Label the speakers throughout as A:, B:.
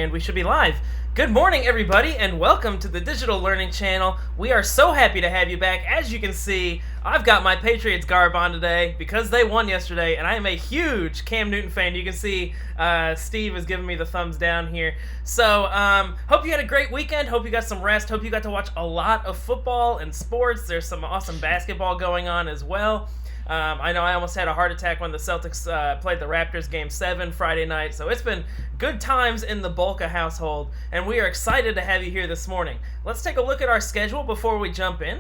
A: And we should be live. Good morning, everybody, and welcome to the Digital Learning Channel. We are so happy to have you back. As you can see, I've got my Patriots garb on today because they won yesterday, and I am a huge Cam Newton fan. You can see Steve is giving me the thumbs down here. So, hope you had a great weekend. Hope you got some rest. Hope you got to watch a lot of football and sports. There's some awesome basketball going on as well. I know I almost had a heart attack when the Celtics played the Raptors Game 7 Friday night, so it's been good times in the Bolka household, and we are excited to have you here this morning. Let's take a look at our schedule before we jump in.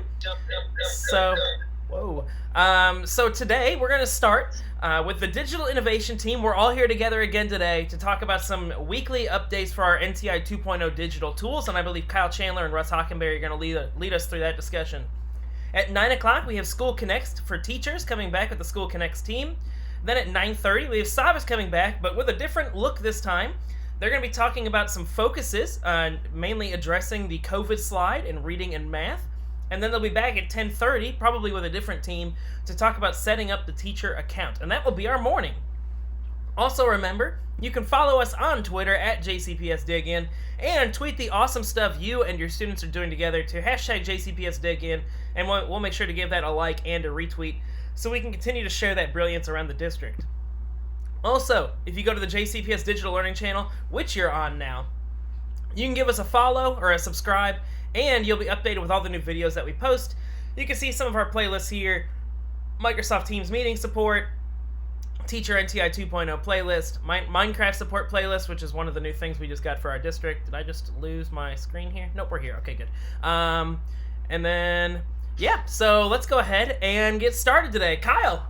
A: So today we're going to start with the Digital Innovation Team. We're all here together again today to talk about some weekly updates for our NTI 2.0 digital tools, and I believe Kyle Chandler and Russ Hockenberry are going to lead us through that discussion. At 9 o'clock, we have School Connects for teachers coming back with the School Connects team. Then at 9:30, we have Savas coming back, but with a different look this time. They're going to be talking about some focuses, mainly addressing the COVID slide in reading and math. And then they'll be back at 10:30, probably with a different team, to talk about setting up the teacher account. And that will be our morning. Also remember, you can follow us on Twitter at JCPSDigIn and tweet the awesome stuff you and your students are doing together to hashtag JCPSDigIn, and we'll make sure to give that a like and a retweet so we can continue to share that brilliance around the district. Also, if you go to the JCPS Digital Learning Channel, which you're on now, you can give us a follow or a subscribe, and you'll be updated with all the new videos that we post. You can see some of our playlists here: Microsoft Teams meeting support, Teacher NTI 2.0 playlist, Minecraft support playlist, which is one of the new things we just got for our district. Did I just lose my screen here? Nope, we're here. Okay, good. And then, yeah, so let's go ahead and get started today. Kyle,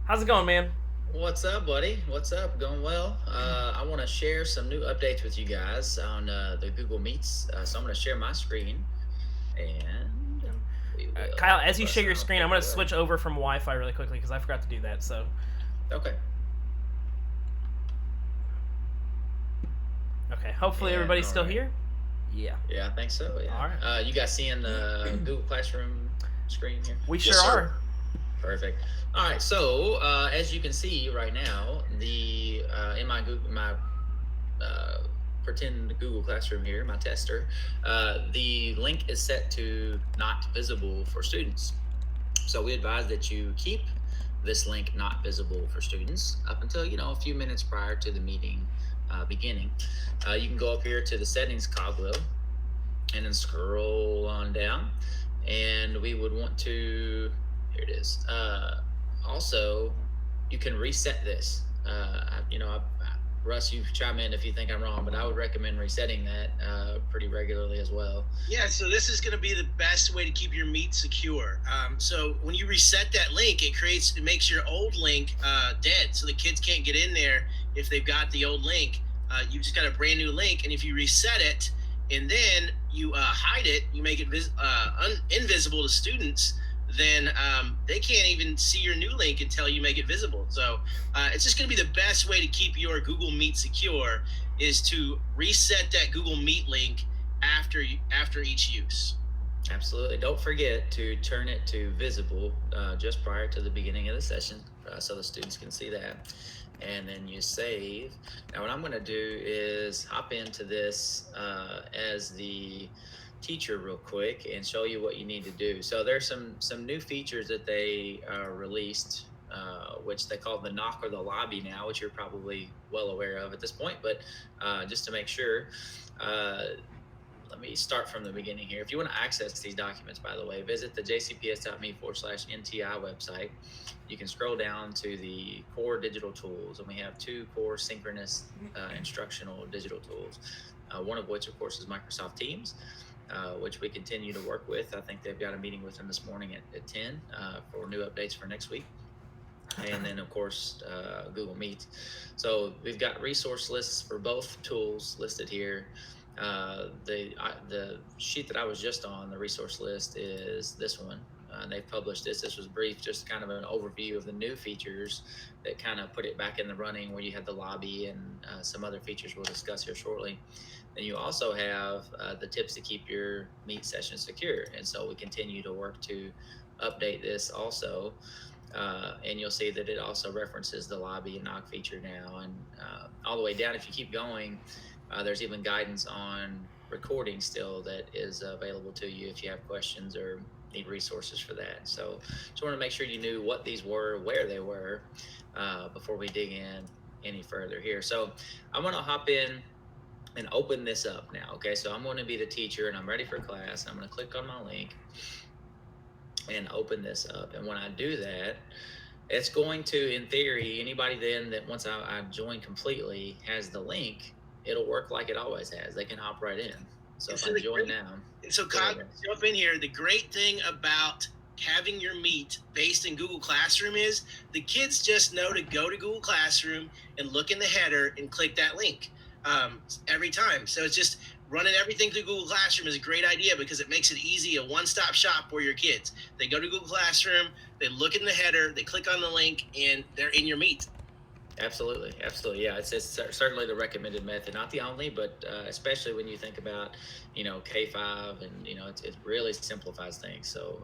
A: how's it going, man?
B: What's up, buddy? What's up? Going well. I want to share some new updates with you guys on the Google Meets. So I'm going to share my screen. And
A: Kyle, as you share your screen, I'm going to switch over from Wi-Fi really quickly because I forgot to do that. So.
B: Okay.
A: Okay, hopefully everybody's still here. Yeah.
B: Yeah, I think so. Yeah.
A: All right.
B: You guys seeing the Google Classroom screen here?
A: We sure are.
B: Perfect. All right. So as you can see right now, the in my pretend Google Classroom here, my tester, the link is set to not visible for students. So we advise that you keep this link not visible for students up until a few minutes prior to the meeting beginning. You can go up here to the settings cogwheel and then scroll on down, and we would want to, here it is. Also, you can reset this. Russ, you chime in if you think I'm wrong, but I would recommend resetting that pretty regularly as well.
C: Yeah, so this is going to be the best way to keep your Meet secure. So when you reset that link, it makes your old link dead, so the kids can't get in there if they've got the old link. You just got a brand new link, and if you reset it and then you hide it, you make it invisible to students, then they can't even see your new link until you make it visible. So it's just going to be the best way to keep your Google Meet secure is to reset that Google Meet link after each use.
B: Absolutely. Don't forget to turn it to visible just prior to the beginning of the session so the students can see that. And then you save. Now what I'm going to do is hop into this as the teacher real quick and show you what you need to do. So there's some new features that they released, which they call the knock or the lobby now, which you're probably well aware of at this point, but just to make sure, let me start from the beginning here. If you want to access these documents, by the way, visit the jcps.me/NTI website. You can scroll down to the core digital tools, and we have two core synchronous instructional digital tools, one of which, of course, is Microsoft Teams, which we continue to work with. I think they've got a meeting with them this morning at 10 for new updates for next week. And then, of course, Google Meet. So we've got resource lists for both tools listed here. The sheet that I was just on, the resource list, is this one. And they've published this. This was brief, just kind of an overview of the new features that kind of put it back in the running, where you had the lobby and some other features we'll discuss here shortly. Then you also have the tips to keep your Meet session secure. And so we continue to work to update this also. And you'll see that it also references the lobby and knock feature now. And all the way down, if you keep going, there's even guidance on recording still that is available to you if you have questions or need resources for that. So just want to make sure you knew what these were, where they were, before we dig in any further here. So I'm going to hop in and open this up now. Okay, so I'm going to be the teacher and I'm ready for class. I'm going to click on my link and open this up. And when I do that, it's going to, in theory, anybody then that once I join completely has the link, it'll work like it always has. They can hop right in. So if I join now.
C: So Kyle, jump in here. The great thing about having your meet based in Google Classroom is the kids just know to go to Google Classroom and look in the header and click that link every time. So it's just running everything through Google Classroom is a great idea because it makes it easy, a one-stop shop for your kids. They go to Google Classroom, they look in the header, they click on the link, and they're in your meet.
B: Absolutely. Yeah, it's certainly the recommended method, not the only, but especially when you think about, K-5 and, it really simplifies things. So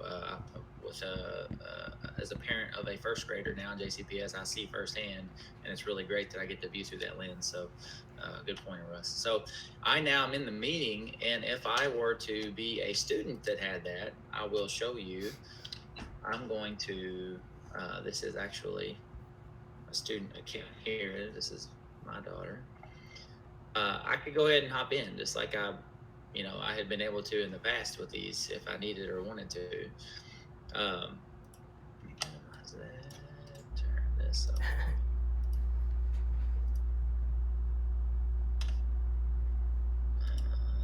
B: as a parent of a first grader now in JCPS, I see firsthand, and it's really great that I get to view through that lens. So good point, Russ. So I now am in the meeting, and if I were to be a student that had that, I will show you. I'm going to, this is actually a student account here. This is my daughter. I could go ahead and hop in just like I had been able to in the past with these if I needed or wanted to. Minimize that, turn this up.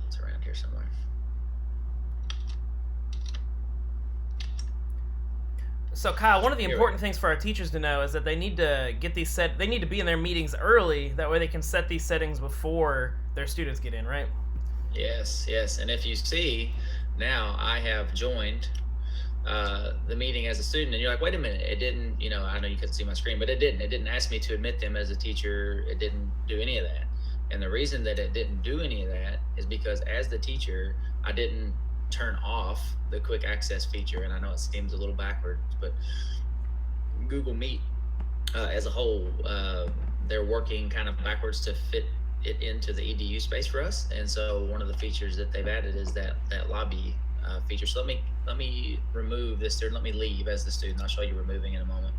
B: It's around here somewhere.
A: So Kyle, one of the important things for our teachers to know is that they need to get these they need to be in their meetings early. That way they can set these settings before their students get in, right?
B: Yes. And if you see, now I have joined the meeting as a student, and you're like, wait a minute, it didn't, I know you couldn't see my screen, but it didn't ask me to admit them as a teacher. It didn't do any of that. And the reason that it didn't do any of that is because as the teacher, I didn't turn off the quick access feature. And I know it seems a little backwards, but Google Meet as a whole, they're working kind of backwards to fit it into the EDU space for us. And so one of the features that they've added is that lobby feature. So let me remove this student. Let me leave as the student. I'll show you removing in a moment.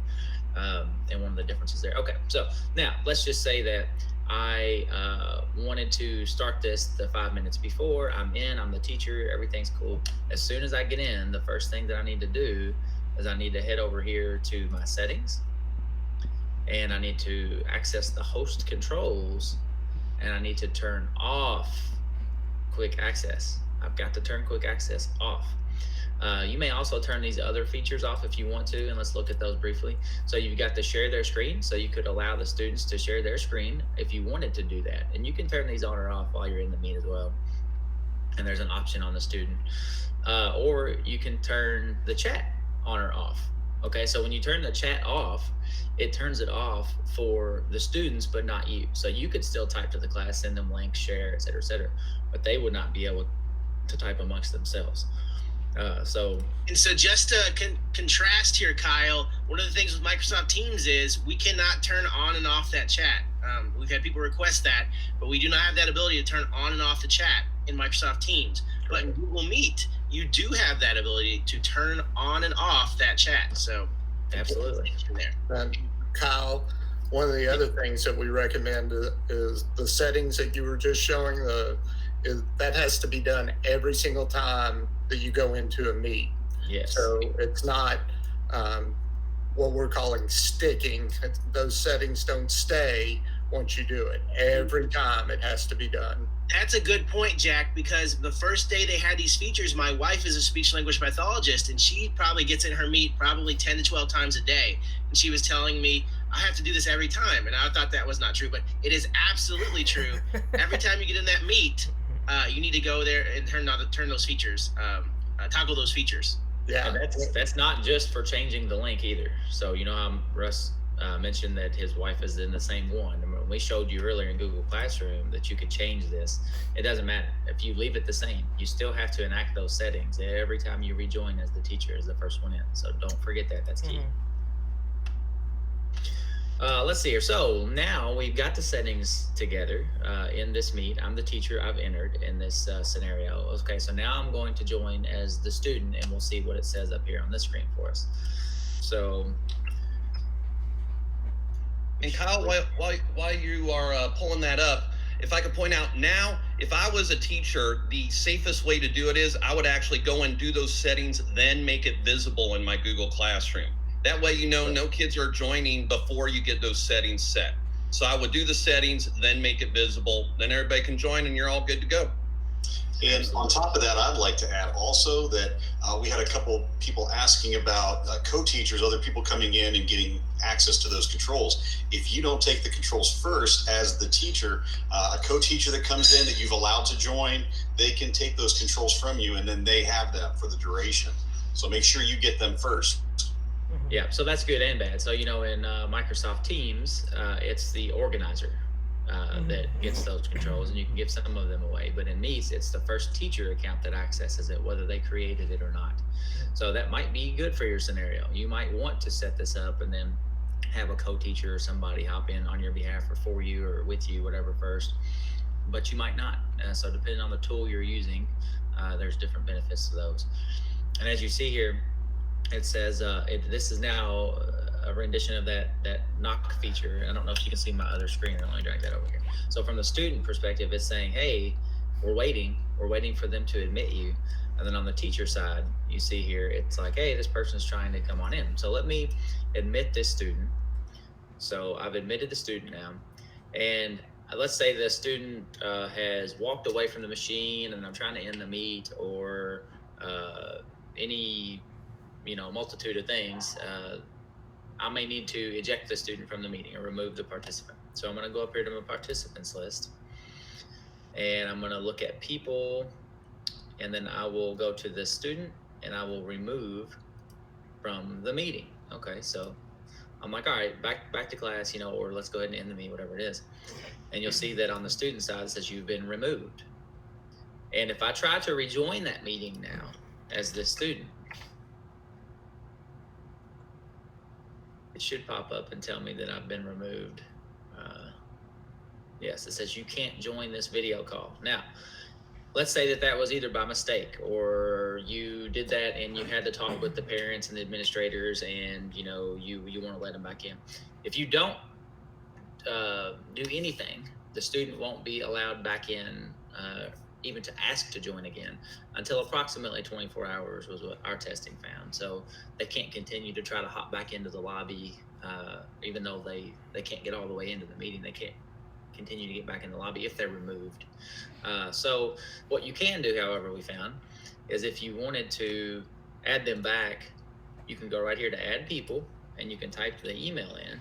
B: And one of the differences there. Okay, so now let's just say that I wanted to start this the 5 minutes before. I'm the teacher, everything's cool. As soon as I get in, the first thing that I need to do is I need to head over here to my settings, and I need to access the host controls, and I need to turn off quick access. I've got to turn quick access off. You may also turn these other features off if you want to, and let's look at those briefly. So you've got the share their screen, so you could allow the students to share their screen if you wanted to do that. And you can turn these on or off while you're in the meet as well. And there's an option on the student. Or you can turn the chat on or off. Okay, so when you turn the chat off, it turns it off for the students, but not you. So you could still type to the class, send them links, share, et cetera, but they would not be able to type amongst themselves. So
C: just to contrast here, Kyle, one of the things with Microsoft Teams is we cannot turn on and off that chat. We've had people request that, but we do not have that ability to turn on and off the chat in Microsoft Teams. But in Google Meet, you do have that ability to turn on and off that chat. So
B: absolutely.
D: And Kyle, one of the other things that we recommend is the settings that you were just showing. That has to be done every single time that you go into a meet.
B: Yes.
D: So it's not what we're calling sticking. Those settings don't stay once you do it. Every time it has to be done.
C: That's a good point, Jack, because the first day they had these features, my wife is a speech language pathologist, and she probably gets in her meet probably 10 to 12 times a day. And she was telling me, I have to do this every time. And I thought that was not true, but it is absolutely true. Every time you get in that meet, you need to go there and turn those features, toggle those features.
D: Yeah,
B: and that's not just for changing the link either. So Russ mentioned that his wife is in the same one. And when we showed you earlier in Google Classroom that you could change this, it doesn't matter. If you leave it the same, you still have to enact those settings every time you rejoin as the teacher, as the first one in. So don't forget that. That's key. Let's see here. So now we've got the settings together in this meet. I'm the teacher. I've entered in this scenario. Okay, so now I'm going to join as the student, and we'll see what it says up here on the screen for us. So,
E: and Kyle, while you are pulling that up, if I could point out now, if I was a teacher, the safest way to do it is I would actually go and do those settings, then make it visible in my Google Classroom. That way, no kids are joining before you get those settings set. So I would do the settings, then make it visible, then everybody can join and you're all good to go.
F: And on top of that, I'd like to add also that we had a couple people asking about co-teachers, other people coming in and getting access to those controls. If you don't take the controls first as the teacher, a co-teacher that comes in that you've allowed to join, they can take those controls from you and then they have them for the duration. So make sure you get them first.
B: Yeah, so that's good and bad. So, in Microsoft Teams, it's the organizer that gets those controls, and you can give some of them away. But in Meets, it's the first teacher account that accesses it, whether they created it or not. So that might be good for your scenario. You might want to set this up and then have a co-teacher or somebody hop in on your behalf or for you or with you, whatever first. But you might not. So depending on the tool you're using, there's different benefits to those. And as you see here, it says this is now a rendition of that knock feature. I don't know if you can see my other screen, or let me drag that over here. So from the student perspective, it's saying, hey, we're waiting for them to admit you. And then on the teacher side, you see here, it's like, hey, this person's trying to come on in. So let me admit this student. So I've admitted the student now. And let's say the student has walked away from the machine and I'm trying to end the meet, or any multitude of things. I may need to eject the student from the meeting or remove the participant. So I'm going to go up here to my participants list, and I'm going to look at people, and then I will go to the student and I will remove from the meeting. Okay, so I'm like, all right, back to class, or let's go ahead and end the meeting, whatever it is. And you'll see that on the student side it says you've been removed. And if I try to rejoin that meeting now as the student, it should pop up and tell me that I've been removed. Yes, it says you can't join this video call. Now, let's say that was either by mistake, or you did that and you had to talk with the parents and the administrators, and you want to let them back in. If you don't do anything, the student won't be allowed back in, even to ask to join again, until approximately 24 hours was what our testing found. So they can't continue to try to hop back into the lobby, even though they can't get all the way into the meeting. They can't continue to get back in the lobby if they're removed. So what you can do, however, we found, is if you wanted to add them back, you can go right here to add people, and you can type the email in.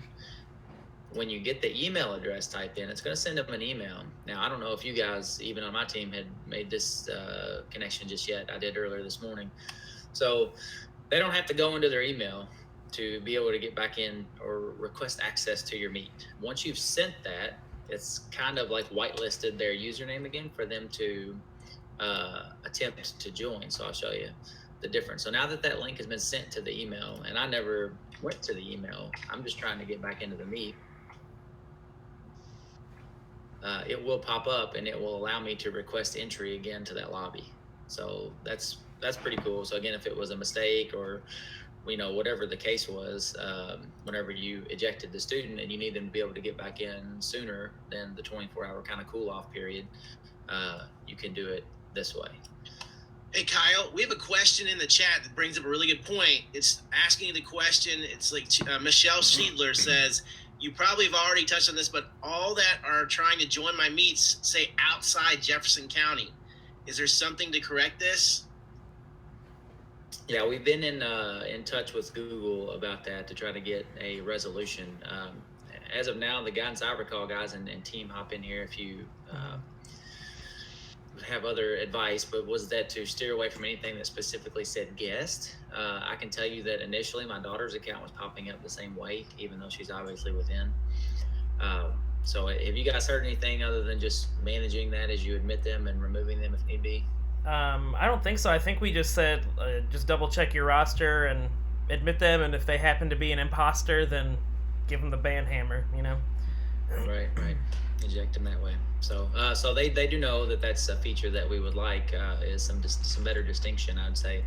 B: When you get the email address typed in, it's going to send them an email. Now, I don't know if you guys, even on my team, had made this connection just yet. I did earlier this morning. So they don't have to go into their email to be able to get back in or request access to your meet. Once you've sent that, it's kind of like whitelisted their username again for them to attempt to join. So I'll show you the difference. So now that link has been sent to the email, and I never went to the email, I'm just trying to get back into the meet. It will pop up and it will allow me to request entry again to that lobby. So that's pretty cool. So again, if it was a mistake or whatever the case was, whenever you ejected the student and you need them to be able to get back in sooner than the 24-hour kind of cool off period, you can do it this way.
C: Hey, Kyle, we have a question in the chat that brings up a really good point. It's asking you the question. It's like Michelle Schiedler says, you probably have already touched on this, but all that are trying to join my meets say outside Jefferson County. Is there something to correct this?
B: Yeah, we've been in touch with Google about that to try to get a resolution. As of now, the guidance I recall, guys, and team hop in here if you have other advice, but was that to steer away from anything that specifically said guest. I can tell you that initially my daughter's account was popping up the same way, even though she's obviously within. So have you guys heard anything other than just managing that as you admit them and removing them if need be?
A: I don't think so. I think we just said just double check your roster and admit them, and if they happen to be an imposter, then give them the band hammer, you know.
B: Right. Eject them that way. So they do know that that's a feature that we would like, is some better distinction, I'd say,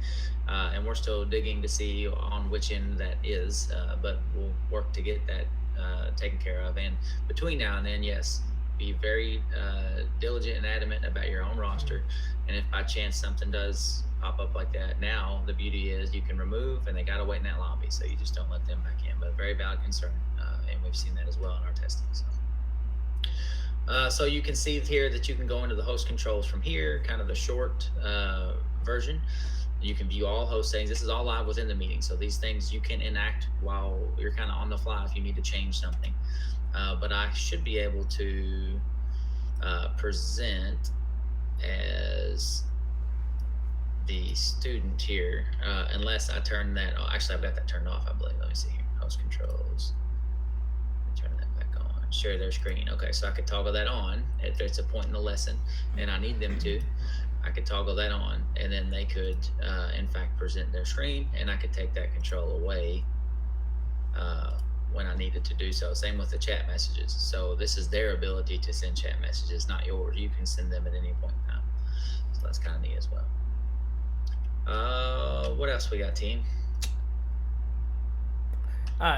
B: and we're still digging to see on which end that is, but we'll work to get that taken care of. And between now and then, yes, be very diligent and adamant about your own roster. And if by chance something does pop up like that, now the beauty is you can remove, and they got to wait in that lobby, so you just don't let them back in. But a very valid concern, and we've seen that as well in our testing. So you can see here that you can go into the host controls from here, kind of the short version. You can view all host settings. This is all live within the meeting, so these things you can enact while you're kind of on the fly if you need to change something. But I should be able to present as the student here, unless I turn that. Oh, actually, I've got that turned off, I believe. Let me see here. Host controls. Turn that back on. Share their screen. Okay, so I could toggle that on if there's a point in the lesson and I need them to. I could toggle that on, and then they could, in fact, present their screen, and I could take that control away when I needed to do so. Same with the chat messages. So this is their ability to send chat messages, not yours. You can send them at any point in time. So that's kind of neat as well. What else we got, team?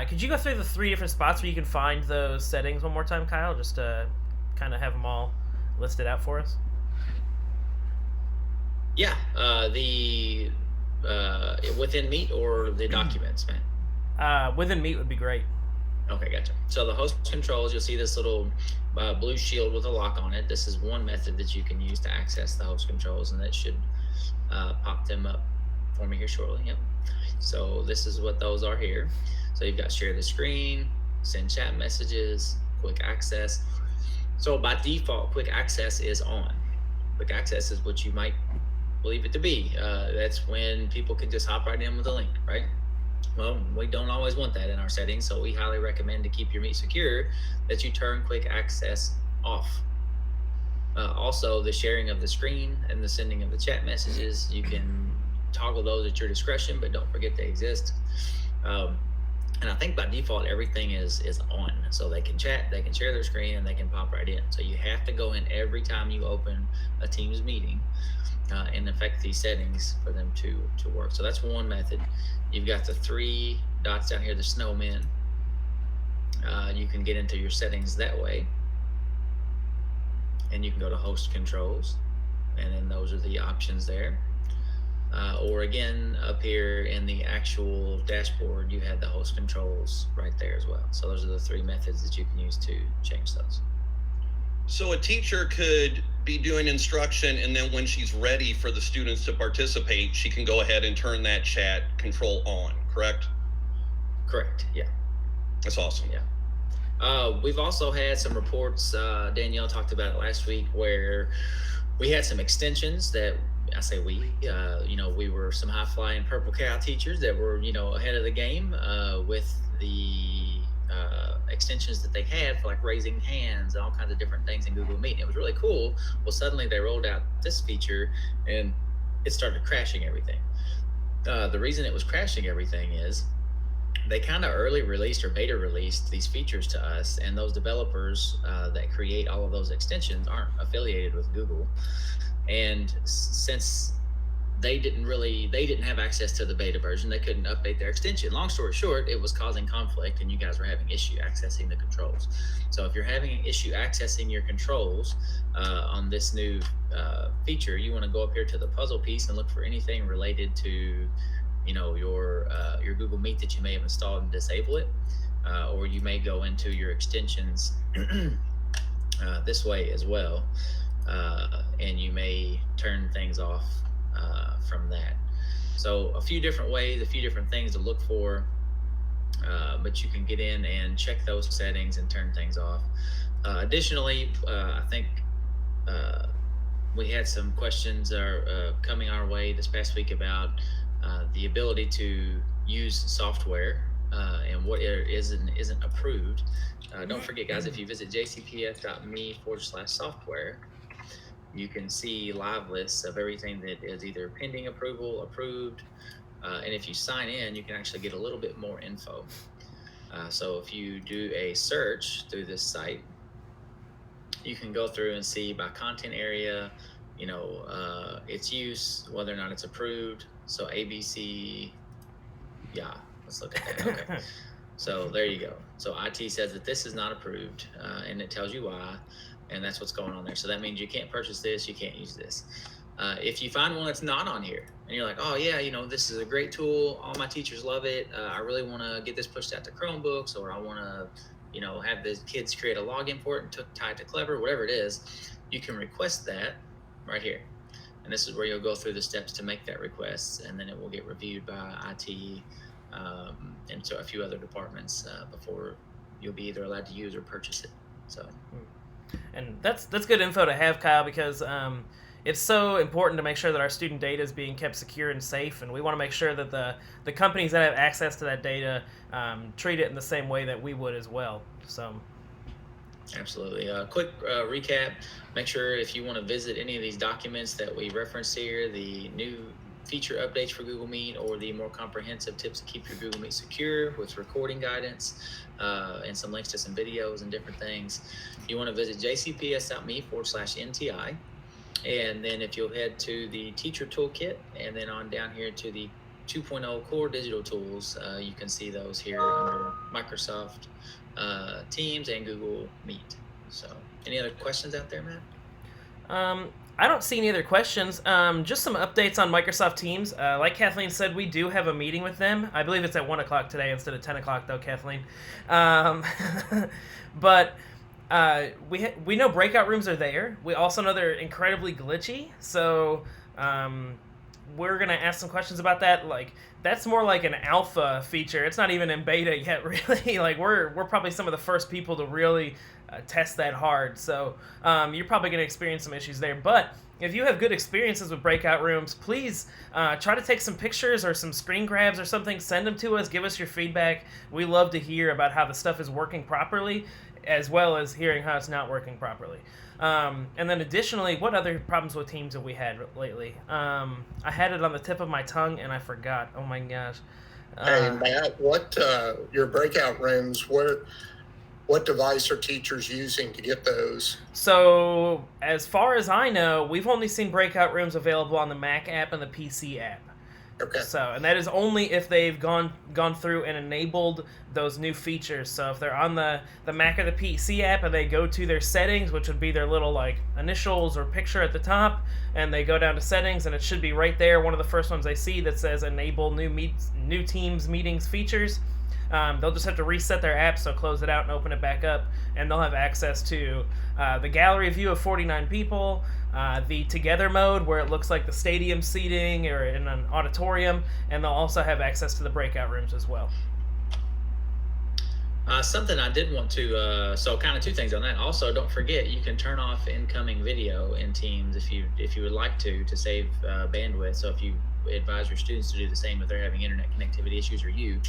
A: Could you go through the 3 different spots where you can find those settings one more time, Kyle? Just to kind of have them all listed out for us.
B: Yeah, the within Meet or the documents, man?
A: Within Meet would be great.
B: Okay, gotcha. So the host controls, you'll see this little blue shield with a lock on it. This is one method that you can use to access the host controls, and that should pop them up for me here shortly. Yep. So this is what those are here. So you've got share the screen, send chat messages, quick access. So by default, quick access is on. Quick access is what you might believe it to be. That's when people can just hop right in with a link, right? Well, we don't always want that in our settings, so we highly recommend to keep your Meet secure that you turn quick access off. Also, the sharing of the screen and the sending of the chat messages, you can toggle those at your discretion, but don't forget they exist. And I think by default, everything is on. So they can chat, they can share their screen, and they can pop right in. So you have to go in every time you open a Teams meeting and affect these settings for them to work. So that's one method. You've got the 3 dots down here, the snowmen. You can get into your settings that way. And you can go to host controls, and then those are the options there. Or again, up here in the actual dashboard, you had the host controls right there as well. So those are the 3 methods that you can use to change those.
E: So a teacher could be doing instruction, and then when she's ready for the students to participate, she can go ahead and turn that chat control on, correct?
B: Correct, yeah.
E: That's awesome.
B: Yeah. We've also had some reports, Danielle talked about it last week, where we had some extensions that, I say we were some high flying Purple Cow teachers that were, ahead of the game with the extensions that they had for like raising hands and all kinds of different things in Google Meet. And it was really cool. Well, suddenly they rolled out this feature and it started crashing everything. The reason it was crashing everything is they kind of early released or beta released these features to us, and those developers that create all of those extensions aren't affiliated with Google. And since they didn't have access to the beta version, they couldn't update their extension. Long story short, it was causing conflict, and you guys were having issue accessing the controls. So if you're having an issue accessing your controls on this new feature, you want to go up here to the puzzle piece and look for anything related to your Google Meet that you may have installed and disable it, or you may go into your extensions this way as well, and you may turn things off from that. So a few different ways, a few different things to look for, but you can get in and check those settings and turn things off. Additionally, I think we had some questions coming our way this past week about the ability to use software and what isn't approved. Don't forget, guys, if you visit jcpf.me/software, you can see live lists of everything that is either pending approval, approved, and if you sign in, you can actually get a little bit more info. So if you do a search through this site, you can go through and see by content area, its use, whether or not it's approved. So ABC, yeah, let's look at that. Okay. So there you go. So IT says that this is not approved, and it tells you why, and that's what's going on there. So that means you can't purchase this, you can't use this. If you find one that's not on here, and you're like, oh yeah, this is a great tool, all my teachers love it, I really want to get this pushed out to Chromebooks, or I want to, have the kids create a login for it and tie it to Clever, whatever it is, you can request that right here. And this is where you'll go through the steps to make that request, and then it will get reviewed by IT and so a few other departments before you'll be either allowed to use or purchase it. So,
A: and that's good info to have, Kyle, because it's so important to make sure that our student data is being kept secure and safe, and we want to make sure that the companies that have access to that data treat it in the same way that we would as well. So,
B: absolutely. Quick recap. Make sure if you want to visit any of these documents that we referenced here, the new feature updates for Google Meet, or the more comprehensive tips to keep your Google Meet secure with recording guidance and some links to some videos and different things, you want to visit jcps.me/NTI. And then if you'll head to the teacher toolkit and then on down here to the 2.0 core digital tools, you can see those here under Microsoft Teams and Google Meet. So any other questions out there, Matt?
A: I don't see any other questions. Just some updates on Microsoft Teams. Like Kathleen said, we do have a meeting with them. I believe it's at 1 o'clock today instead of 10 o'clock, though, Kathleen. But we know breakout rooms are there. We also know they're incredibly glitchy. So we're going to ask some questions about that. Like, that's more like an alpha feature. It's not even in beta yet, really. Like, we're probably some of the first people to really test that hard. So you're probably going to experience some issues there. But if you have good experiences with breakout rooms, please try to take some pictures or some screen grabs or something. Send them to us. Give us your feedback. We love to hear about how the stuff is working properly, as well as hearing how it's not working properly. And then additionally, what other problems with Teams have we had lately? I had it on the tip of my tongue and I forgot. Oh my gosh.
D: Hey, Matt, what your breakout rooms, what device are teachers using to get those?
A: So, as far as I know, we've only seen breakout rooms available on the Mac app and the PC app.
D: Okay.
A: So, and that is only if they've gone through and enabled those new features. So if they're on the Mac or the PC app and they go to their settings, which would be their little like initials or picture at the top, and they go down to settings, and it should be right there, one of the first ones they see that says enable new Teams meetings features. They'll just have to reset their app, so close it out and open it back up, and they'll have access to the gallery view of 49 people, the together mode where it looks like the stadium seating or in an auditorium, and they'll also have access to the breakout rooms as well.
B: Something I did want to, so kind of two things on that. Also, don't forget you can turn off incoming video in Teams if you would like to save bandwidth. So if you advise your students to do the same if they're having internet connectivity issues or you.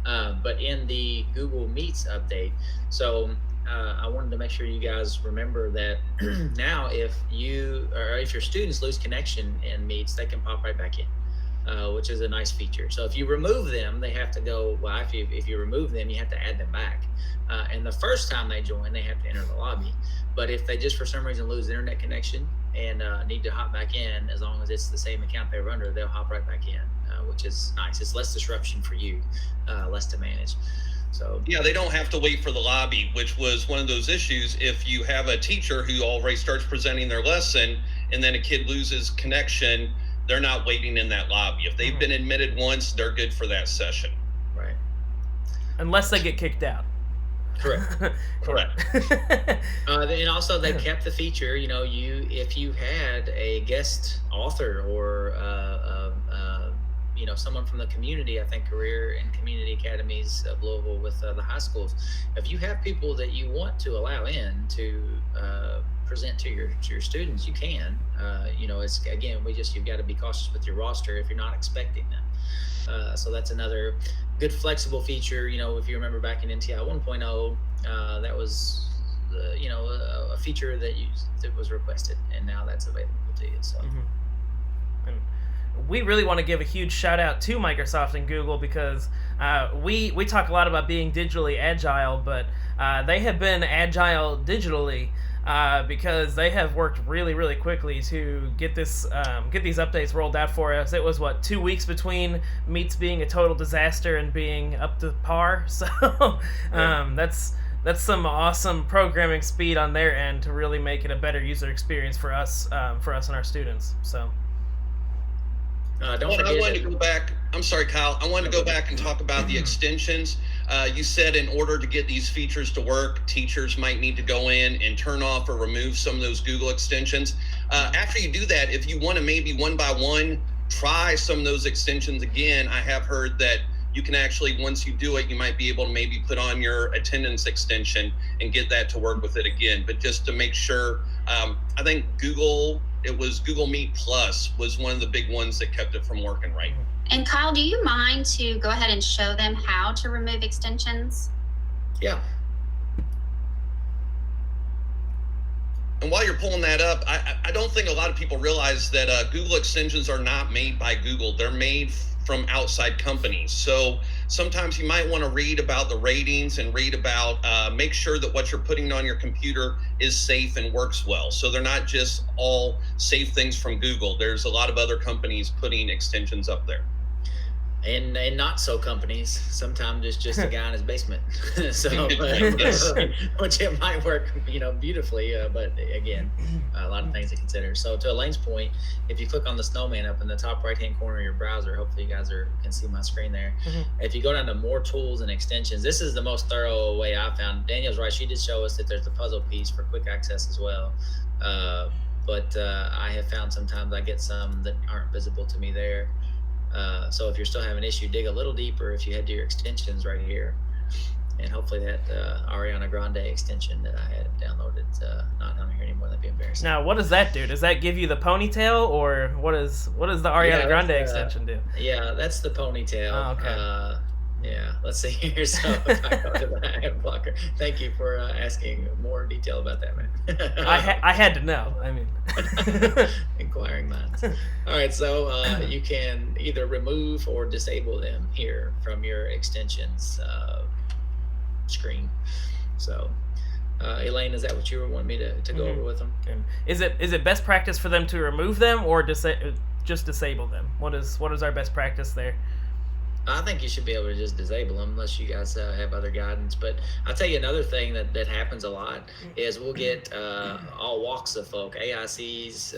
B: But in the Google Meets update, so I wanted to make sure you guys remember that now if your students lose connection in Meets, they can pop right back in. Which is a nice feature. So if you remove them, they have to go, well, if you remove them, you have to add them back. And the first time they join, they have to enter the lobby. But if they just for some reason lose internet connection and need to hop back in, as long as it's the same account they were under, they'll hop right back in, which is nice. It's less disruption for you, less to manage. So
E: yeah, they don't have to wait for the lobby, which was one of those issues. If you have a teacher who already starts presenting their lesson and then a kid loses connection, they're not waiting in that lobby. If they've been admitted once, they're good for that session.
B: Right.
A: Unless they get kicked out.
B: Correct.
E: Correct.
B: And also they kept the feature, if you had a guest author or someone from the community, I think career and community academies of Louisville with the high schools, if you have people that you want to allow in to present to your students, you can. It's again, you've got to be cautious with your roster if you're not expecting them. So that's another good flexible feature. If you remember back in NTI 1.0, that was a feature that was requested, and now that's available to you. So.
A: Mm-hmm. And we really want to give a huge shout out to Microsoft and Google because we talk a lot about being digitally agile, but they have been agile digitally because they have worked really, really quickly to get these updates rolled out for us. It was 2 weeks between meets being a total disaster and being up to par. So that's some awesome programming speed on their end to really make it a better user experience for us and our students. So.
E: I wanted to go back. I'm sorry, Kyle. I wanted to go back and talk about the extensions. You said in order to get these features to work, teachers might need to go in and turn off or remove some of those Google extensions. After you do that, if you want to maybe one by one try some of those extensions again, I have heard that you can actually, once you do it, you might be able to maybe put on your attendance extension and get that to work with it again. But just to make sure, I think Google Meet Plus was one of the big ones that kept it from working right.
G: And Kyle, do you mind to go ahead and show them how to remove extensions?
E: Yeah. And while you're pulling that up, I don't think a lot of people realize that Google extensions are not made by Google. They're made from outside companies. So sometimes you might want to read about the ratings and read about, make sure that what you're putting on your computer is safe and works well. So they're not just all safe things from Google. There's a lot of other companies putting extensions up there.
B: And not so companies, sometimes it's just a guy in his basement. So which it might work, beautifully, but again, a lot of things to consider. So to Elaine's point, if you click on the snowman up in the top right hand corner of your browser, hopefully you guys can see my screen there. If you go down to more tools and extensions, this is the most thorough way I found. Danielle's right, she did show us that there's a puzzle piece for quick access as well. But I have found sometimes I get some that aren't visible to me there. So if you're still having an issue, dig a little deeper if you head to your extensions right here. And hopefully that Ariana Grande extension that I had downloaded not on here anymore. That'd be embarrassing.
A: Now, what does that do? Does that give you the ponytail, or what does the Ariana Grande extension do?
B: Yeah, that's the ponytail.
A: Oh, okay.
B: Yeah, let's see here. So if I go to the ad blocker, thank you for asking more detail about that, man.
A: I had to know. I mean,
B: inquiring minds. All right, so you can either remove or disable them here from your extensions screen. So, Elaine, is that what you were wanting me to go over with them?
A: And is it best practice for them to remove them or just disable them? What is our best practice there?
B: I think you should be able to just disable them unless you guys have other guidance. But I'll tell you another thing that happens a lot is we'll get all walks of folk, AICs,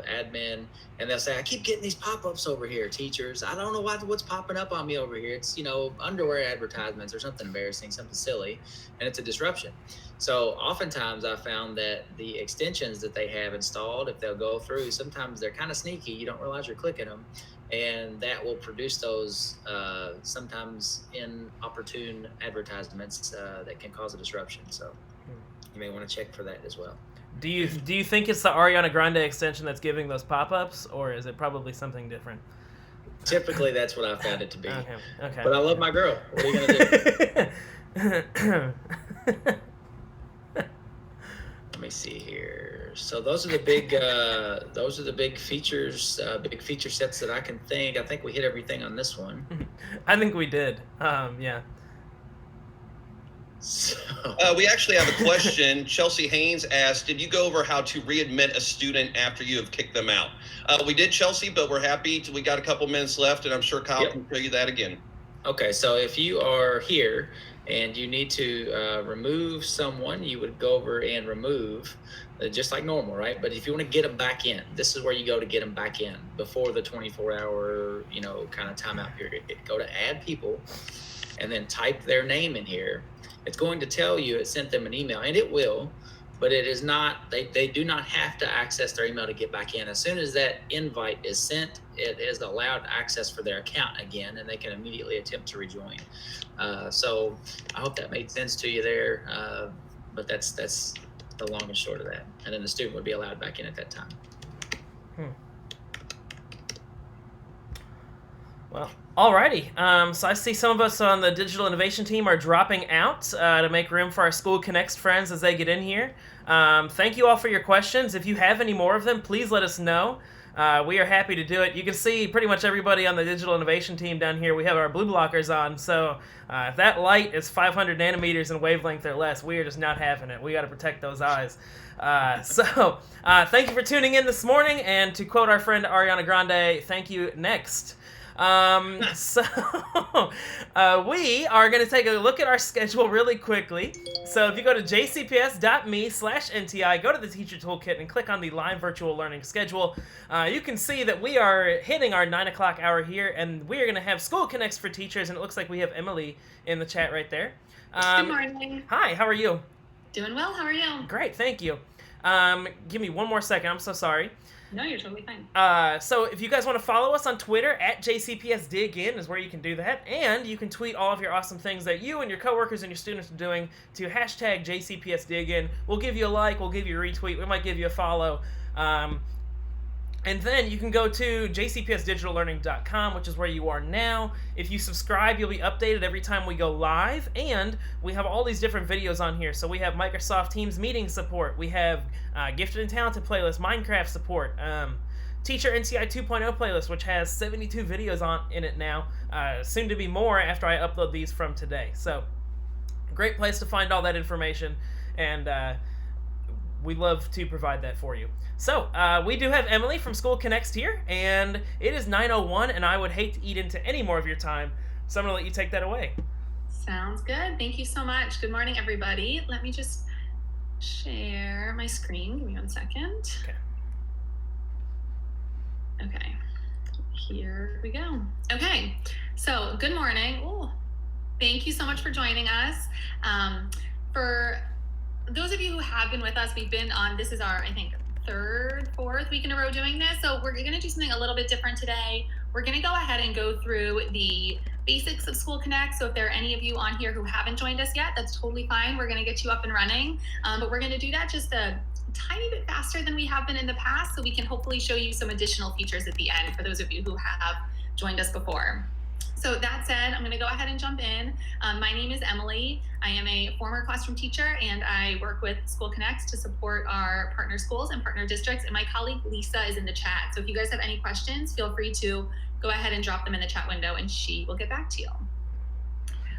B: admin, and they'll say, I keep getting these pop-ups over here, teachers. I don't know what's popping up on me over here. It's, underwear advertisements or something embarrassing, something silly, and it's a disruption. So oftentimes I found that the extensions that they have installed, if they'll go through, sometimes they're kind of sneaky. You don't realize you're clicking them. And that will produce those sometimes inopportune advertisements that can cause a disruption. So you may want to check for that as well.
A: Do you think it's the Ariana Grande extension that's giving those pop-ups, or is it probably something different?
B: Typically, that's what I found it to be.
A: Okay.
B: But I love my girl. What are you gonna do? Let me see here. So those are the big features, big feature sets that I can think. I think we hit everything on this one.
A: I think we did. Yeah.
B: So.
E: We actually have a question. Chelsea Haynes asked, did you go over how to readmit a student after you have kicked them out? We did, Chelsea, but we're happy. We got a couple minutes left, and I'm sure Kyle can show you that again.
B: Okay, so if you are here and you need to remove someone, you would go over and remove, just like normal, right? But if you want to get them back in, this is where you go to get them back in before the 24-hour, kind of timeout period. Go to add people and then type their name in here. It's going to tell you it sent them an email, and it will, but it is not, they do not have to access their email to get back in. As soon as that invite is sent, it is allowed access for their account again, and they can immediately attempt to rejoin. So I hope that made sense to you there, but that's the long and short of that. And then the student would be allowed back in at that time.
A: Well, alrighty. So I see some of us on the digital innovation team are dropping out to make room for our School Connects friends as they get in here. Thank you all for your questions. If you have any more of them, please let us know. we are happy to do it. You can see pretty much everybody on the digital innovation team down here. We have our blue blockers on, so if that light is 500 nanometers in wavelength or less, we are just not having it. We got to protect those eyes. Thank you for tuning in this morning, and to quote our friend Ariana Grande, thank you, next. We are going to take a look at our schedule really quickly. So if you go to jcps.me/NTI, go to the Teacher Toolkit and click on the live virtual learning schedule, you can see that we are hitting our 9 o'clock hour here, and we are going to have School Connects for Teachers, and it looks like we have Emily in the chat right there.
H: Good morning.
A: Hi, how are you?
H: Doing well. How are you?
A: Great, thank you. Give me one more second. I'm so sorry.
H: No, you're totally fine.
A: So if you guys want to follow us on Twitter, at JCPSDigIn is where you can do that. And you can tweet all of your awesome things that you and your coworkers and your students are doing to hashtag JCPSDigIn. We'll give you a like, we'll give you a retweet, we might give you a follow. And then you can go to jcpsdigitallearning.com, which is where you are now. If you subscribe, you'll be updated every time we go live. And we have all these different videos on here. So we have Microsoft Teams meeting support. We have Gifted and Talented playlist, Minecraft support, Teacher NCI 2.0 playlist, which has 72 videos in it now. Soon to be more after I upload these from today. So great place to find all that information. And we love to provide that for you. So, we do have Emily from School Connects here, and it is 9:01, and I would hate to eat into any more of your time, so I'm going to let you take that away.
H: Sounds good. Thank you so much. Good morning, everybody. Let me just share my screen. Give me 1 second. Okay. Here we go. Okay. So, good morning. Ooh, thank you so much for joining us. For those of you who have been with us, we've been on, this is our, I think, fourth week in a row doing this. So we're going to do something a little bit different today. We're going to go ahead and go through the basics of School Connect. So if there are any of you on here who haven't joined us yet, that's totally fine. We're going to get you up and running. But we're going to do that just a tiny bit faster than we have been in the past, so we can hopefully show you some additional features at the end for those of you who have joined us before. So that said, I'm going to go ahead and jump in. My name is Emily. I am a former classroom teacher, and I work with School Connects to support our partner schools and partner districts. And my colleague Lisa is in the chat. So if you guys have any questions, feel free to go ahead and drop them in the chat window, and she will get back to you.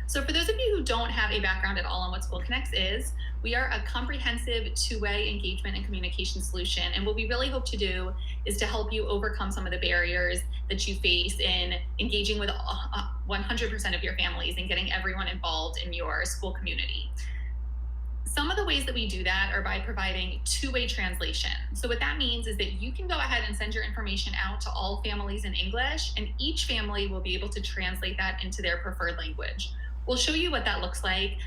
H: So for those of you who don't have a background at all on what School Connects is, we are a comprehensive two-way engagement and communication solution. And what we really hope to do is to help you overcome some of the barriers that you face in engaging with 100% of your families and getting everyone involved in your school community. Some of the ways that we do that are by providing two-way translation. So what that means is that you can go ahead and send your information out to all families in English, and each family will be able to translate that into their preferred language. We'll show you what that looks like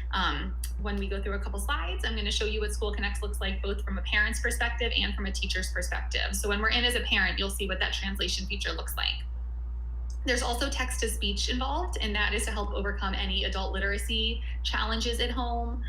H: when we go through a couple slides. I'm going to show you what School Connects looks like both from a parent's perspective and from a teacher's perspective. So when we're in as a parent, you'll see what that translation feature looks like. There's also text-to-speech involved, and that is to help overcome any adult literacy challenges at home.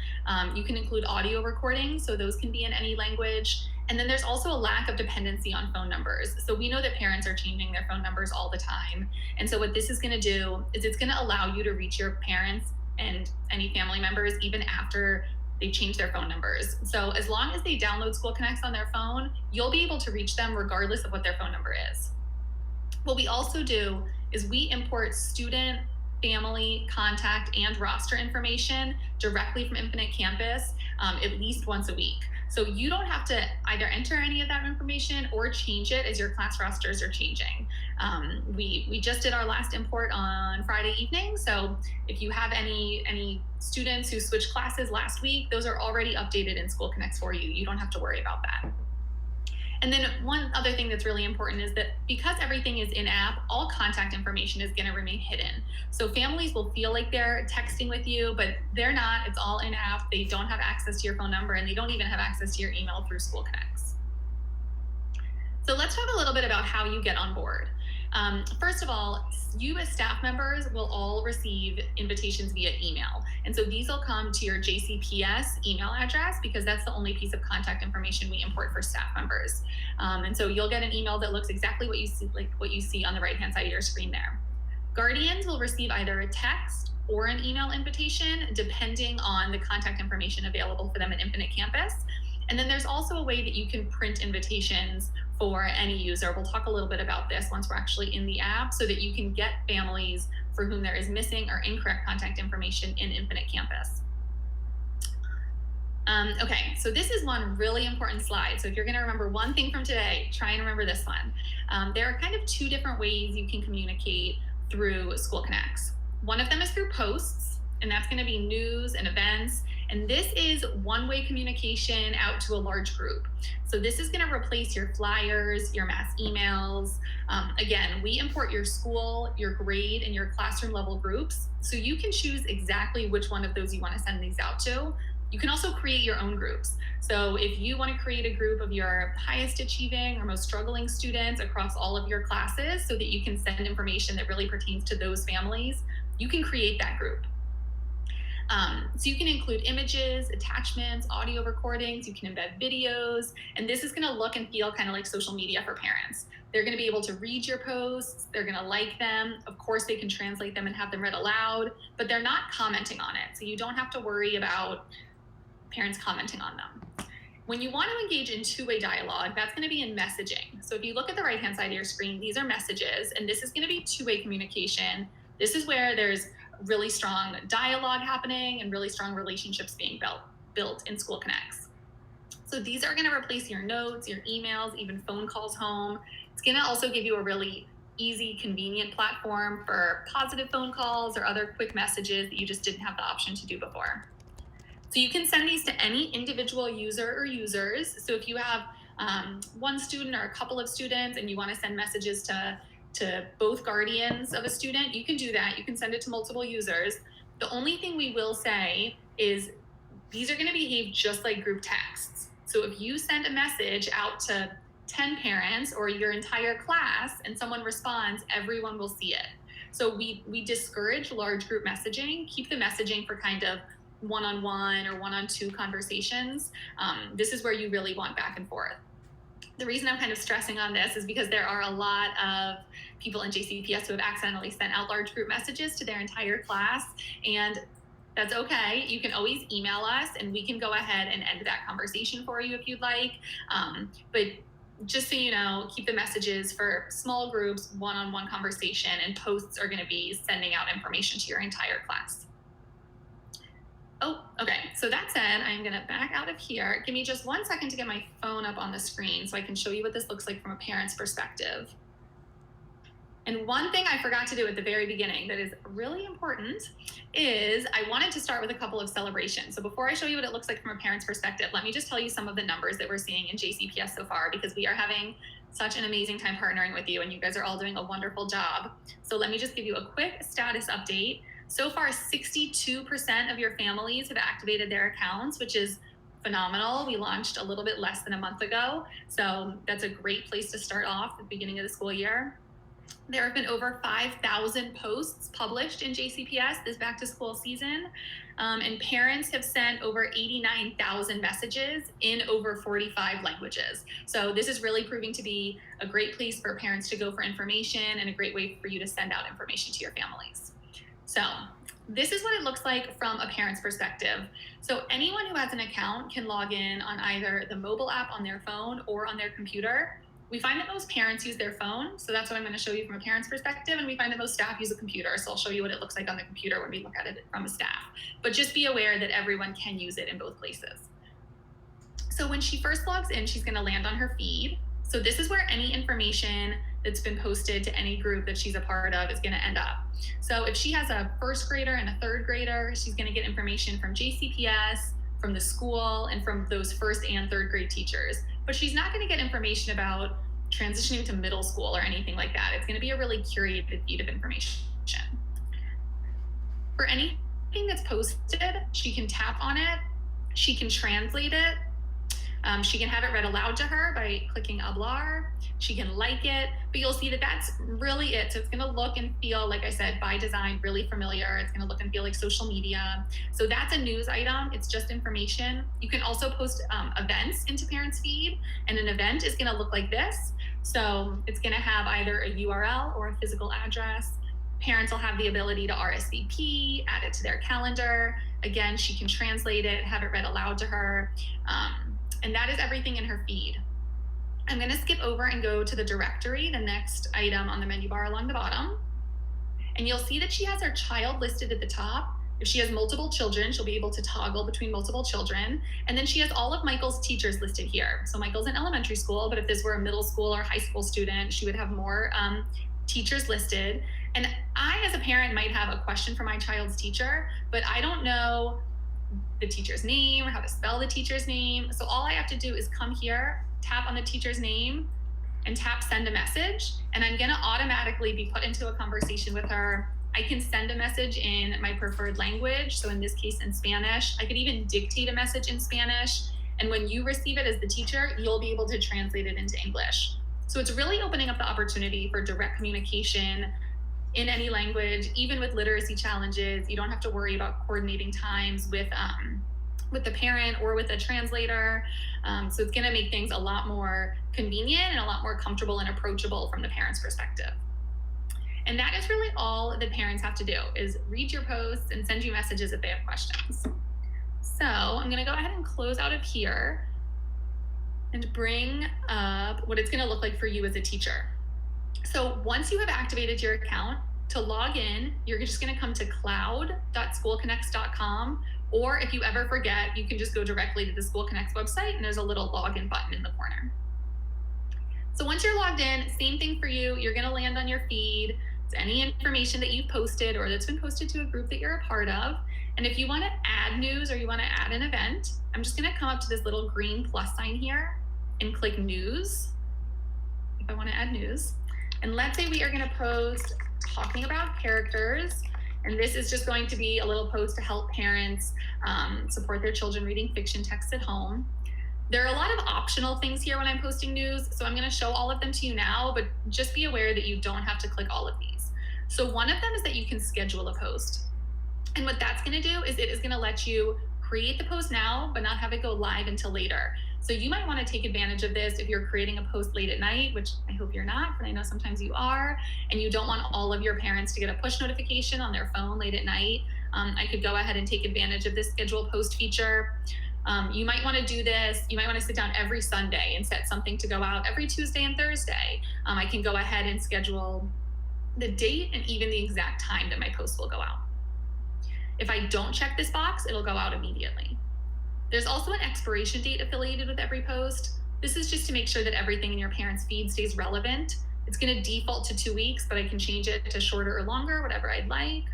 H: You can include audio recordings, so those can be in any language. And then there's also a lack of dependency on phone numbers. So we know that parents are changing their phone numbers all the time. And so what this is going to do is it's going to allow you to reach your parents and any family members even after they change their phone numbers. So as long as they download School Connects on their phone, you'll be able to reach them regardless of what their phone number is. What we also do is we import student, family, contact, and roster information directly from Infinite Campus at least once a week. So you don't have to either enter any of that information or change it as your class rosters are changing. We just did our last import on Friday evening. So if you have any students who switched classes last week, those are already updated in School Connects for you. You don't have to worry about that. And then one other thing that's really important is that because everything is in-app, all contact information is going to remain hidden. So families will feel like they're texting with you, but they're not. It's all in-app. They don't have access to your phone number, and they don't even have access to your email through School Connects. So let's talk a little bit about how you get on board. First of all, you as staff members will all receive invitations via email. And so these will come to your JCPS email address because that's the only piece of contact information we import for staff members. And so you'll get an email that looks exactly what you see, like what you see on the right-hand side of your screen there. Guardians will receive either a text or an email invitation, depending on the contact information available for them at Infinite Campus. And then there's also a way that you can print invitations for any user. We'll talk a little bit about this once we're actually in the app, so that you can get families for whom there is missing or incorrect contact information in Infinite Campus. Okay, so this is one really important slide. So if you're going to remember one thing from today, try and remember this one. There are kind of two different ways you can communicate through School Connects. One of them is through posts, and that's going to be news and events. And this is one-way communication out to a large group. So this is going to replace your flyers, your mass emails. Again, we import your school, your grade, and your classroom level groups. So you can choose exactly which one of those you want to send these out to. You can also create your own groups. So if you want to create a group of your highest achieving or most struggling students across all of your classes so that you can send information that really pertains to those families, you can create that group. So you can include images, attachments, audio recordings, you can embed videos, and this is going to look and feel kind of like social media for parents. They're going to be able to read your posts, they're going to like them. Of course, they can translate them and have them read aloud, but they're not commenting on it. So you don't have to worry about parents commenting on them. When you want to engage in two-way dialogue, that's going to be in messaging. So if you look at the right-hand side of your screen, these are messages, and this is going to be two-way communication. This is where there's really strong dialogue happening and really strong relationships being built in School Connects. So these are going to replace your notes, your emails, even phone calls home. It's going to also give you a really easy, convenient platform for positive phone calls or other quick messages that you just didn't have the option to do before. So you can send these to any individual user or users. So if you have one student or a couple of students and you want to send messages to both guardians of a student, you can do that. You can send it to multiple users. The only thing we will say is these are going to behave just like group texts. So if you send a message out to 10 parents or your entire class and someone responds, everyone will see it. So we discourage large group messaging. Keep the messaging for kind of one-on-one or one-on-two conversations. This is where you really want back and forth. The reason I'm kind of stressing on this is because there are a lot of people in JCPS who have accidentally sent out large group messages to their entire class, and that's okay. You can always email us and we can go ahead and end that conversation for you if you'd like. But just so you know, keep the messages for small groups, one-on-one conversation, and posts are going to be sending out information to your entire class. Oh, okay. So that said, I'm going to back out of here. Give me just 1 second to get my phone up on the screen so I can show you what this looks like from a parent's perspective. And one thing I forgot to do at the very beginning that is really important is I wanted to start with a couple of celebrations. So before I show you what it looks like from a parent's perspective, let me just tell you some of the numbers that we're seeing in JCPS so far, because we are having such an amazing time partnering with you and you guys are all doing a wonderful job. So let me just give you a quick status update. So far, 62% of your families have activated their accounts, which is phenomenal. We launched a little bit less than a month ago, so that's a great place to start off at the beginning of the school year. There have been over 5,000 posts published in JCPS this back to school season, and parents have sent over 89,000 messages in over 45 languages. So this is really proving to be a great place for parents to go for information and a great way for you to send out information to your families. So this is what it looks like from a parent's perspective. So anyone who has an account can log in on either the mobile app on their phone or on their computer. We find that most parents use their phone, so that's what I'm going to show you from a parent's perspective, and we find that most staff use a computer, so I'll show you what it looks like on the computer when we look at it from a staff. But just be aware that everyone can use it in both places. So when she first logs in, she's going to land on her feed. So this is where any information that's been posted to any group that she's a part of is going to end up. So if she has a first grader and a third grader, she's going to get information from JCPS, from the school, and from those first and third grade teachers. But she's not going to get information about transitioning to middle school or anything like that. It's going to be a really curated feed of information. For anything that's posted, she can tap on it, she can translate it, she can have it read aloud to her by clicking hablar. She can like it, but you'll see that that's really it. So it's going to look and feel, like I said, by design, really familiar. It's going to look and feel like social media. So that's a news item. It's just information. You can also post events into parents' feed, and an event is going to look like this. So it's going to have either a URL or a physical address. Parents will have the ability to RSVP, add it to their calendar. Again, she can translate it, have it read aloud to her. And that is everything in her feed. I'm going to skip over and go to the directory, the next item on the menu bar along the bottom. And you'll see that she has her child listed at the top. If she has multiple children, she'll be able to toggle between multiple children. And then she has all of Michael's teachers listed here. So Michael's in elementary school, but if this were a middle school or high school student, she would have more teachers listed. And I, as a parent, might have a question for my child's teacher, but I don't know the teacher's name or how to spell the teacher's name. So all I have to do is come here, tap on the teacher's name, and tap send a message. And I'm gonna automatically be put into a conversation with her. I can send a message in my preferred language. So in this case, in Spanish. I could even dictate a message in Spanish. And when you receive it as the teacher, you'll be able to translate it into English. So it's really opening up the opportunity for direct communication in any language, even with literacy challenges. You don't have to worry about coordinating times with the parent or with a translator. So it's gonna make things a lot more convenient and a lot more comfortable and approachable from the parent's perspective. And that is really all that parents have to do, is read your posts and send you messages if they have questions. So I'm gonna go ahead and close out of here and bring up what it's gonna look like for you as a teacher. So once you have activated your account, to log in, you're just gonna come to cloud.schoolconnects.com, or if you ever forget, you can just go directly to the School Connects website and there's a little login button in the corner. So once you're logged in, same thing for you. You're gonna land on your feed. It's any information that you've posted or that's been posted to a group that you're a part of. And if you wanna add news or you wanna add an event, I'm just gonna come up to this little green plus sign here and click news, if I wanna add news. And let's say we are gonna post talking about characters. And this is just going to be a little post to help parents support their children reading fiction texts at home. There are a lot of optional things here when I'm posting news, so I'm gonna show all of them to you now, but just be aware that you don't have to click all of these. So one of them is that you can schedule a post. And what that's gonna do is it is gonna let you create the post now, but not have it go live until later. So you might want to take advantage of this if you're creating a post late at night, which I hope you're not, but I know sometimes you are, and you don't want all of your parents to get a push notification on their phone late at night. I could go ahead and take advantage of this schedule post feature. You might want to do this. You might want to sit down every Sunday and set something to go out every Tuesday and Thursday. I can go ahead and schedule the date and even the exact time that my post will go out. If I don't check this box, it'll go out immediately. There's also an expiration date affiliated with every post. This is just to make sure that everything in your parents' feed stays relevant. It's going to default to 2 weeks, but I can change it to shorter or longer, whatever I'd like.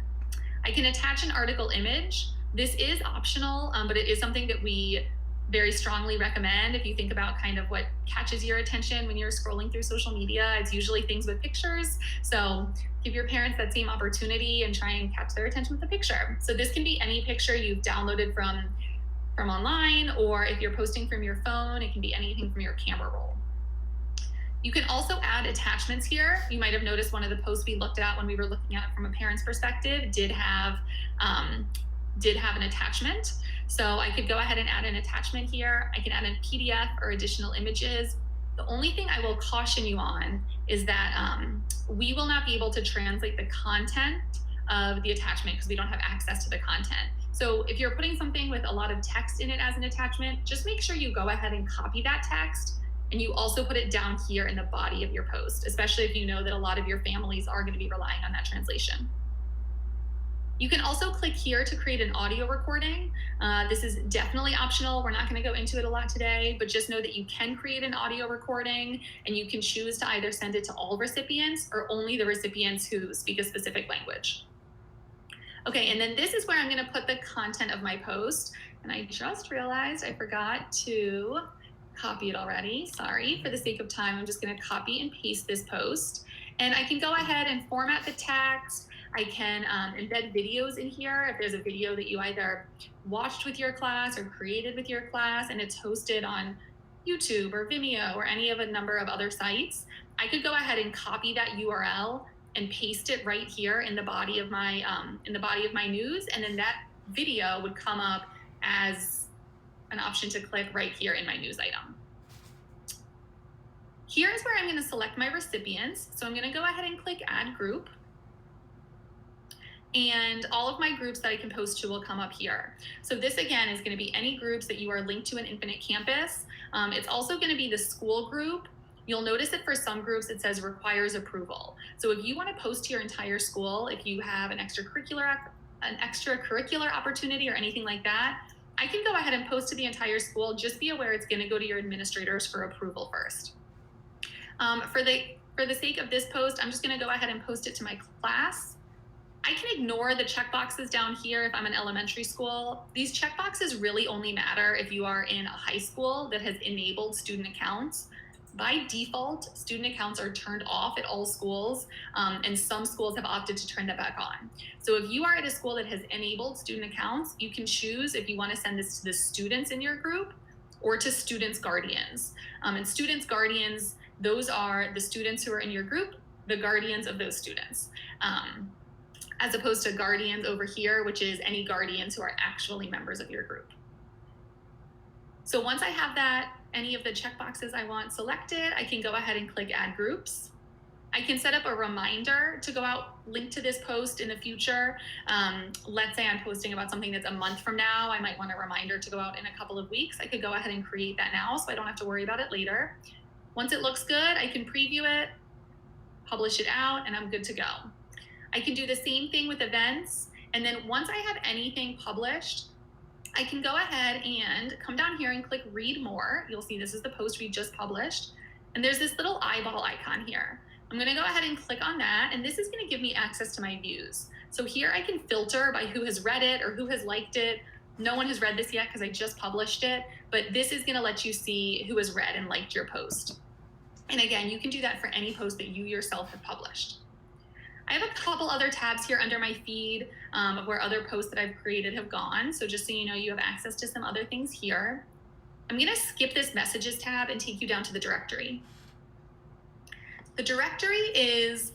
H: I can attach an article image. This is optional, but it is something that we very strongly recommend. If you think about kind of what catches your attention when you're scrolling through social media, it's usually things with pictures. So give your parents that same opportunity and try and catch their attention with a picture. So this can be any picture you've downloaded from online, or if you're posting from your phone, it can be anything from your camera roll. You can also add attachments here. You might have noticed one of the posts we looked at when we were looking at it from a parent's perspective did have an attachment. So I could go ahead and add an attachment here. I can add a PDF or additional images. The only thing I will caution you on is that we will not be able to translate the content of the attachment because we don't have access to the content. So if you're putting something with a lot of text in it as an attachment, just make sure you go ahead and copy that text, and you also put it down here in the body of your post, especially if you know that a lot of your families are going to be relying on that translation. You can also click here to create an audio recording. This is definitely optional. We're not going to go into it a lot today, but just know that you can create an audio recording, and you can choose to either send it to all recipients or only the recipients who speak a specific language. Okay, and then this is where I'm going to put the content of my post. And I just realized I forgot to copy it already. Sorry, for the sake of time, I'm just going to copy and paste this post. And I can go ahead and format the text. I can embed videos in here. If there's a video that you either watched with your class or created with your class and it's hosted on YouTube or Vimeo or any of a number of other sites, I could go ahead and copy that URL and paste it right here in the body of my news, and then that video would come up as an option to click right here in my news item. Here's where I'm going to select my recipients. So I'm going to go ahead and click Add Group. And all of my groups that I can post to will come up here. So this again is going to be any groups that you are linked to an Infinite Campus. It's also going to be the school group. You'll notice that for some groups it says requires approval. So if you want to post to your entire school, if you have an extracurricular opportunity or anything like that, I can go ahead and post to the entire school. Just be aware it's going to go to your administrators for approval first. For the sake of this post, I'm just going to go ahead and post it to my class. I can ignore the checkboxes down here if I'm in elementary school. These checkboxes really only matter if you are in a high school that has enabled student accounts. By default, student accounts are turned off at all schools, and some schools have opted to turn that back on. So if you are at a school that has enabled student accounts, you can choose if you want to send this to the students in your group or to students' guardians. And students' guardians, those are the students who are in your group, the guardians of those students. As opposed to guardians over here, which is any guardians who are actually members of your group. So once I have any of the checkboxes I want selected, I can go ahead and click Add Groups. I can set up a reminder to go out, link to this post in the future. Let's say I'm posting about something that's a month from now. I might want a reminder to go out in a couple of weeks. I could go ahead and create that now so I don't have to worry about it later. Once it looks good, I can preview it, publish it out, and I'm good to go. I can do the same thing with events. And then once I have anything published, I can go ahead and come down here and click Read More. You'll see this is the post we just published. And there's this little eyeball icon here. I'm going to go ahead and click on that. And this is going to give me access to my views. So here I can filter by who has read it or who has liked it. No one has read this yet because I just published it. But this is going to let you see who has read and liked your post. And again, you can do that for any post that you yourself have published. I have a couple other tabs here under my feed of where other posts that I've created have gone. So just so you know, you have access to some other things here. I'm going to skip this messages tab and take you down to the directory. The directory is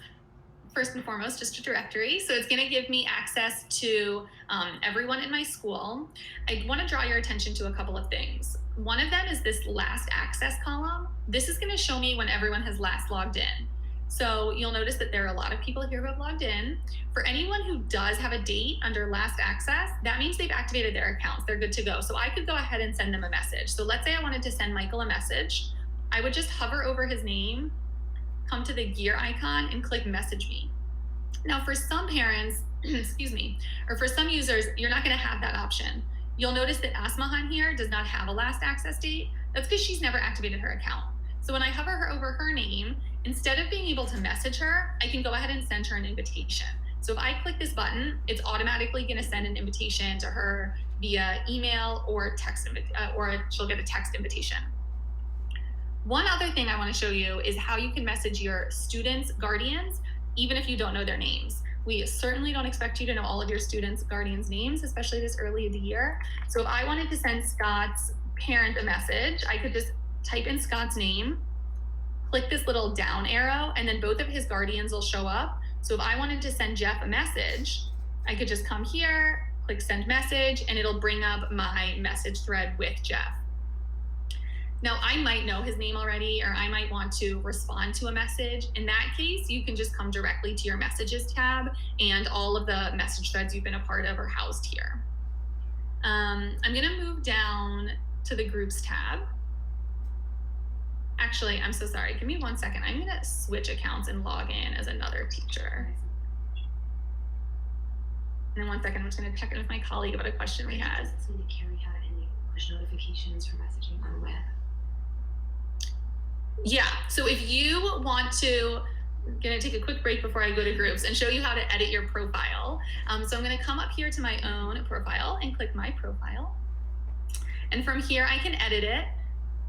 H: first and foremost just a directory. So it's going to give me access to everyone in my school. I want to draw your attention to a couple of things. One of them is this last access column. This is going to show me when everyone has last logged in. So you'll notice that there are a lot of people here who have logged in. For anyone who does have a date under last access, that means they've activated their accounts. They're good to go. So I could go ahead and send them a message. So let's say I wanted to send Michael a message. I would just hover over his name, come to the gear icon and click message me. Now for some parents, excuse me, or for some users, you're not going to have that option. You'll notice that Asmahan here does not have a last access date. That's because she's never activated her account. So when I hover over her name, instead of being able to message her, I can go ahead and send her an invitation. So if I click this button, it's automatically going to send an invitation to her via email or text, or she'll get a text invitation. One other thing I want to show you is how you can message your students' guardians, even if you don't know their names. We certainly don't expect you to know all of your students' guardians' names, especially this early in the year. So if I wanted to send Scott's parent a message, I could just type in Scott's name, click this little down arrow, and then both of his guardians will show up. So if I wanted to send Jeff a message, I could just come here, click send message, and it'll bring up my message thread with Jeff. Now, I might know his name already, or I might want to respond to a message. In that case, you can just come directly to your messages tab, and all of the message threads you've been a part of are housed here. I'm gonna move down to the groups tab. Actually, I'm so sorry. Give me 1 second. I'm going to switch accounts and log in as another teacher. And then 1 second, I'm just going to check in with my colleague about a question we had.
I: Does it carry out any push notifications for messaging on the web?
H: Yeah. So if you want to, I'm going to take a quick break before I go to groups and show you how to edit your profile. So I'm going to come up here to my own profile and click my profile. And from here, I can edit it.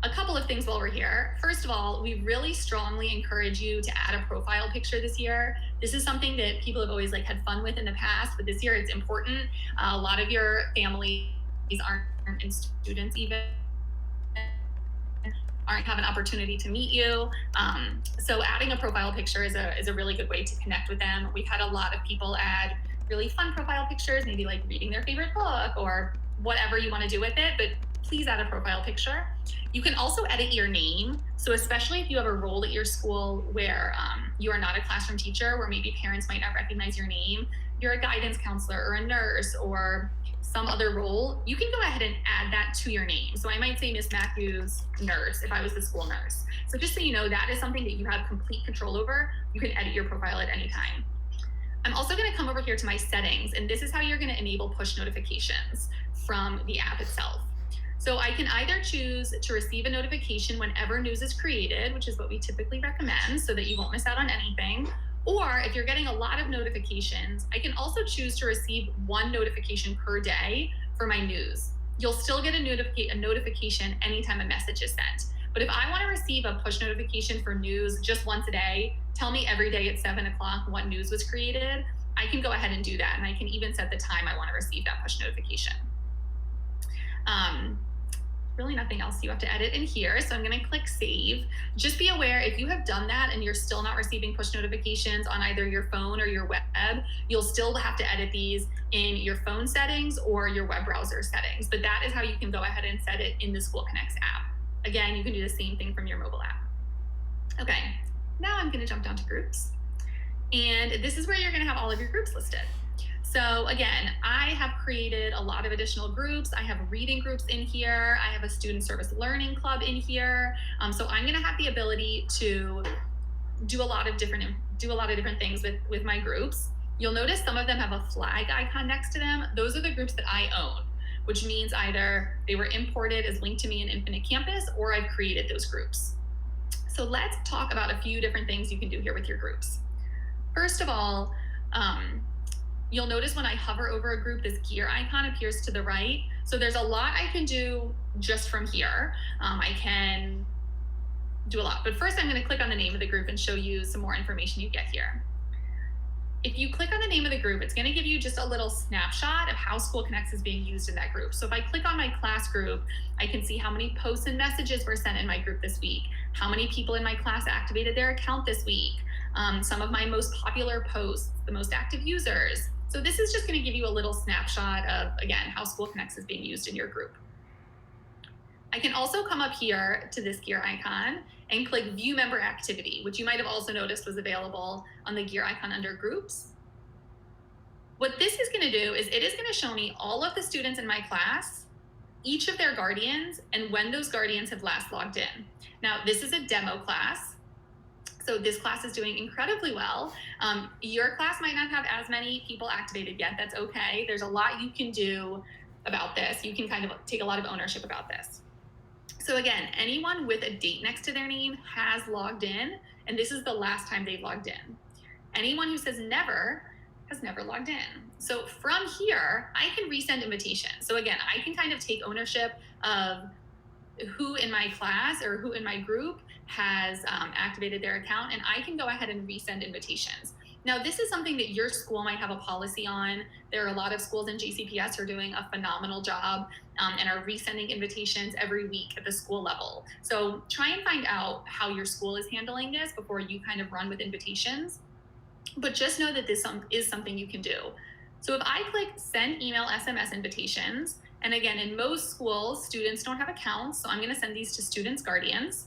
H: A couple of things while we're here. First of all, we really strongly encourage you to add a profile picture this year. This is something that people have always had fun with in the past, but this year it's important. A lot of your families aren't in students even, aren't have an opportunity to meet you. So adding a profile picture is a really good way to connect with them. We've had a lot of people add really fun profile pictures, maybe like reading their favorite book or whatever you want to do with it, but please add a profile picture. You can also edit your name. So especially if you have a role at your school where you are not a classroom teacher, where maybe parents might not recognize your name, you're a guidance counselor or a nurse or some other role, you can go ahead and add that to your name. So I might say Miss Matthews nurse if I was the school nurse. So just so you know, that is something that you have complete control over. You can edit your profile at any time. I'm also going to come over here to my settings, and this is how you're going to enable push notifications from the app itself. So I can either choose to receive a notification whenever news is created, which is what we typically recommend so that you won't miss out on anything. Or if you're getting a lot of notifications, I can also choose to receive one notification per day for my news. You'll still get a notification anytime a message is sent. But if I want to receive a push notification for news just once a day, tell me every day at 7 o'clock what news was created, I can go ahead and do that. And I can even set the time I want to receive that push notification. Really nothing else you have to edit in here. So I'm going to click save. Just be aware, if you have done that and you're still not receiving push notifications on either your phone or your web, you'll still have to edit these in your phone settings or your web browser settings. But that is how you can go ahead and set it in the School Connects app. Again, you can do the same thing from your mobile app. Okay, now I'm going to jump down to groups. And this is where you're going to have all of your groups listed. So again, I have created a lot of additional groups. I have reading groups in here. I have a student service learning club in here. So I'm going to have the ability to do a lot of different things with my groups. You'll notice some of them have a flag icon next to them. Those are the groups that I own, which means either they were imported as linked to me in Infinite Campus or I've created those groups. So let's talk about a few different things you can do here with your groups. First of all, you'll notice when I hover over a group, this gear icon appears to the right. So there's a lot I can do just from here. I can do a lot, but first I'm going to click on the name of the group and show you some more information you get here. If you click on the name of the group, it's going to give you just a little snapshot of how School Connects is being used in that group. So if I click on my class group, I can see how many posts and messages were sent in my group this week, how many people in my class activated their account this week, some of my most popular posts, the most active users. So this is just going to give you a little snapshot of, again, how School Connects is being used in your group. I can also come up here to this gear icon and click View Member Activity, which you might have also noticed was available on the gear icon under Groups. What this is going to do is it is going to show me all of the students in my class, each of their guardians, and when those guardians have last logged in. Now, this is a demo class, so this class is doing incredibly well. Your class might not have as many people activated yet. That's okay. There's a lot you can do about this. You can kind of take a lot of ownership about this. So again, anyone with a date next to their name has logged in, and this is the last time they've logged in. Anyone who says never has never logged in. So from here, I can resend invitations. So again, I can kind of take ownership of who in my class or who in my group has activated their account, and I can go ahead and resend invitations. Now, this is something that your school might have a policy on. There are a lot of schools in JCPS who are doing a phenomenal job and are resending invitations every week at the school level. So try and find out how your school is handling this before you kind of run with invitations. But just know that this is something you can do. So if I click Send Email SMS Invitations, and again, in most schools, students don't have accounts, so I'm going to send these to students' guardians.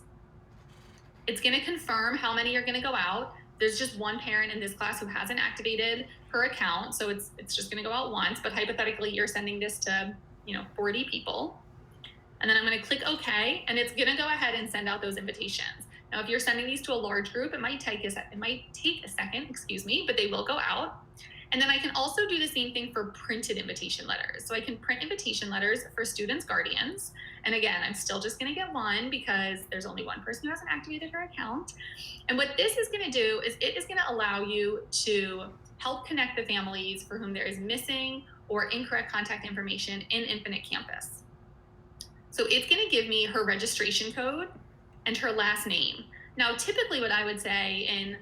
H: It's going to confirm how many are going to go out. There's just one parent in this class who hasn't activated her account, so it's just going to go out once. But hypothetically, you're sending this to 40 people, and then I'm going to click OK, and it's going to go ahead and send out those invitations. Now, if you're sending these to a large group, it might take a second, but they will go out. And then I can also do the same thing for printed invitation letters. So I can print invitation letters for students' guardians. And again, I'm still just going to get one because there's only one person who hasn't activated her account. And what this is going to do is it is going to allow you to help connect the families for whom there is missing or incorrect contact information in Infinite Campus. So it's going to give me her registration code and her last name. Now, typically what I would say in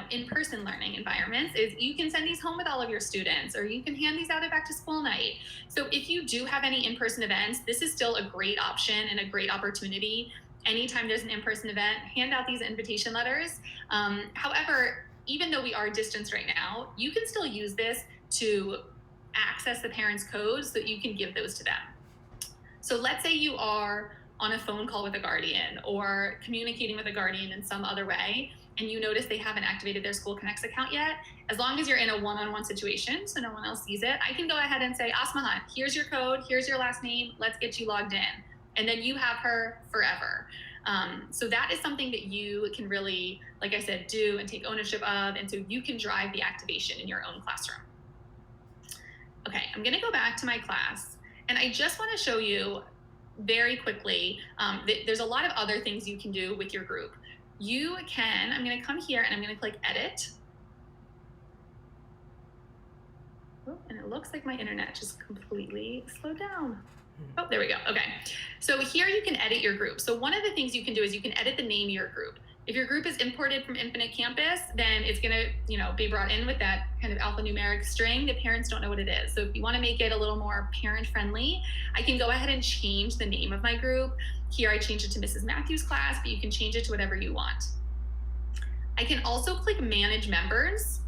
H: in-person learning environments is you can send these home with all of your students, or you can hand these out at back to school night. So if you do have any in-person events, this is still a great option and a great opportunity. Anytime there's an in-person event, hand out these invitation letters. However, even though we are distanced right now, you can still use this to access the parents' codes so that you can give those to them. So let's say you are on a phone call with a guardian or communicating with a guardian in some other way. and you notice they haven't activated their School Connects account yet, as long as you're in a one-on-one situation so no one else sees it, I can go ahead and say, Asmahan, here's your code, here's your last name, let's get you logged in. And then you have her forever. So that is something that you can really, like I said, do and take ownership of, and so you can drive the activation in your own classroom. Okay, I'm gonna go back to my class, and I just wanna show you very quickly, there's a lot of other things you can do with your group. You can, I'm gonna come here and I'm gonna click edit. Oh, and it looks like my internet just completely slowed down. Oh, there we go. Okay. So here you can edit your group. So one of the things you can do is you can edit the name of your group. If your group is imported from Infinite Campus, then it's going to, be brought in with that kind of alphanumeric string. The parents don't know what it is. So if you want to make it a little more parent friendly, I can go ahead and change the name of my group. Here I changed it to Mrs. Matthews class, but you can change it to whatever you want. I can also click manage members.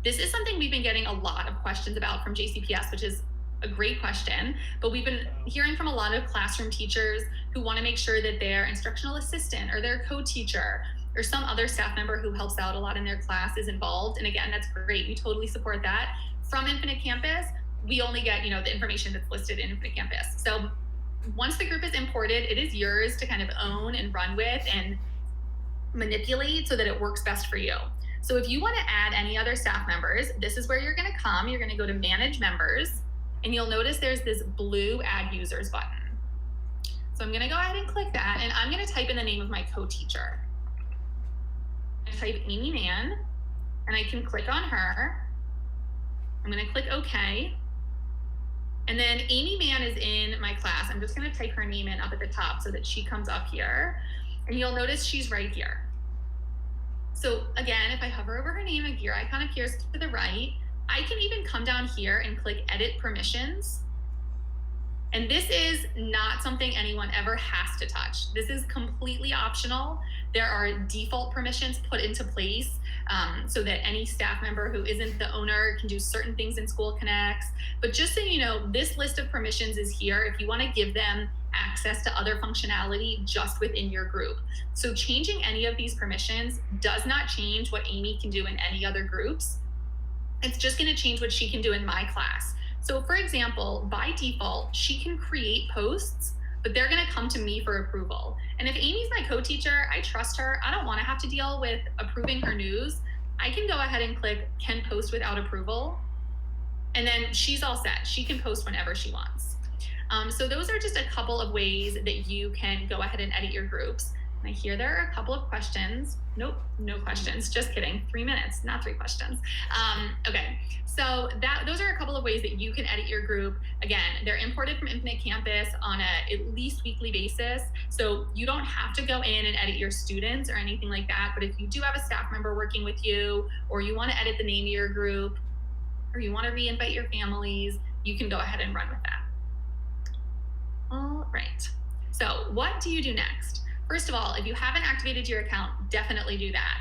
H: This is something we've been getting a lot of questions about from JCPS, which is a great question, but we've been hearing from a lot of classroom teachers who want to make sure that their instructional assistant or their co-teacher or some other staff member who helps out a lot in their class is involved. And again, that's great. We totally support that. From Infinite Campus, we only get, the information that's listed in Infinite Campus. So once the group is imported, it is yours to kind of own and run with and manipulate so that it works best for you. So if you want to add any other staff members, this is where you're going to come. You're going to go to manage members. And you'll notice there's this blue add users button. So I'm going to go ahead and click that, and I'm going to type in the name of my co-teacher. I type Amy Mann, and I can click on her. I'm going to click OK. And then Amy Mann is in my class. I'm just going to type her name in up at the top so that she comes up here. And you'll notice she's right here. So again, if I hover over her name, a gear icon appears to the right. I can even come down here and click edit permissions. And this is not something anyone ever has to touch. This is completely optional. There are default permissions put into place so that any staff member who isn't the owner can do certain things in School Connects. But just so you know, this list of permissions is here if you want to give them access to other functionality just within your group. So changing any of these permissions does not change what Amy can do in any other groups. It's just going to change what she can do in my class. So for example, by default, she can create posts, but they're going to come to me for approval. And if Amy's my co-teacher, I trust her. I don't want to have to deal with approving her news. I can go ahead and click can post without approval. And then she's all set. She can post whenever she wants. So those are just a couple of ways that you can go ahead and edit your groups. And I hear there are a couple of questions. Nope, no questions. Just kidding. 3 minutes, not 3 questions. Okay, so those are a couple of ways that you can edit your group. Again, they're imported from Infinite Campus on a at least weekly basis. So you don't have to go in and edit your students or anything like that. But if you do have a staff member working with you, or you want to edit the name of your group, or you want to re-invite your families, you can go ahead and run with that. All right. So what do you do next? First of all, if you haven't activated your account, definitely do that.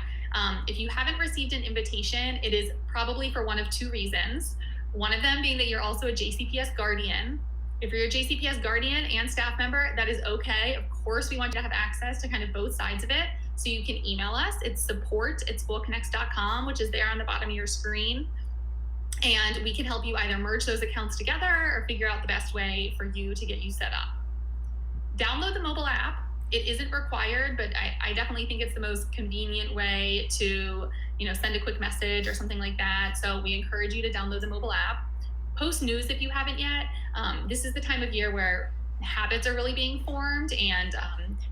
H: If you haven't received an invitation, it is probably for one of 2 reasons. One of them being that you're also a JCPS guardian. If you're a JCPS guardian and staff member, that is okay. Of course, we want you to have access to kind of both sides of it. So you can email us. It's support@schoolconnects.com, which is there on the bottom of your screen. And we can help you either merge those accounts together or figure out the best way for you to get you set up. Download the mobile app. It isn't required, but I definitely think it's the most convenient way to, send a quick message or something like that. So we encourage you to download the mobile app. Post news if you haven't yet. This is the time of year where habits are really being formed and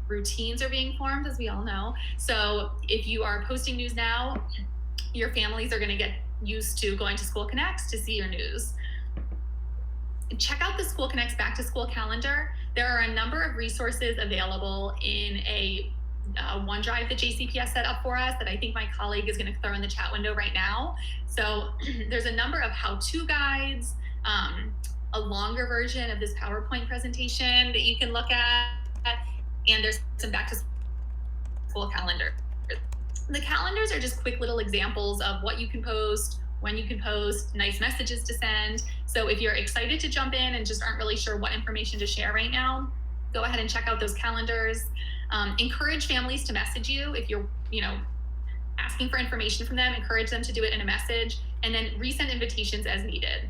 H: routines are being formed, as we all know. So if you are posting news now, your families are going to get used to going to School Connects to see your news. Check out the School Connects Back to School calendar. There are a number of resources available in a OneDrive that JCPS set up for us that I think my colleague is going to throw in the chat window right now. So there's a number of how-to guides, a longer version of this PowerPoint presentation that you can look at, and there's some back to school calendar. The calendars are just quick little examples of what you can post, when you can post, nice messages to send. So if you're excited to jump in and just aren't really sure what information to share right now, go ahead and check out those calendars. Encourage families to message you if you're, asking for information from them, encourage them to do it in a message, and then resend invitations as needed.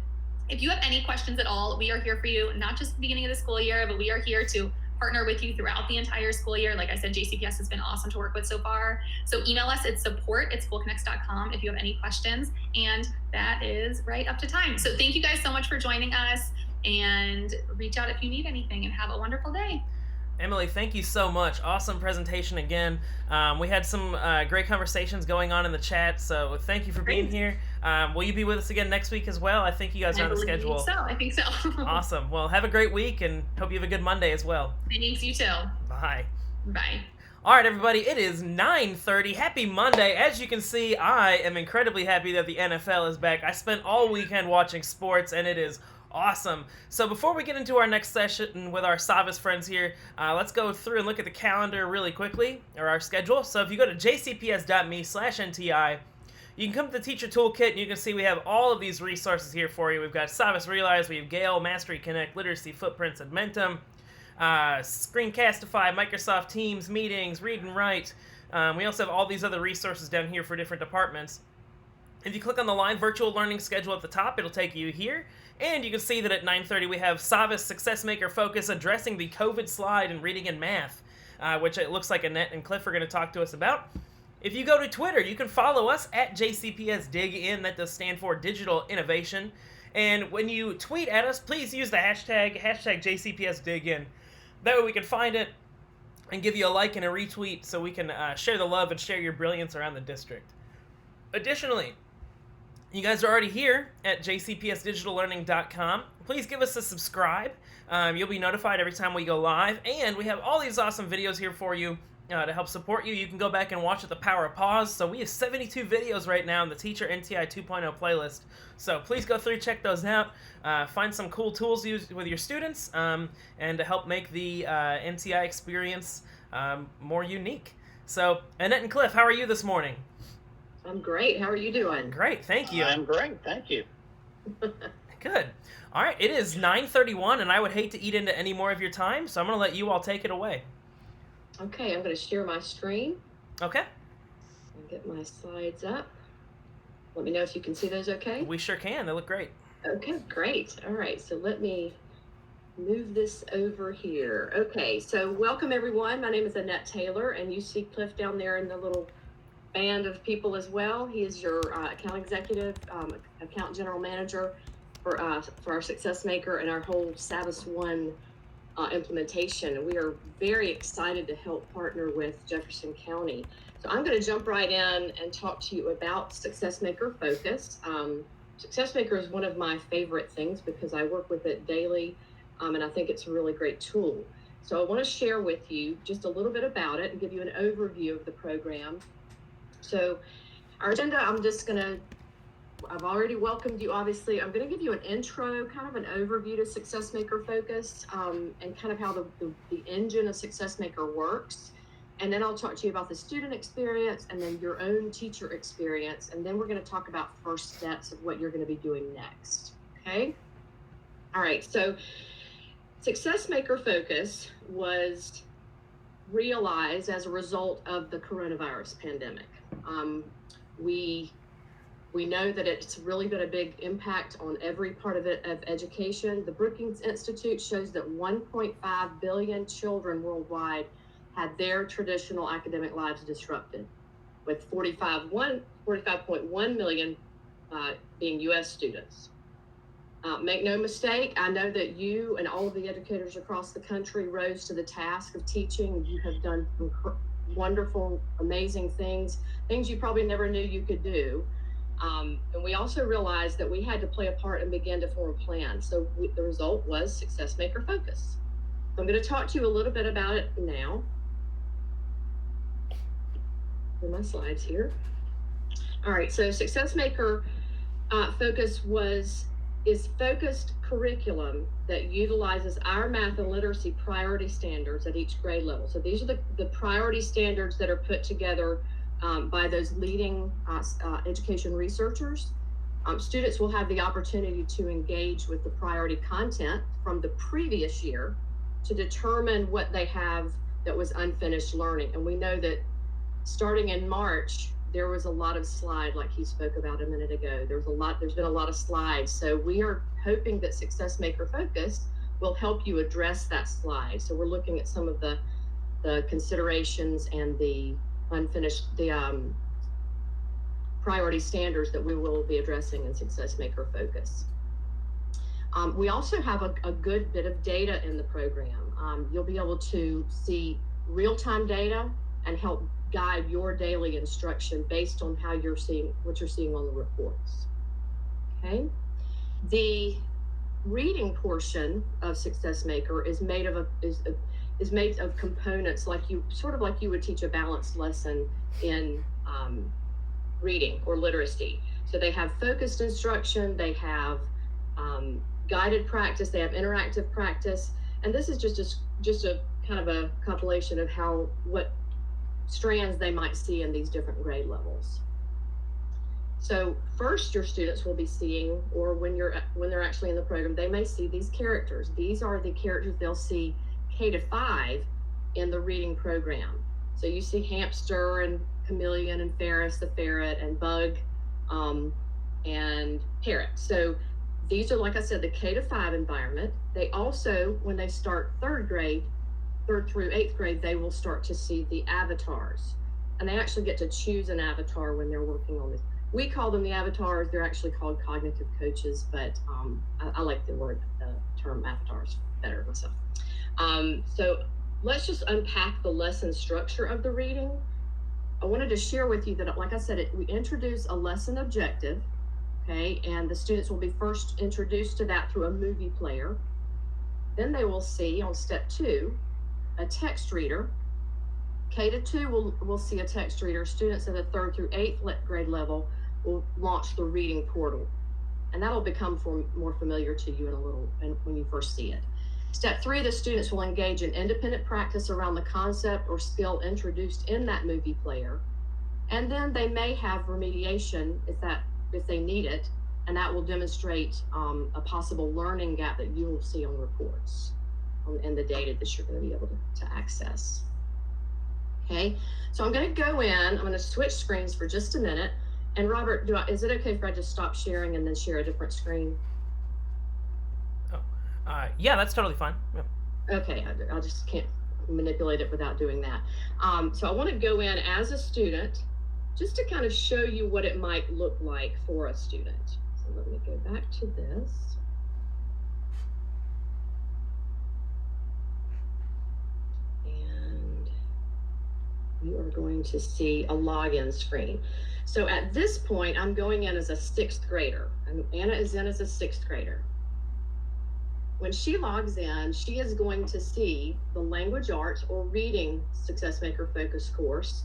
H: If you have any questions at all, we are here for you, not just at the beginning of the school year, but we are here to partner with you throughout the entire school year. Like I said, JCPS has been awesome to work with so far. So email us at support@schoolconnects.com if you have any questions. And that is right up to time. So thank you guys so much for joining us, and reach out if you need anything, and have a wonderful day.
A: Emily, thank you so much. Awesome presentation again. We had some great conversations going on in the chat, so thank you for being here. Will you be with us again next week as well? I think you guys are on the schedule.
H: I think so.
A: Awesome. Well, have a great week, and hope you have a good Monday as well.
H: Thanks, you too.
A: Bye.
H: Bye.
A: All right, everybody, it is 9:30. Happy Monday. As you can see, I am incredibly happy that the NFL is back. I spent all weekend watching sports, and it is awesome. So before we get into our next session with our Savas friends here, let's go through and look at the calendar really quickly, or our schedule. So if you go to jcps.me/NTI, you can come to the Teacher Toolkit, and you can see we have all of these resources here for you. We've got Savas Realize, we have Gale, Mastery Connect, Literacy Footprints, Admentum, Screencastify, Microsoft Teams, Meetings, Read and Write. We also have all these other resources down here for different departments. If you click on the live virtual learning schedule at the top, it'll take you here. And you can see that at 9:30 we have Savas Success Maker Focus addressing the COVID slide in reading and math, which it looks like Annette and Cliff are going to talk to us about. If you go to Twitter, you can follow us at JCPSDigIn. That does stand for Digital Innovation. And when you tweet at us, please use the hashtag JCPSDigIn. That way we can find it and give you a like and a retweet so we can share the love and share your brilliance around the district. Additionally, you guys are already here at jcpsdigitallearning.com. Please give us a subscribe. You'll be notified every time we go live. And we have all these awesome videos here for you to help support you. You can go back and watch at the power of pause. So we have 72 videos right now in the Teacher NTI 2.0 playlist. So please go through, check those out. Find some cool tools to use with your students and to help make the NTI experience more unique. So, Annette and Cliff, how are you this morning?
J: I'm great. How are you doing?
A: Great, thank you.
K: I'm great, thank you.
A: Good. All right, it is 9:31, and I would hate to eat into any more of your time, so I'm going to let you all take it away.
J: Okay, I'm going to share my screen.
A: Okay.
J: I'll get my slides up. Let me know if you can see those okay.
A: We sure can. They look great.
J: Okay, great. All right, so let me move this over here. Okay, so welcome everyone. My name is Annette Taylor, and you see Cliff down there in the little band of people as well. He is your account executive, account general manager for our Success Maker and our whole Savas One implementation. And we are very excited to help partner with Jefferson County. So I'm going to jump right in and talk to you about Success Maker Focus. Success Maker is one of my favorite things because I work with it daily, and I think it's a really great tool. So I want to share with you just a little bit about it and give you an overview of the program. So our agenda, I've already welcomed you, obviously. I'm going to give you an intro, kind of an overview to Success Maker Focus, and kind of how the engine of Success Maker works. And then I'll talk to you about the student experience and then your own teacher experience. And then we're going to talk about first steps of what you're going to be doing next. Okay? All right. So Success Maker Focus was realized as a result of the coronavirus pandemic. We know that it's really been a big impact on every part of education. The Brookings Institute shows that 1.5 billion children worldwide had their traditional academic lives disrupted, with 45.1 million being U.S. students. Make no mistake, I know that you and all of the educators across the country rose to the task of teaching. You have done wonderful, amazing things you probably never knew you could do. And we also realized that we had to play a part and begin to form a plan. So the result was Success Maker Focus. So I'm going to talk to you a little bit about it now. In my slides here. All right, so Success Maker Focus is focused curriculum that utilizes our math and literacy priority standards at each grade level. So these are the priority standards that are put together by those leading education researchers. Students will have the opportunity to engage with the priority content from the previous year to determine what they have that was unfinished learning. And we know that starting in March, there was a lot of slide, like he spoke about a minute ago. There's been a lot of slides. So we are hoping that Success Maker Focus will help you address that slide. So we're looking at some of the considerations and the priority standards that we will be addressing in Success Maker Focus. We also have a good bit of data in the program. You'll be able to see real-time data and help guide your daily instruction based on what you're seeing on the reports. Okay. The reading portion of Success Maker is made of components like you would teach a balanced lesson in reading or literacy. So they have focused instruction, they have guided practice, they have interactive practice, and this is just a kind of a compilation of what strands they might see in these different grade levels. So first, your students will be seeing, or when they're actually in the program, they may see these characters. These are the characters they'll see K to 5 in the reading program. So you see hamster and chameleon and Ferris the ferret and bug and parrot. So these are, like I said, the K to 5 environment. They also, when they start third through 8th grade, they will start to see the avatars. And they actually get to choose an avatar when they're working on this. We call them the avatars. They're actually called cognitive coaches, but I like the term avatars better myself. So let's just unpack the lesson structure of the reading. I wanted to share with you that, like I said, we introduce a lesson objective, okay? And the students will be first introduced to that through a movie player. Then they will see on step 2, a text reader. K to 2 will see a text reader. Students at the 3rd through 8th grade level will launch the reading portal. And that'll become more familiar to you when you first see it. Step 3, the students will engage in independent practice around the concept or skill introduced in that movie player. And then they may have remediation if they need it, and that will demonstrate a possible learning gap that you will see on reports and the data that you're going to be able to access. Okay, so I'm going to go in, I'm going to switch screens for just a minute. And Robert, is it okay if I just stop sharing and then share a different screen?
A: Yeah, that's totally fine. Yep.
J: Okay, I just can't manipulate it without doing that. So I want to go in as a student just to kind of show you what it might look like for a student. So let me go back to this. And you are going to see a login screen. So at this point, I'm going in as a 6th grader. And Anna is in as a 6th grader. When she logs in, she is going to see the language arts or reading Success Maker Focus course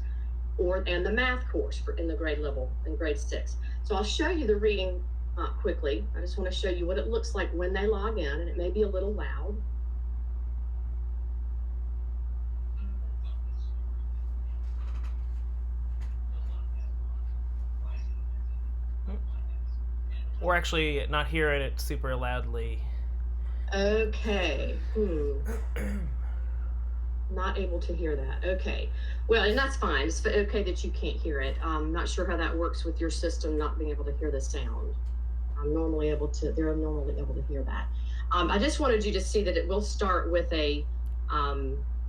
J: and the math course in the grade level in grade 6. So I'll show you the reading quickly. I just want to show you what it looks like when they log in, and it may be a little loud.
A: We're actually not hearing it super loudly.
J: Okay. Not able to hear that. Okay. Well, and that's fine. It's okay that you can't hear it. I'm not sure how that works with your system not being able to hear the sound. They're normally able to hear that. I just wanted you to see that it will start with a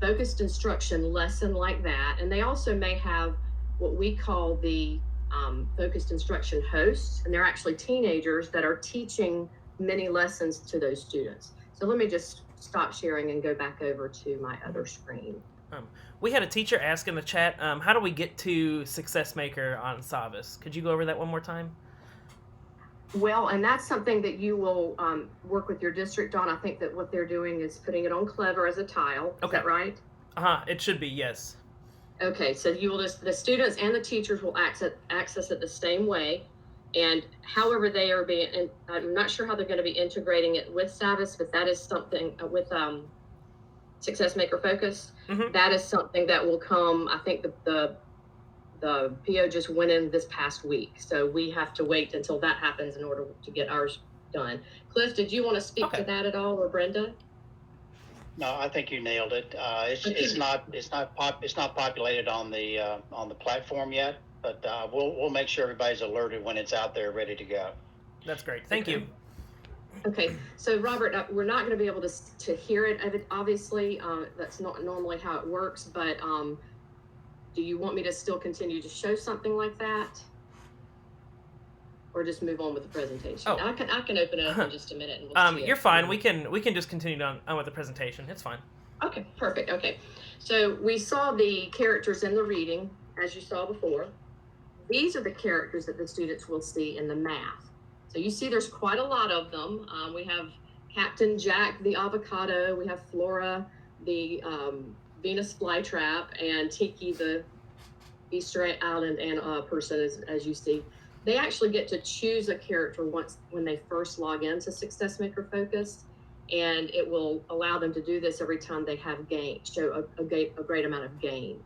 J: focused instruction lesson like that. And they also may have what we call the focused instruction hosts, and they're actually teenagers that are teaching many lessons to those students. So let me just stop sharing and go back over to my other screen.
A: We had a teacher ask in the chat, how do we get to Success Maker on Savvis? Could you go over that one more time?
J: Well, and that's something that you will work with your district on. I think that what they're doing is putting it on Clever as a tile. Is that right?
A: It should be, yes.
J: Okay, so the students and the teachers will access it the same way. And however they are being, and I'm not sure how they're going to be integrating it with Savvis, but that is something with Success Maker Focus. Mm-hmm. That is something that will come. I think the PO just went in this past week, so we have to wait until that happens in order to get ours done. Cliff, did you want to speak to that at all, or Brenda?
K: No, I think you nailed it. It's not populated on the platform yet, but we'll make sure everybody's alerted when it's out there ready to go.
A: That's great. Thank you.
J: Okay, so Robert, we're not going to be able to hear it. Obviously, that's not normally how it works. But do you want me to still continue to show something like that, or just move on with the presentation?
A: Oh.
J: I can open it up in just a minute. And we'll see
A: you're
J: it.
A: fine. We can just continue on with the presentation. It's fine.
J: Okay, perfect. Okay, so we saw the characters in the reading, as you saw before. These are the characters that the students will see in the math. So you see there's quite a lot of them. We have Captain Jack the avocado, we have Flora the Venus flytrap, and Tiki the Easter Island and person, as you see. They actually get to choose a character when they first log into Success Maker Focus, and it will allow them to do this every time they have show a great amount of gain.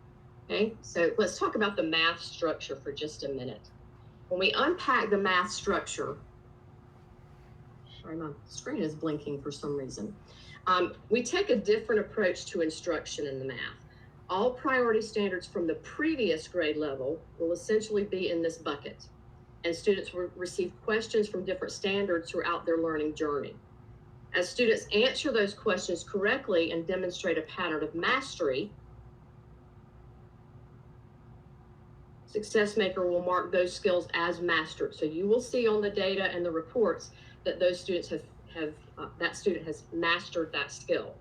J: Okay, so let's talk about the math structure for just a minute. When we unpack the math structure, sorry, my screen is blinking for some reason. We take a different approach to instruction in the math. All priority standards from the previous grade level will essentially be in this bucket, and students will receive questions from different standards throughout their learning journey. As students answer those questions correctly and demonstrate a pattern of mastery, Success Maker will mark those skills as mastered. So you will see on the data and the reports that those students that student has mastered that skill.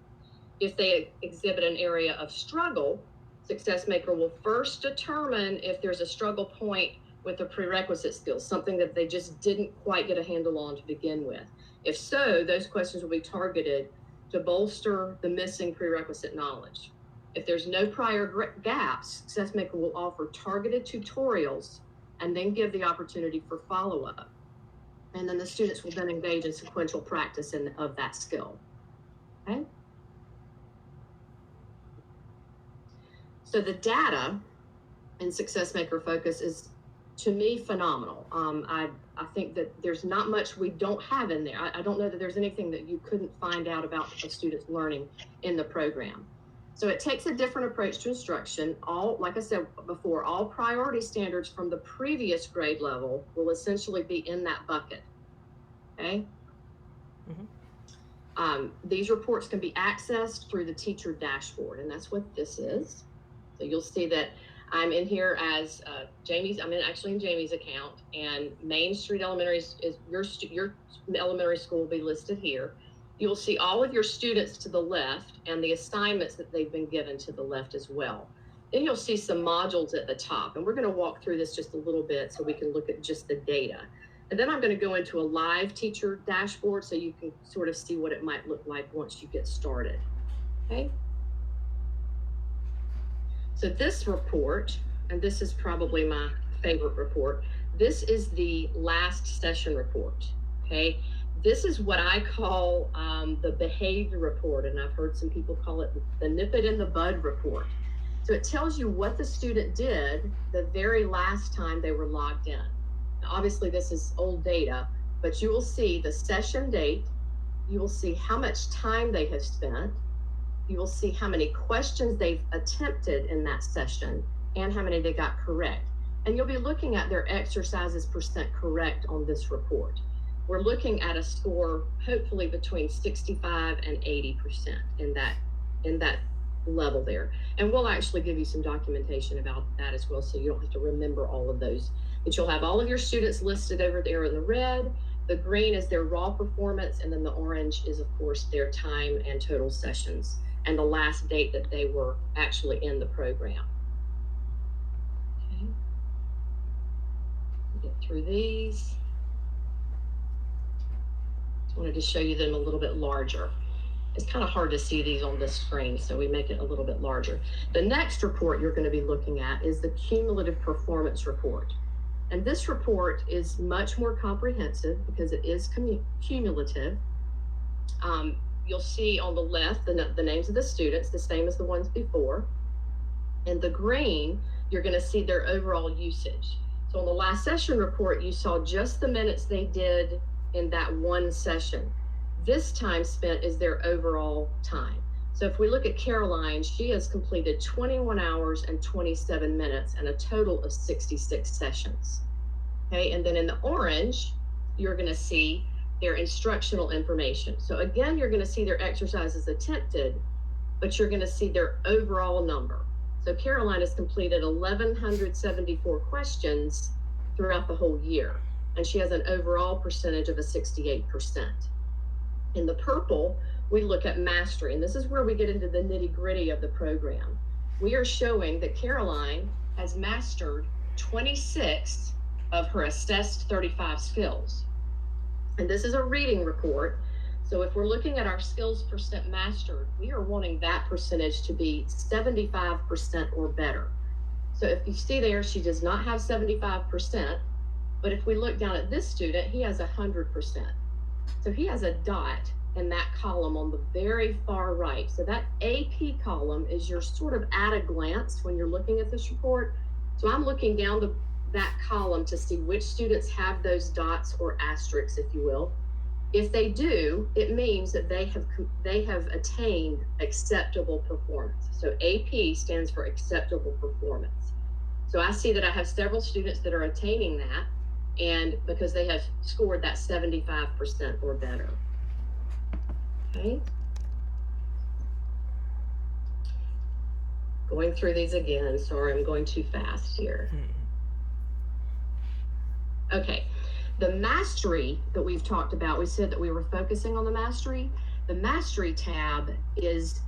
J: If they exhibit an area of struggle, Success Maker will first determine if there's a struggle point with the prerequisite skills, something that they just didn't quite get a handle on to begin with. If so, those questions will be targeted to bolster the missing prerequisite knowledge. If there's no prior gaps, Success Maker will offer targeted tutorials and then give the opportunity for follow-up. And then the students will then engage in sequential practice of that skill. Okay? So the data in Success Maker Focus is, to me, phenomenal. I think that there's not much we don't have in there. I don't know that there's anything that you couldn't find out about a student's learning in the program. So it takes a different approach to instruction. Like I said before, all priority standards from the previous grade level will essentially be in that bucket. Okay? Mm-hmm. These reports can be accessed through the teacher dashboard, and that's what this is. So you'll see that I'm in here as Jamie's. I'm actually in Jamie's account, and Main Street Elementary is your elementary school will be listed here. You'll see all of your students to the left and the assignments that they've been given to the left as well. Then you'll see some modules at the top, and we're going to walk through this just a little bit so we can look at just the data. And then I'm going to go into a live teacher dashboard so you can sort of see what it might look like once you get started. Okay. So this report, and this is probably my favorite report, this is the last session report. Okay. This is what I call the behavior report, and I've heard some people call it the nip it in the bud report. So it tells you what the student did the very last time they were logged in. Now, obviously, this is old data, but you will see the session date, you will see how much time they have spent, you will see how many questions they've attempted in that session, and how many they got correct. And you'll be looking at their exercises percent correct on this report. We're looking at a score hopefully between 65 and 80% in that level there. And we'll actually give you some documentation about that as well, so you don't have to remember all of those. But you'll have all of your students listed over there in the red. The green is their raw performance, and then the orange is, of course, their time and total sessions and the last date that they were actually in the program. Okay. Get through these. Wanted to show you them a little bit larger. It's kind of hard to see these on this screen, so we make it a little bit larger. The next report you're going to be looking at is the cumulative performance report. And this report is much more comprehensive because it is cumulative. You'll see on the left the names of the students, the same as the ones before. In the green, you're going to see their overall usage. So on the last session report, you saw just the minutes they did in that one session. This time spent is their overall time. So if we look at Caroline, she has completed 21 hours and 27 minutes and a total of 66 sessions. Okay, and then in the orange, you're going to see their instructional information. So again, you're going to see their exercises attempted, but you're going to see their overall number. So Caroline has completed 1,174 questions throughout the whole year, and she has an overall percentage of a 68%. In the purple, we look at mastery, and this is where we get into the nitty-gritty of the program. We are showing that Caroline has mastered 26 of her assessed 35 skills. And this is a reading report. So if we're looking at our skills percent mastered, we are wanting that percentage to be 75% or better. So if you see there, she does not have 75%, but if we look down at this student, he has 100%. So he has a dot in that column on the very far right. So that AP column is your sort of at a glance when you're looking at this report. So I'm looking down that column to see which students have those dots or asterisks, if you will. If they do, it means that they have attained acceptable performance. So AP stands for acceptable performance. So I see that I have several students that are attaining that, and because they have scored that 75% or better. Okay. Going through these again. Sorry, I'm going too fast here. Okay. The mastery that we've talked about, we said that we were focusing on the mastery. The mastery tab is,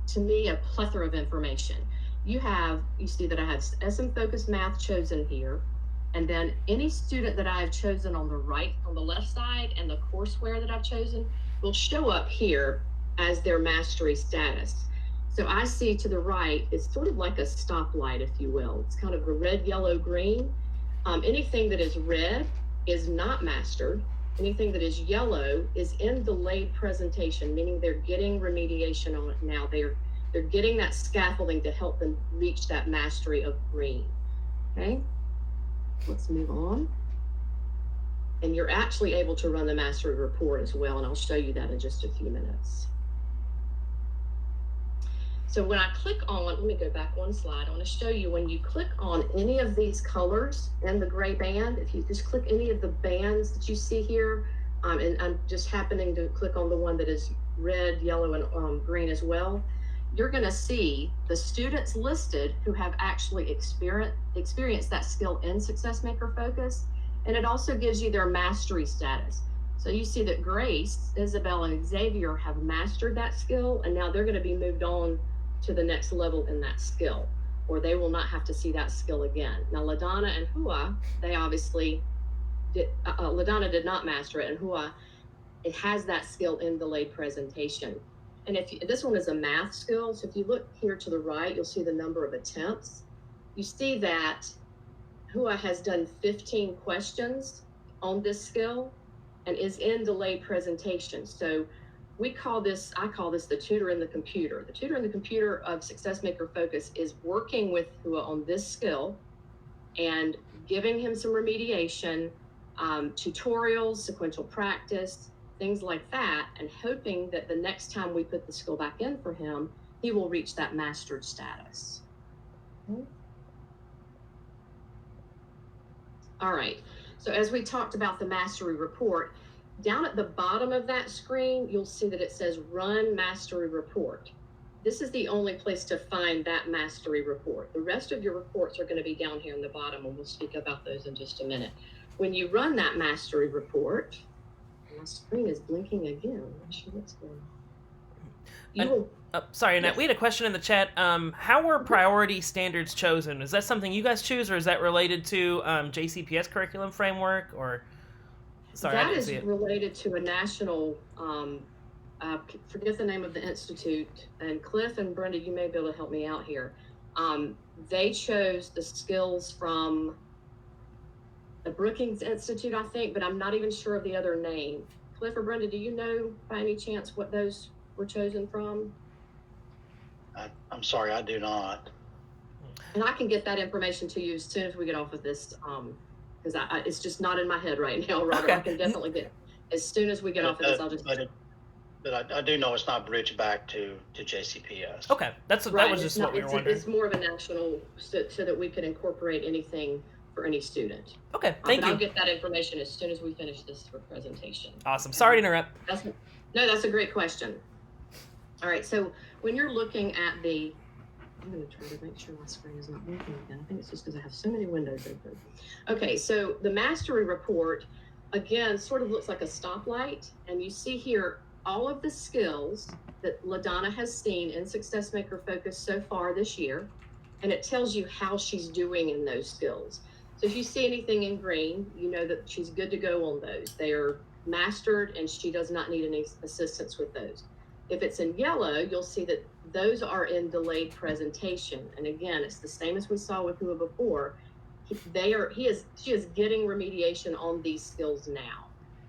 J: to me, a plethora of information. You see that I have SM Focus Math chosen here. And then any student that I have chosen on the left side, and the courseware that I've chosen will show up here as their mastery status. So I see to the right, it's sort of like a stoplight, if you will. It's kind of a red, yellow, green. Anything that is red is not mastered. Anything that is yellow is in delayed presentation, meaning they're getting remediation on it now. They're getting that scaffolding to help them reach that mastery of green. Okay, let's move on. And you're actually able to run the mastery report as well, and I'll show you that in just a few minutes. So when I click on, let me go back one slide. I want to show you when you click on any of these colors in the gray band, if you just click any of the bands that you see here, and I'm just happening to click on the one that is red, yellow, and green as well, you're going to see the students listed who have actually experienced that skill in Success Maker Focus, and it also gives you their mastery status. So you see that Grace, Isabel, and Xavier have mastered that skill, and now they're going to be moved on to the next level in that skill, or they will not have to see that skill again. Now, LaDonna and Hua, they obviously did, LaDonna did not master it, and Hua, it has that skill in delayed presentation. And this one is a math skill, so if you look here to the right, you'll see the number of attempts. You see that Hua has done 15 questions on this skill and is in delayed presentation. So I call this the tutor in the computer. The tutor in the computer of Success Maker Focus is working with Hua on this skill and giving him some remediation, tutorials, sequential practice, things like that, and hoping that the next time we put the skill back in for him, he will reach that mastered status. All right, so as we talked about the mastery report, down at the bottom of that screen, you'll see that it says Run Mastery Report. This is the only place to find that mastery report. The rest of your reports are going to be down here in the bottom, and we'll speak about those in just a minute. When you run that mastery report, my screen is blinking again. I'm not sure what's going on.
A: Sorry, Annette,
J: Yes.
A: we had a question in the chat. How were priority standards chosen? Is that something you guys choose, or is that related to JCPS curriculum framework? Or sorry, I
J: That
A: didn't
J: is
A: see it.
J: related to a national, forget the name of the institute, and Cliff and Brenda, you may be able to help me out here. They chose the skills from the Brookings Institute, I think, but I'm not even sure of the other name. Cliff or Brenda, do you know by any chance what those were chosen from?
K: I'm sorry, I do not.
J: And I can get that information to you as soon as we get off of this, because it's just not in my head right now, Robert.
A: Okay.
J: I can definitely get, as soon as we get off of this, I'll just.
K: But But I do know it's not bridged back to JCPS.
A: Okay, that was just what we were wondering.
J: It's more of a national, so that we can incorporate anything for any student.
A: Okay, thank you.
J: I'll get that information as soon as we finish this presentation.
A: Awesome. Sorry to interrupt.
J: That's a great question. All right, so when you're looking at I'm going to try to make sure my screen is not working again. I think it's just because I have so many windows open. Okay, so the mastery report, again, sort of looks like a stoplight. And you see here all of the skills that LaDonna has seen in Success Maker Focus so far this year. And it tells you how she's doing in those skills. So if you see anything in green, you know that she's good to go on those. They are mastered and she does not need any assistance with those. If it's in yellow, you'll see that those are in delayed presentation. And again, it's the same as we saw with Hua before. She is getting remediation on these skills now.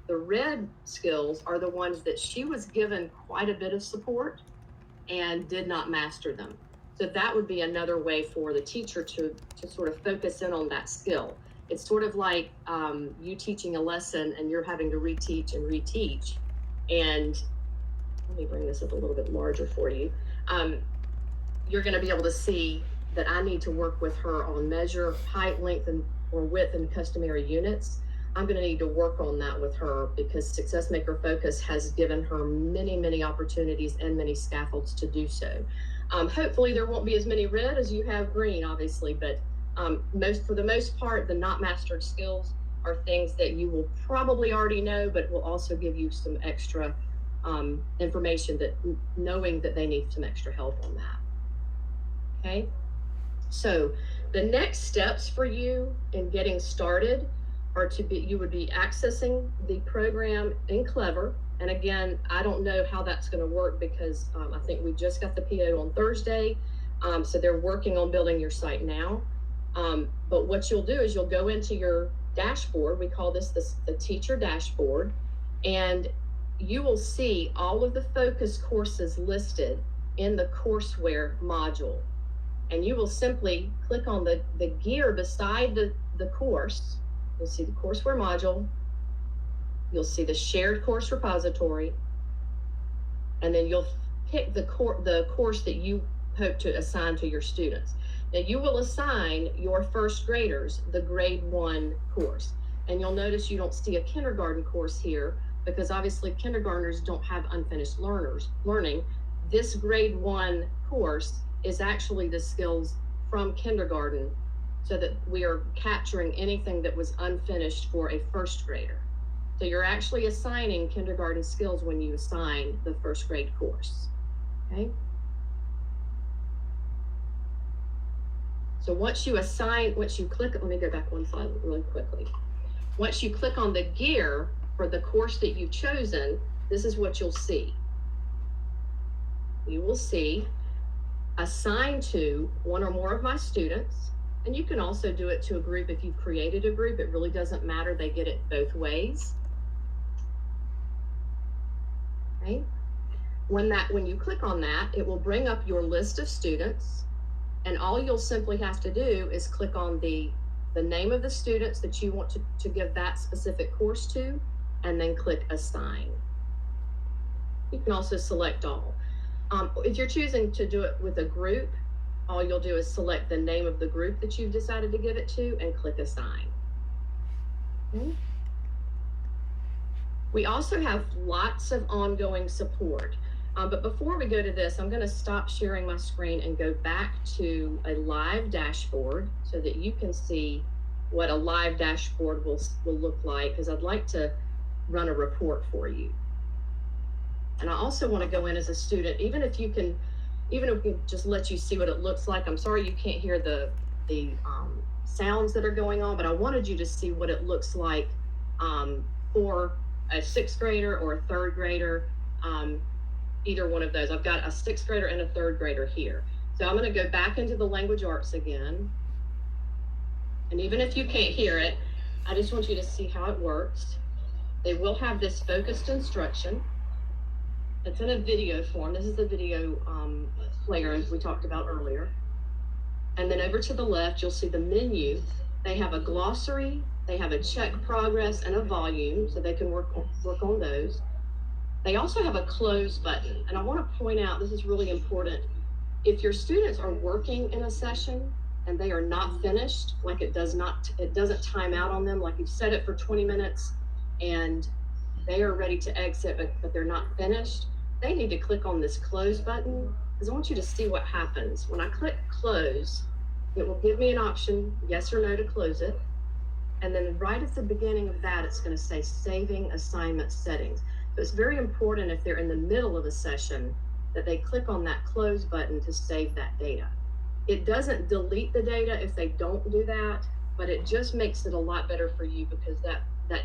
J: The red skills are the ones that she was given quite a bit of support and did not master them. So that would be another way for the teacher to sort of focus in on that skill. It's sort of like you teaching a lesson and you're having to reteach and reteach. And let me bring this up a little bit larger for you. You're going to be able to see that I need to work with her on measure, height, length, or width in customary units. I'm going to need to work on that with her because Success Maker Focus has given her many, many opportunities and many scaffolds to do so. Hopefully there won't be as many red as you have green, obviously, but for the most part, the not mastered skills are things that you will probably already know, but will also give you some extra information that knowing that they need some extra help on that. Okay, so the next steps for you in getting started are you would be accessing the program in Clever. And again, I don't know how that's going to work because I think we just got the PO on Thursday. So they're working on building your site now. But what you'll do is you'll go into your dashboard. We call this the teacher dashboard. And you will see all of the focus courses listed in the courseware module. And you will simply click on the gear beside the course. You'll see the courseware module. You'll see the shared course repository. And then you'll pick the course that you hope to assign to your students. Now you will assign your first graders the grade 1 course. And you'll notice you don't see a kindergarten course here because obviously kindergartners don't have unfinished learning. This grade 1 course is actually the skills from kindergarten so that we are capturing anything that was unfinished for a first grader. So you're actually assigning kindergarten skills when you assign the first grade course, okay? So once you click, let me go back one slide really quickly. Once you click on the gear for the course that you've chosen, this is what you'll see. You will see assign to one or more of my students, and you can also do it to a group if you've created a group. It really doesn't matter. They get it both ways. Okay. When you click on that, it will bring up your list of students, and all you'll simply have to do is click on the name of the students that you want to give that specific course to, and then click assign. You can also select all. If you're choosing to do it with a group, all you'll do is select the name of the group that you've decided to give it to and click assign. Okay. We also have lots of ongoing support. But before we go to this, I'm going to stop sharing my screen and go back to a live dashboard so that you can see what a live dashboard will look like, because I'd like to run a report for you. And I also want to go in as a student, even if we can just let you see what it looks like. I'm sorry you can't hear the sounds that are going on, but I wanted you to see what it looks like for a 6th grader or a 3rd grader, either one of those. I've got a 6th grader and a 3rd grader here. So I'm going to go back into the language arts again. And even if you can't hear it, I just want you to see how it works. They will have this focused instruction. It's in a video form. This is the video player as we talked about earlier. And then over to the left, you'll see the menu. They have a glossary, they have a check progress and a volume, so they can work on those. They also have a close button. And I want to point out, this is really important. If your students are working in a session and they are not finished, like it doesn't time out on them, like you've set it for 20 minutes and they are ready to exit, but they're not finished, they need to click on this close button, because I want you to see what happens. When I click close, it will give me an option, yes or no, to close it. And then right at the beginning of that, it's going to say saving assignment settings. So it's very important if they're in the middle of a session that they click on that close button to save that data. It doesn't delete the data if they don't do that, but it just makes it a lot better for you, because that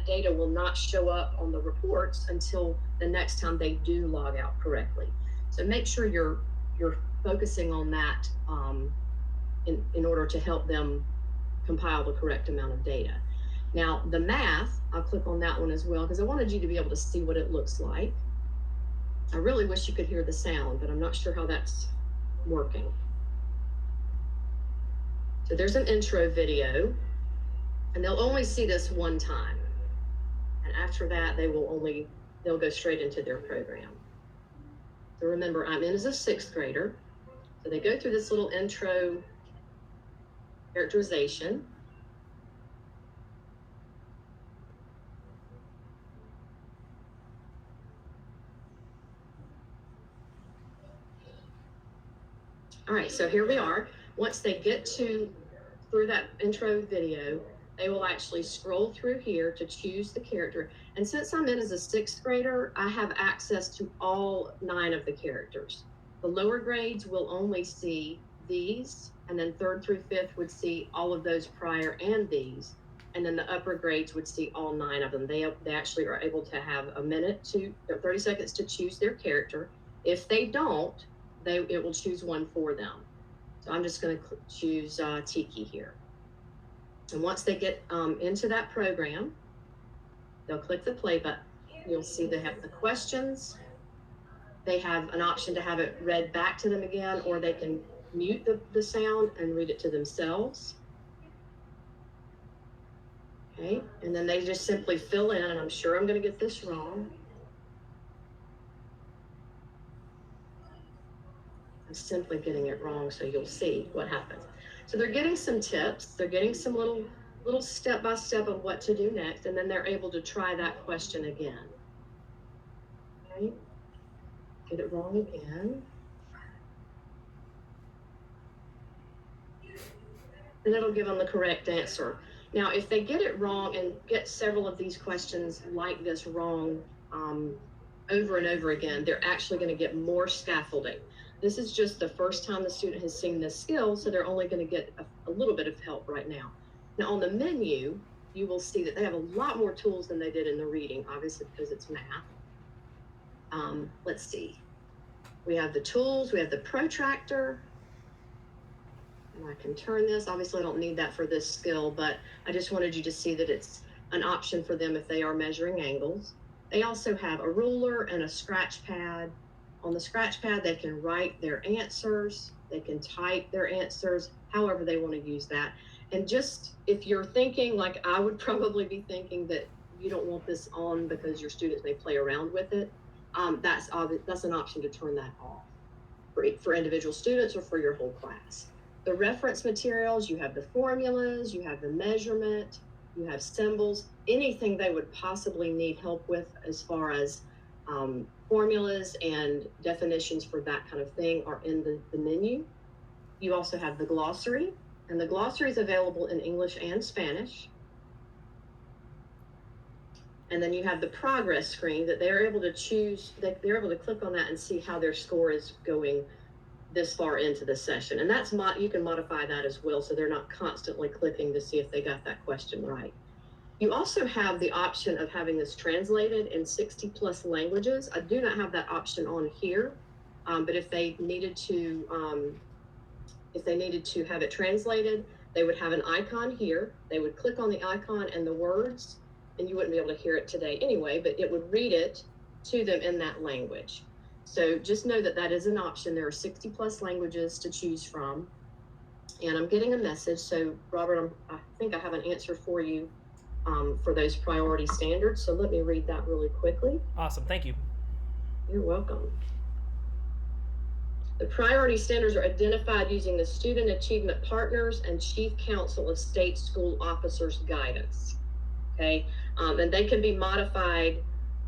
J: data will not show up on the reports until the next time they do log out correctly. So make sure you're focusing on that in order to help them compile the correct amount of data. Now, the math, I'll click on that one as well, because I wanted you to be able to see what it looks like. I really wish you could hear the sound, but I'm not sure how that's working. So there's an intro video, and they'll only see this one time. And after that, they'll go straight into their program. So remember, I'm in as a 6th grader. So they go through this little intro characterization. All right, so here we are. Once they get through that intro video, they will actually scroll through here to choose the character. And since I'm in as a 6th grader, I have access to all 9 of the characters. The lower grades will only see these, and then 3rd through 5th would see all of those prior and these. And then the upper grades would see all 9 of them. They actually are able to have 30 seconds to choose their character. If they don't, it will choose one for them. So I'm just going to choose Tiki here. And once they get into that program, they'll click the play button. You'll see they have the questions. They have an option to have it read back to them again, or they can mute the sound and read it to themselves. Okay, and then they just simply fill in, and I'm sure I'm going to get this wrong. I'm simply getting it wrong, so you'll see what happens. So they're getting some tips. They're getting some little step-by-step of what to do next, and then they're able to try that question again. Okay, get it wrong again. And it'll give them the correct answer. Now, if they get it wrong and get several of these questions like this wrong over and over again, they're actually going to get more scaffolding. This is just the first time the student has seen this skill, so they're only going to get a little bit of help right now. Now, on the menu, you will see that they have a lot more tools than they did in the reading, obviously, because it's math. Let's see. We have the tools. We have the protractor. And I can turn this. Obviously, I don't need that for this skill, but I just wanted you to see that it's an option for them if they are measuring angles. They also have a ruler and a scratch pad. On the scratch pad, they can write their answers. They can type their answers, however they want to use that. And just if you're thinking, like I would probably be thinking, that you don't want this on because your students may play around with it, that's an option to turn that off for individual students or for your whole class. The reference materials, you have the formulas, you have the measurement, you have symbols, anything they would possibly need help with as far as formulas and definitions for that kind of thing are in the menu. You also have the glossary, and the glossary is available in English and Spanish. And then you have the progress screen that they're able to choose, they're able to click on that and see how their score is going this far into the session. And that's you can modify that as well, so they're not constantly clicking to see if they got that question right. You also have the option of having this translated in 60 plus languages. I do not have that option on here, but if they needed to have it translated, they would have an icon here. They would click on the icon and the words, and you wouldn't be able to hear it today anyway, but it would read it to them in that language. So just know that that is an option. There are 60 plus languages to choose from. And I'm getting a message. So Robert, I think I have an answer for you for those priority standards. So let me read that really quickly.
A: Awesome, thank you.
J: You're welcome. The priority standards are identified using the Student Achievement Partners and Chief Counsel of State School Officers guidance. Okay, and they can be modified.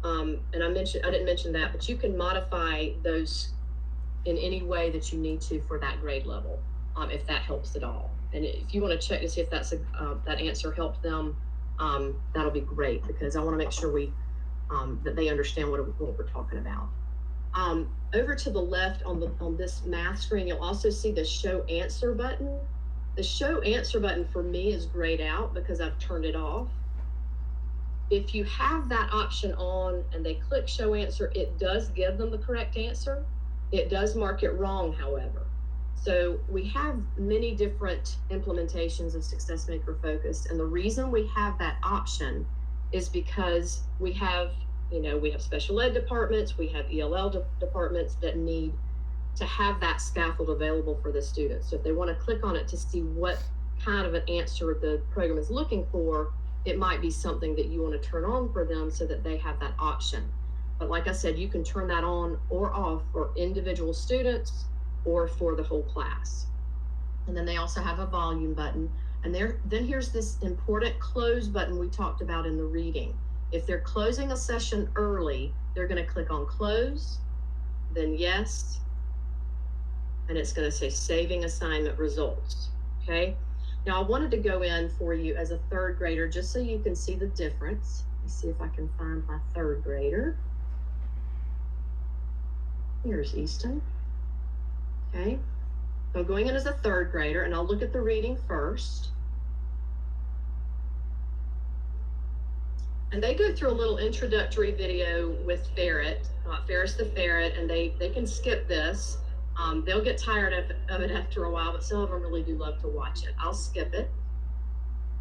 J: And I didn't mention that, but you can modify those in any way that you need to for that grade level, if that helps at all. And if you want to check to see if that's that answer helped them, that'll be great, because I want to make sure that they understand what we're talking about. Over to the left on this math screen, you'll also see the show answer button. The show answer button for me is grayed out because I've turned it off. If you have that option on and they click show answer, it does give them the correct answer. It does mark it wrong, however. So we have many different implementations of Success Maker Focused, and the reason we have that option is because we have special ed departments, we have ELL departments that need to have that scaffold available for the students. So if they want to click on it to see what kind of an answer the program is looking for, it might be something that you want to turn on for them so that they have that option. But like I said, you can turn that on or off for individual students or for the whole class. And then they also have a volume button. And then here's this important close button we talked about in the reading. If they're closing a session early, they're going to click on close, then yes, and it's going to say saving assignment results. Okay. Now I wanted to go in for you as a third grader just so you can see the difference. Let me see if I can find my third grader. Here's Easton. Okay. So going in as a third grader, and I'll look at the reading first. And they go through a little introductory video with Ferris the Ferret, and they can skip this. They'll get tired of it after a while, but some of them really do love to watch it. I'll skip it.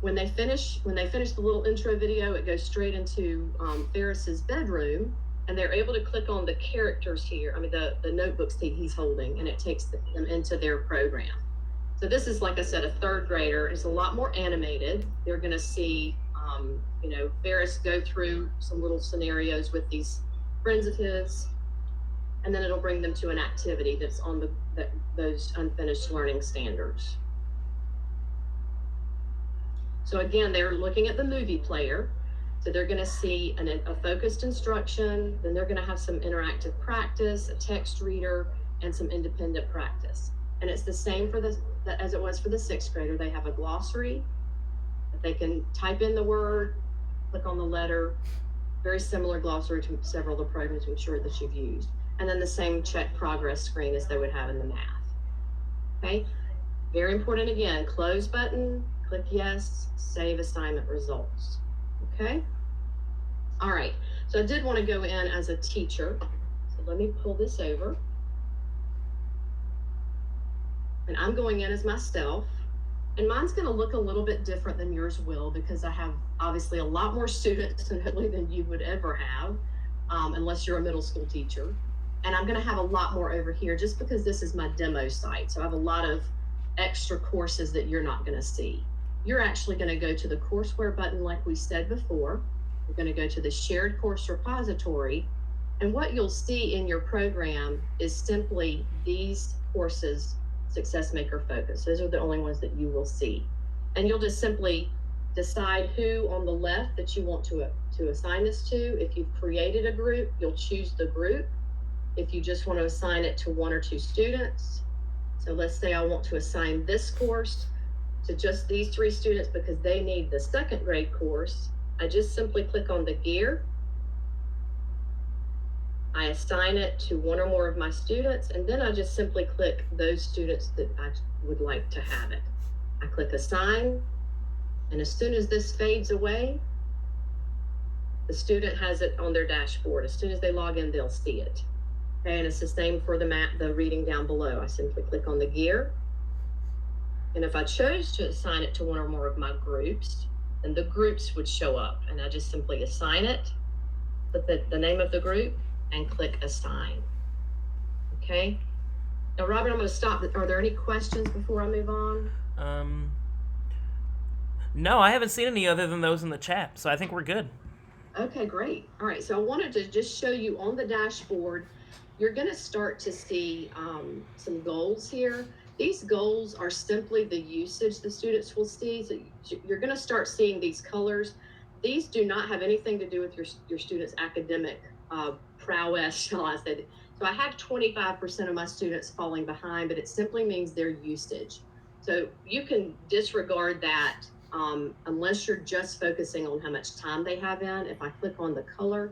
J: When they finish the little intro video, it goes straight into Ferris's bedroom, and they're able to click on the characters here. I mean, the notebooks that he's holding, and it takes them into their program. So this is, like I said, a third grader. It's a lot more animated. They're going to see, Ferris go through some little scenarios with these friends of his, and then it'll bring them to an activity that's on those unfinished learning standards. So again, they're looking at the movie player. So they're going to see a focused instruction, then they're going to have some interactive practice, a text reader, and some independent practice. And it's the same as it was for the sixth grader. They have a glossary that they can type in the word, click on the letter, very similar glossary to several of the programs I'm sure that you've used. And then the same check progress screen as they would have in the math. Okay, very important again, close button, click yes, save assignment results. Okay, all right, so I did want to go in as a teacher. So let me pull this over. And I'm going in as myself. And mine's going to look a little bit different than yours will, because I have obviously a lot more students than you would ever have, unless you're a middle school teacher. And I'm going to have a lot more over here just because this is my demo site. So I have a lot of extra courses that you're not going to see. You're actually going to go to the courseware button like we said before. You're going to go to the shared course repository. And what you'll see in your program is simply these courses, Success Maker Focus. Those are the only ones that you will see. And you'll just simply decide who on the left that you want to assign this to. If you've created a group, you'll choose the group. If you just want to assign it to one or two students. So let's say I want to assign this course to just these 3 students because they need the second grade course. I just simply click on the gear. I assign it to one or more of my students, and then I just simply click those students that I would like to have it. I click assign, and as soon as this fades away, the student has it on their dashboard. As soon as they log in, they'll see it. Okay, and it's the same for the reading down below. I simply click on the gear. And if I chose to assign it to one or more of my groups, then the groups would show up. And I just simply assign it, put the name of the group, and click assign. Okay. Now, Robert, I'm going to stop. Are there any questions before I move on?
A: No, I haven't seen any other than those in the chat, so I think we're good.
J: Okay, great. All right, so I wanted to just show you on the dashboard, you're going to start to see some goals here. These goals are simply the usage the students will see. So you're going to start seeing these colors. These do not have anything to do with your students' academic prowess, shall I say. So I have 25% of my students falling behind, but it simply means their usage. So you can disregard that unless you're just focusing on how much time they have in. If I click on the color,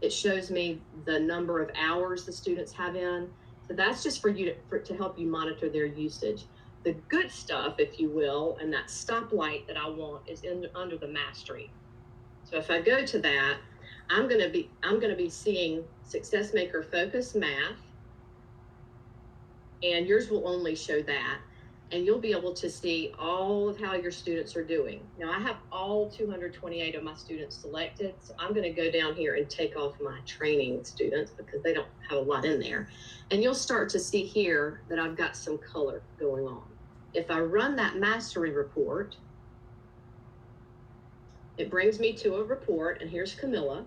J: it shows me the number of hours the students have in. So that's just for you to help you monitor their usage. The good stuff, if you will, and that stoplight that I want is under the mastery. So if I go to that, I'm going to be seeing Success Maker Focus Math, and yours will only show that. And you'll be able to see all of how your students are doing. Now I have all 228 of my students selected, so I'm going to go down here and take off my training students because they don't have a lot in there. And you'll start to see here that I've got some color going on. If I run that mastery report, it brings me to a report, and here's Camilla.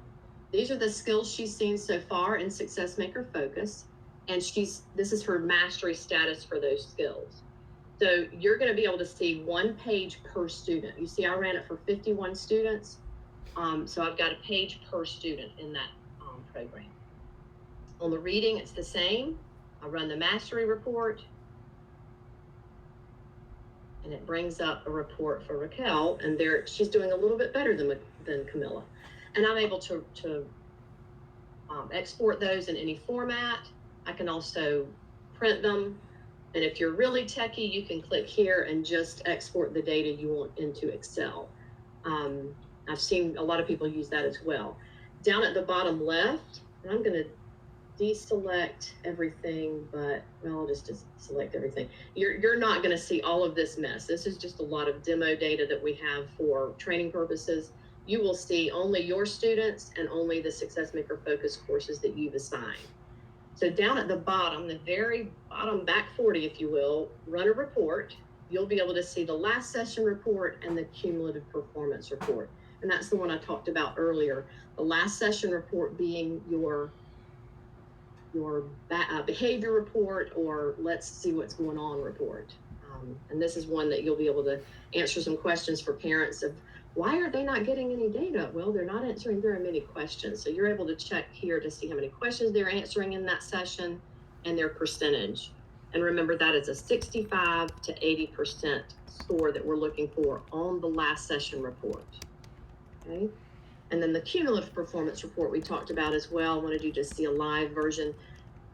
J: These are the skills she's seen so far in Success Maker Focus, and this is her mastery status for those skills. So you're going to be able to see 1 page per student. You see, I ran it for 51 students. So I've got a page per student in that program. On the reading, it's the same. I run the mastery report, and it brings up a report for Raquel, and she's doing a little bit better than Camilla. And I'm able to export those in any format. I can also print them. And if you're really techie, you can click here and just export the data you want into Excel. I've seen a lot of people use that as well. Down at the bottom left, and I'm going to deselect everything, but well, I'll just select everything. You're not going to see all of this mess. This is just a lot of demo data that we have for training purposes. You will see only your students and only the Success Maker Focus courses that you've assigned. So down at the bottom, the very bottom, back 40, if you will, run a report. You'll be able to see the last session report and the cumulative performance report. And that's the one I talked about earlier. The last session report being your behavior report, or let's see what's going on report. And this is one that you'll be able to answer some questions for parents of, why are they not getting any data? Well, they're not answering very many questions. So you're able to check here to see how many questions they're answering in that session and their percentage. And remember, that is a 65 to 80% score that we're looking for on the last session report. Okay. And then the cumulative performance report we talked about as well. I wanted you to see a live version.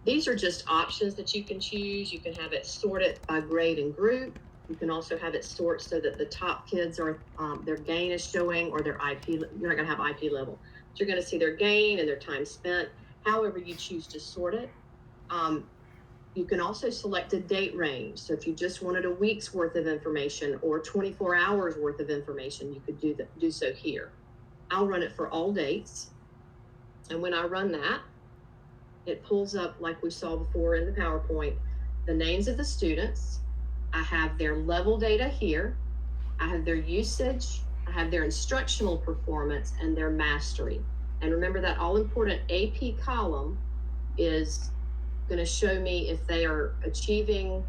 J: These are just options that you can choose. You can have it sorted by grade and group. You can also have it sort so that the top kids are, their gain is showing, or their IP, you're not going to have IP level. So you're going to see their gain and their time spent, however you choose to sort it. You can also select a date range. So if you just wanted a week's worth of information or 24 hours worth of information, you could do so here. I'll run it for all dates. And when I run that, it pulls up, like we saw before in the PowerPoint, the names of the students. I have their level data here. I have their usage. I have their instructional performance and their mastery. And remember, that all important AP column is going to show me if they are achieving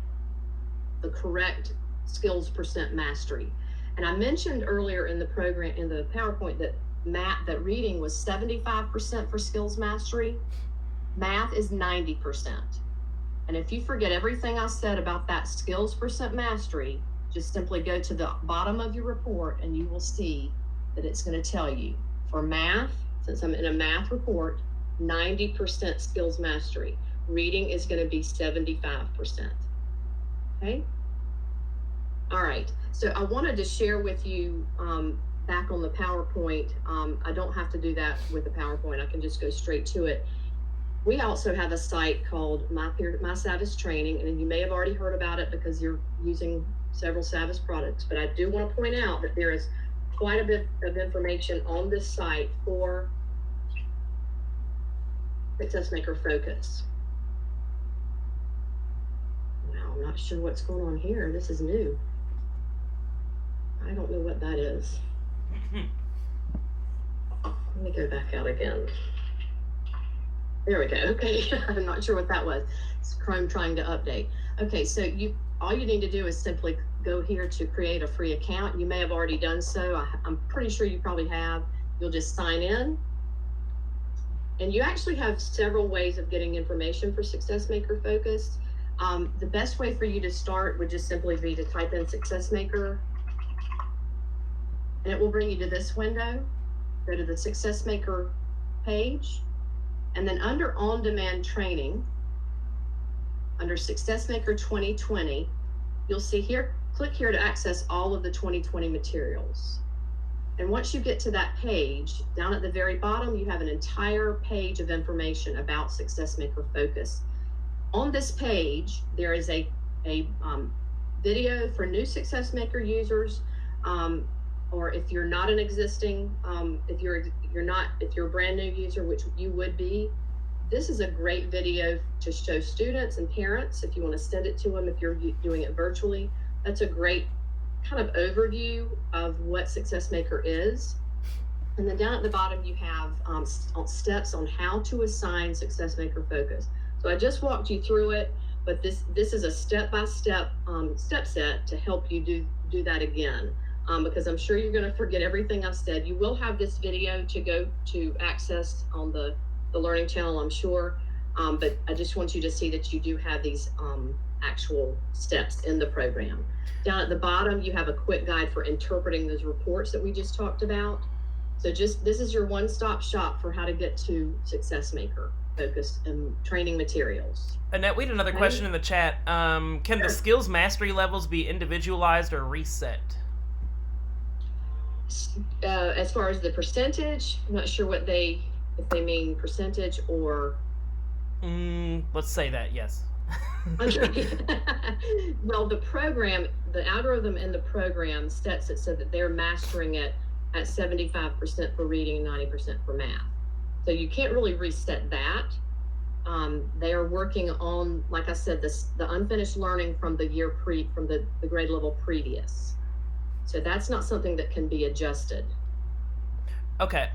J: the correct skills percent mastery. And I mentioned earlier in the program, in the PowerPoint, that reading was 75% for skills mastery. Math is 90%. And if you forget everything I said about that skills percent mastery, just simply go to the bottom of your report and you will see that it's going to tell you for math, since I'm in a math report, 90% skills mastery. Reading is going to be 75%. Okay. All right. So I wanted to share with you back on the PowerPoint. I don't have to do that with the PowerPoint. I can just go straight to it. We also have a site called My Savvis Training, and you may have already heard about it because you're using several Savvis products, but I do want to point out that there is quite a bit of information on this site for Success Maker Focus. Wow, I'm not sure what's going on here. This is new. I don't know what that is. Let me go back out again. There we go. Okay, I'm not sure what that was. It's Chrome trying to update. Okay, so all you need to do is simply go here to create a free account. You may have already done so. I'm pretty sure you probably have. You'll just sign in. And you actually have several ways of getting information for Success Maker Focus. The best way for you to start would just simply be to type in Success Maker, and it will bring you to this window. Go to the Success Maker page, and then under On-Demand Training, under Success Maker 2020, you'll see here, click here to access all of the 2020 materials. And once you get to that page, down at the very bottom, you have an entire page of information about Success Maker Focus. On this page, there is a video for new Success Maker users, or if you're not an existing, if you're a brand new user, which you would be, this is a great video to show students and parents if you want to send it to them if you're doing it virtually. That's a great kind of overview of what Success Maker is. And then down at the bottom, you have steps on how to assign Success Maker Focus. So I just walked you through it, but this is a step-by-step step set to help you do that again, because I'm sure you're going to forget everything I've said. You will have this video to go to access on the Learning Channel, I'm sure, but I just want you to see that you do have these actual steps in the program. Down at the bottom, you have a quick guide for interpreting those reports that we just talked about. So this is your one-stop shop for how to get to Success Maker Focus and training materials.
A: Annette, we had another question in the chat. Can the skills mastery levels be individualized or reset?
J: As far as the percentage, I'm not sure if they mean percentage or...
A: Let's say that, yes.
J: Well, the algorithm in the program sets it so that they're mastering it at 75% for reading and 90% for math. So you can't really reset that. They are working on, like I said, the unfinished learning from the grade level previous. So that's not something that can be adjusted.
A: Okay.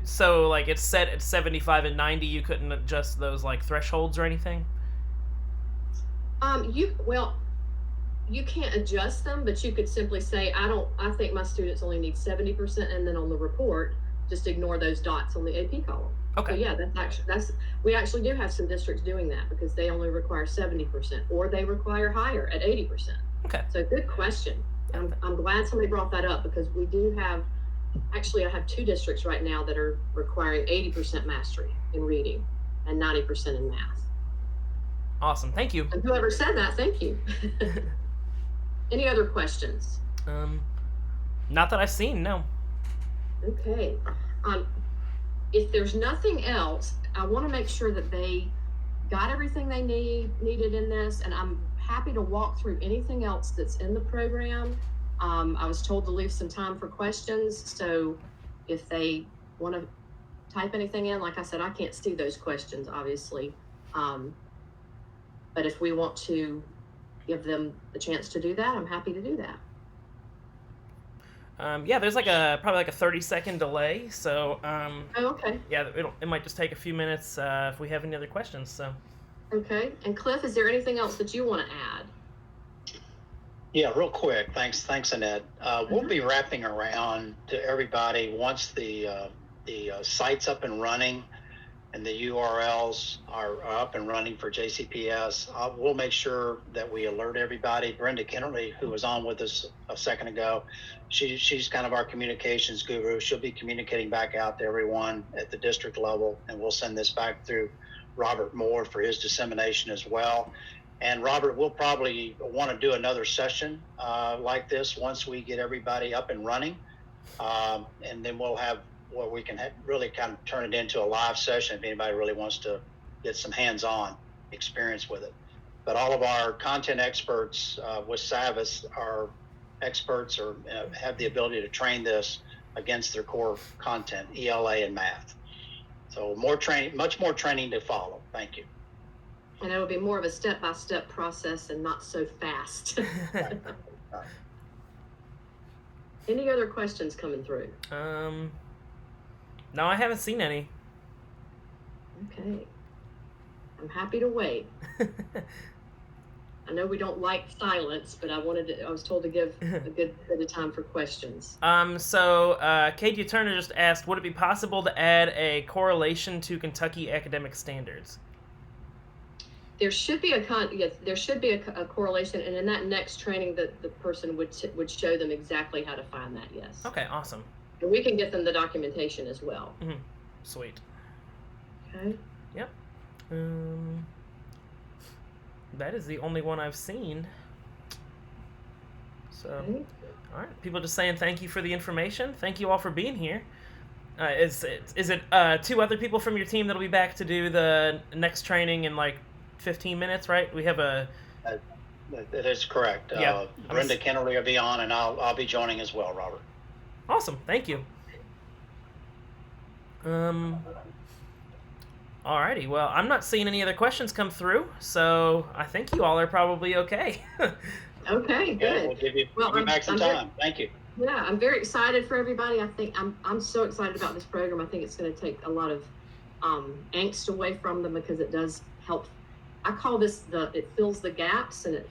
A: So like it's set at 75 and 90. You couldn't adjust those like thresholds or anything.
J: You can't adjust them, but you could simply say, I think my students only need 70%, and then on the report, just ignore those dots on the AP column.
A: Okay.
J: So yeah, we actually do have some districts doing that because they only require 70%, or they require higher at 80%.
A: Okay.
J: So good question. I'm glad somebody brought that up because we do have, actually I have 2 districts right now that are requiring 80% mastery in reading and 90% in math.
A: Awesome. Thank you.
J: And whoever said that, thank you. Any other questions?
A: Not that I've seen, no.
J: Okay. If there's nothing else, I want to make sure that they got everything they needed in this, and I'm happy to walk through anything else that's in the program. I was told to leave some time for questions, so if they want to type anything in, like I said, I can't see those questions, obviously. But if we want to give them the chance to do that, I'm happy to do that.
A: Yeah, there's probably like a 30-second delay, so
J: okay.
A: Yeah, it might just take a few minutes if we have any other questions. So.
J: Okay, and Cliff, is there anything else that you want to add?
K: Yeah, real quick. Thanks, Annette. We'll be wrapping around to everybody once the site's up and running and the URLs are up and running for JCPS. We'll make sure that we alert everybody. Brenda Kennerly, who was on with us a second ago, she's kind of our communications guru. She'll be communicating back out to everyone at the district level, and we'll send this back through Robert Moore for his dissemination as well. And Robert, we'll probably want to do another session like this once we get everybody up and running. And then we'll have where we can really kind of turn it into a live session if anybody really wants to get some hands-on experience with it. But all of our content experts with Savvis are experts or have the ability to train this against their core content, ELA and math. So much more training to follow. Thank you.
J: And it will be more of a step-by-step process and not so fast. Any other questions coming through?
A: No, I haven't seen any.
J: Okay. I'm happy to wait. I know we don't like silence, but I was told to give a good bit of time for questions.
A: So Katie Turner just asked, would it be possible to add a correlation to Kentucky academic standards?
J: There should be a correlation, and in that next training, the person would show them exactly how to find that. Yes.
A: Okay, awesome.
J: And we can get them the documentation as well.
A: Mm-hmm. Sweet.
J: Okay.
A: Yep. That is the only one I've seen. So,
J: Okay.
A: all right. People just saying thank you for the information. Thank you all for being here. Is it 2 other people from your team that'll be back to do the next training in like 15 minutes, right? We have a...
K: That is correct.
A: Yeah.
K: Brenda Kennerly will be on, and I'll be joining as well, Robert.
A: Awesome. Thank you. Alrighty. Well, I'm not seeing any other questions come through, so I think you all are probably okay.
J: Okay, good.
K: Yeah, we'll give you back some time. Thank you.
J: Yeah, I'm very excited for everybody. I think I'm so excited about this program. I think it's going to take a lot of angst away from them because it does help. I call this it fills the gaps, and it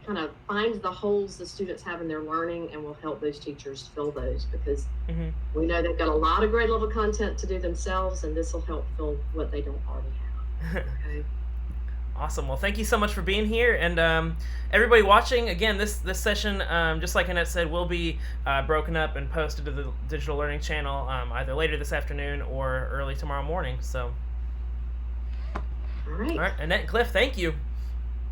J: kind of finds the holes the students have in their learning and will help those teachers fill those because we know they've got a lot of grade level content to do themselves, and this will help fill what they don't already have. Okay.
A: Awesome. Well, thank you so much for being here, and everybody watching. Again, this session, just like Annette said, will be broken up and posted to the Digital Learning channel either later this afternoon or early tomorrow morning. So,
J: All right,
A: Annette and Cliff, thank you.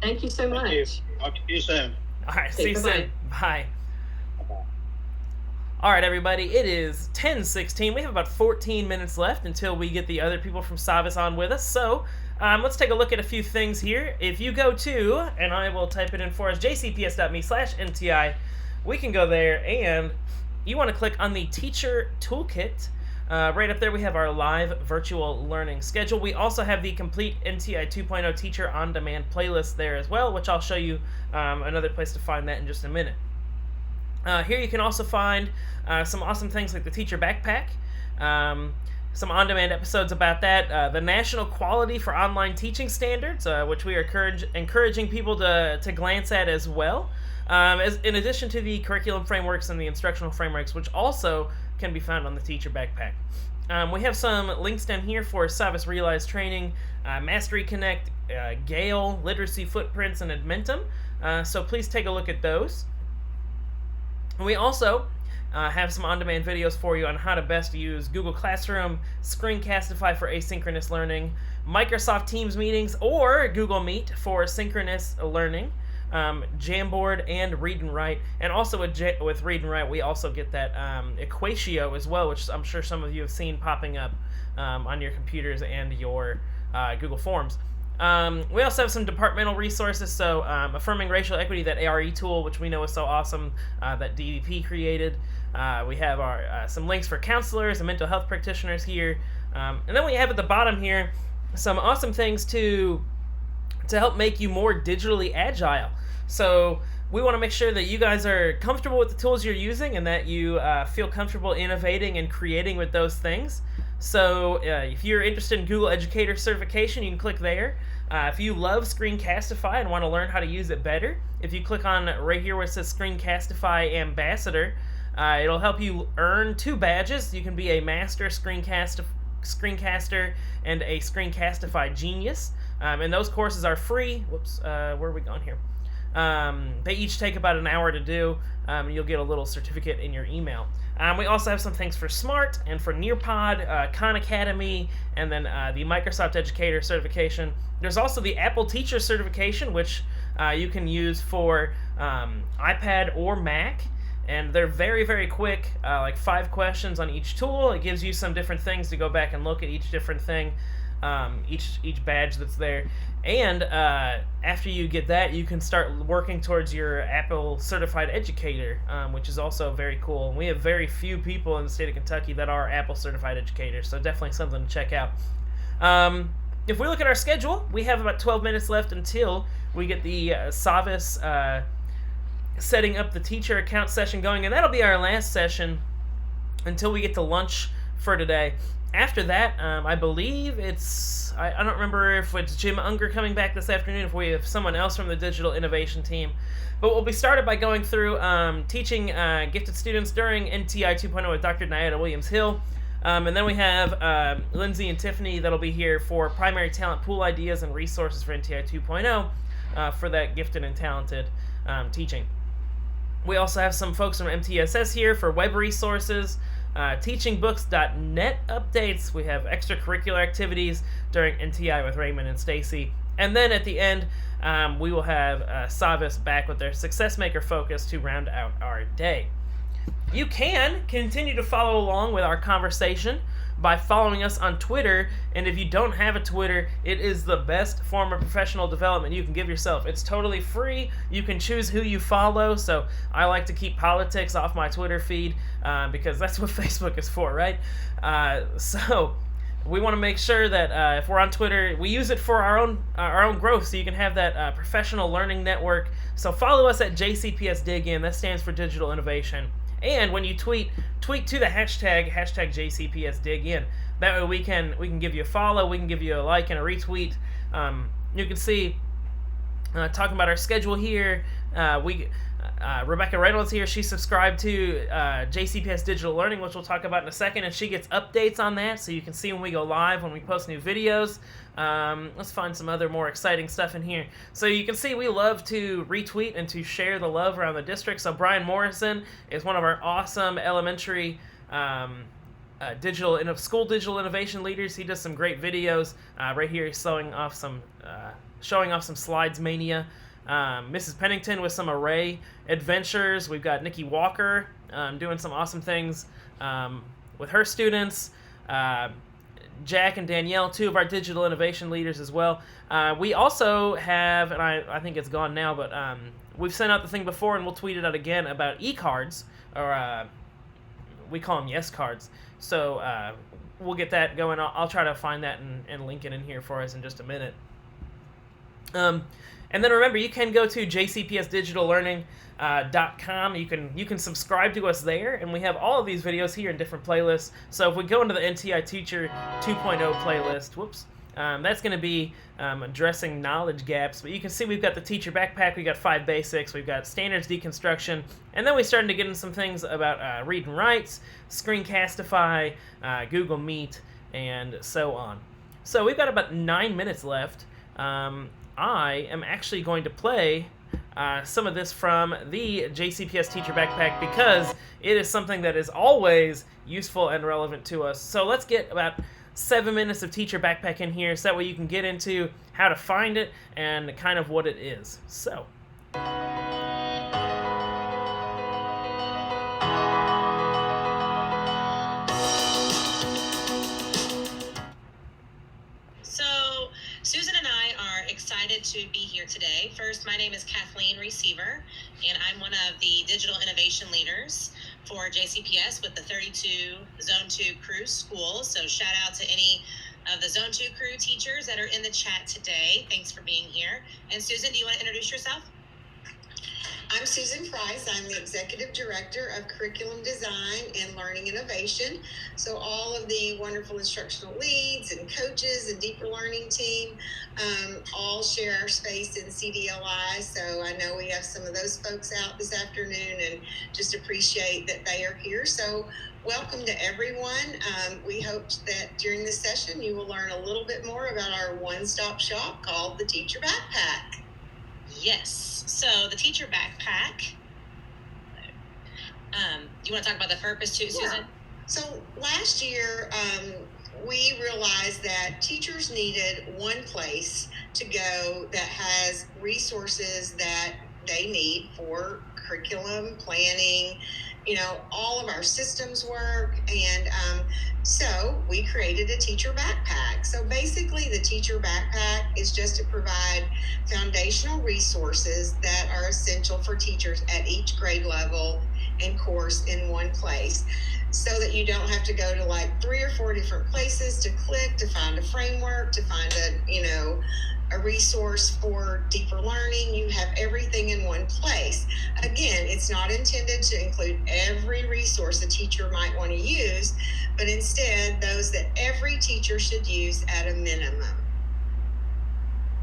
J: Thank you so much.
K: Thank you. Talk to you soon.
A: All right,
J: Okay,
A: see you soon. Bye. All right, everybody, it is 10:16. We have about 14 minutes left until we get the other people from Savas on with us. So let's take a look at a few things here. If you go to, and I will type it in for us, jcps.me/NTI, we can go there, and you want to click on the Teacher Toolkit. Right up there, we have our live virtual learning schedule. We also have the complete NTI 2.0 Teacher On Demand playlist there as well, which I'll show you another place to find that in just a minute. Here you can also find some awesome things like the Teacher Backpack, some on-demand episodes about that, the National Quality for Online Teaching Standards, which we are encouraging people to glance at as well, in addition to the curriculum frameworks and the instructional frameworks, which also can be found on the Teacher Backpack. We have some links down here for Savas Realize Training, Mastery Connect, Gale, Literacy Footprints, and Admentum, so please take a look at those. We also have some on-demand videos for you on how to best use Google Classroom, Screencastify for asynchronous learning, Microsoft Teams meetings, or Google Meet for synchronous learning, Jamboard, and Read and Write. And also with Read and Write, we also get that Equatio as well, which I'm sure some of you have seen popping up on your computers and your Google Forms. We also have some departmental resources, so Affirming Racial Equity, that ARE tool, which we know is so awesome, that DVP created. We have our some links for counselors and mental health practitioners here. And then we have at the bottom here some awesome things to help make you more digitally agile. So we want to make sure that you guys are comfortable with the tools you're using and that you feel comfortable innovating and creating with those things. So if you're interested in Google Educator certification, you can click there. If you love Screencastify and want to learn how to use it better, if you click on right here where it says Screencastify Ambassador, it'll help you earn 2 badges. You can be a Master Screencaster and a Screencastify Genius. And those courses are free. Whoops, where are we going here? They each take about an hour to do, and you'll get a little certificate in your email. We also have some things for Smart and for Nearpod, Khan Academy, and then the Microsoft Educator certification. There's also the Apple Teacher certification, which you can use for iPad or Mac. And they're very, very quick, like 5 questions on each tool. It gives you some different things to go back and look at each different thing, each badge that's there. And after you get that, you can start working towards your Apple Certified Educator, which is also very cool. And we have very few people in the state of Kentucky that are Apple Certified Educators, so definitely something to check out. If we look at our schedule, we have about 12 minutes left until we get the Savas setting up the teacher account session going, and that'll be our last session until we get to lunch for today. After that, I believe I don't remember if it's Jim Unger coming back this afternoon, if we have someone else from the digital innovation team. But we'll be started by going through teaching gifted students during NTI 2.0 with Dr. Nyetta Williams-Hill. And then we have Lindsay and Tiffany that'll be here for primary talent pool ideas and resources for NTI 2.0 for that gifted and talented teaching. We also have some folks from MTSS here for web resources, teachingbooks.net updates. We have extracurricular activities during NTI with Raymond and Stacy. And then at the end, we will have Savis back with their Success Maker focus to round out our day. You can continue to follow along with our conversation by following us on Twitter, and if you don't have a Twitter, it is the best form of professional development you can give yourself. It's totally free. You can choose who you follow, so I like to keep politics off my Twitter feed because that's what Facebook is for, right? So we want to make sure that if we're on Twitter, we use it for our own growth, so you can have that professional learning network. So follow us at JCPS Dig In. That stands for Digital Innovation. And when you tweet to the hashtag JCPS Dig In. That way we can give you a follow, we can give you a like and a retweet. You can see talking about our schedule here. Rebecca Reynolds here, she subscribed to JCPS Digital Learning, which we'll talk about in a second, and she gets updates on that, so you can see when we go live, when we post new videos. Let's find some other more exciting stuff in here. So you can see we love to retweet and to share the love around the district. So Brian Morrison is one of our awesome elementary school digital innovation leaders. He does some great videos. Right here he's showing off some Slides Mania. Mrs. Pennington with some array adventures. We've got Nikki Walker doing some awesome things with her students. Jack and Danielle, two of our digital innovation leaders as well. We also have, and I think it's gone now, but we've sent out the thing before, and we'll tweet it out again about e-cards, or we call them yes cards. So we'll get that going. I'll try to find that and link it in here for us in just a minute. And then remember, you can go to jcpsdigitallearning.com. You can subscribe to us there, and we have all of these videos here in different playlists. So if we go into the NTI Teacher 2.0 playlist, that's going to be addressing knowledge gaps. But you can see we've got the teacher backpack, we've got 5 basics, we've got standards deconstruction, and then we're starting to get into some things about read and writes, Screencastify, Google Meet, and so on. So we've got about 9 minutes left. I am actually going to play some of this from the JCPS Teacher Backpack because it is something that is always useful and relevant to us. So let's get about 7 minutes of Teacher Backpack in here so that way you can get into how to find it and kind of what it is. So.
L: Susan and I are excited to be here today. First, my name is Kathleen Receiver, and I'm one of the digital innovation leaders for JCPS with the 32 Zone 2 crew schools. So shout out to any of the Zone 2 crew teachers that are in the chat today. Thanks for being here. And Susan, do you want to introduce yourself?
M: I'm Susan Price. I'm the Executive Director of Curriculum Design and Learning Innovation. So all of the wonderful instructional leads and coaches and deeper learning team all share our space in CDLI. So I know we have some of those folks out this afternoon and just appreciate that they are here. So welcome to everyone. We hope that during this session you will learn a little bit more about our one-stop shop called the Teacher Backpack.
L: Yes. So the teacher backpack. You want to talk about the purpose too, Susan?
M: Yeah. So last year, we realized that teachers needed one place to go that has resources that they need for curriculum planning, all of our systems work. And so we created a teacher backpack. So basically the teacher backpack is just to provide foundational resources that are essential for teachers at each grade level and course in one place, so that you don't have to go to like 3 or 4 different places to click to find a framework, to find a resource for deeper learning. You have everything in one place. Again, it's not intended to include every resource a teacher might want to use, but instead those that every teacher should use at a minimum.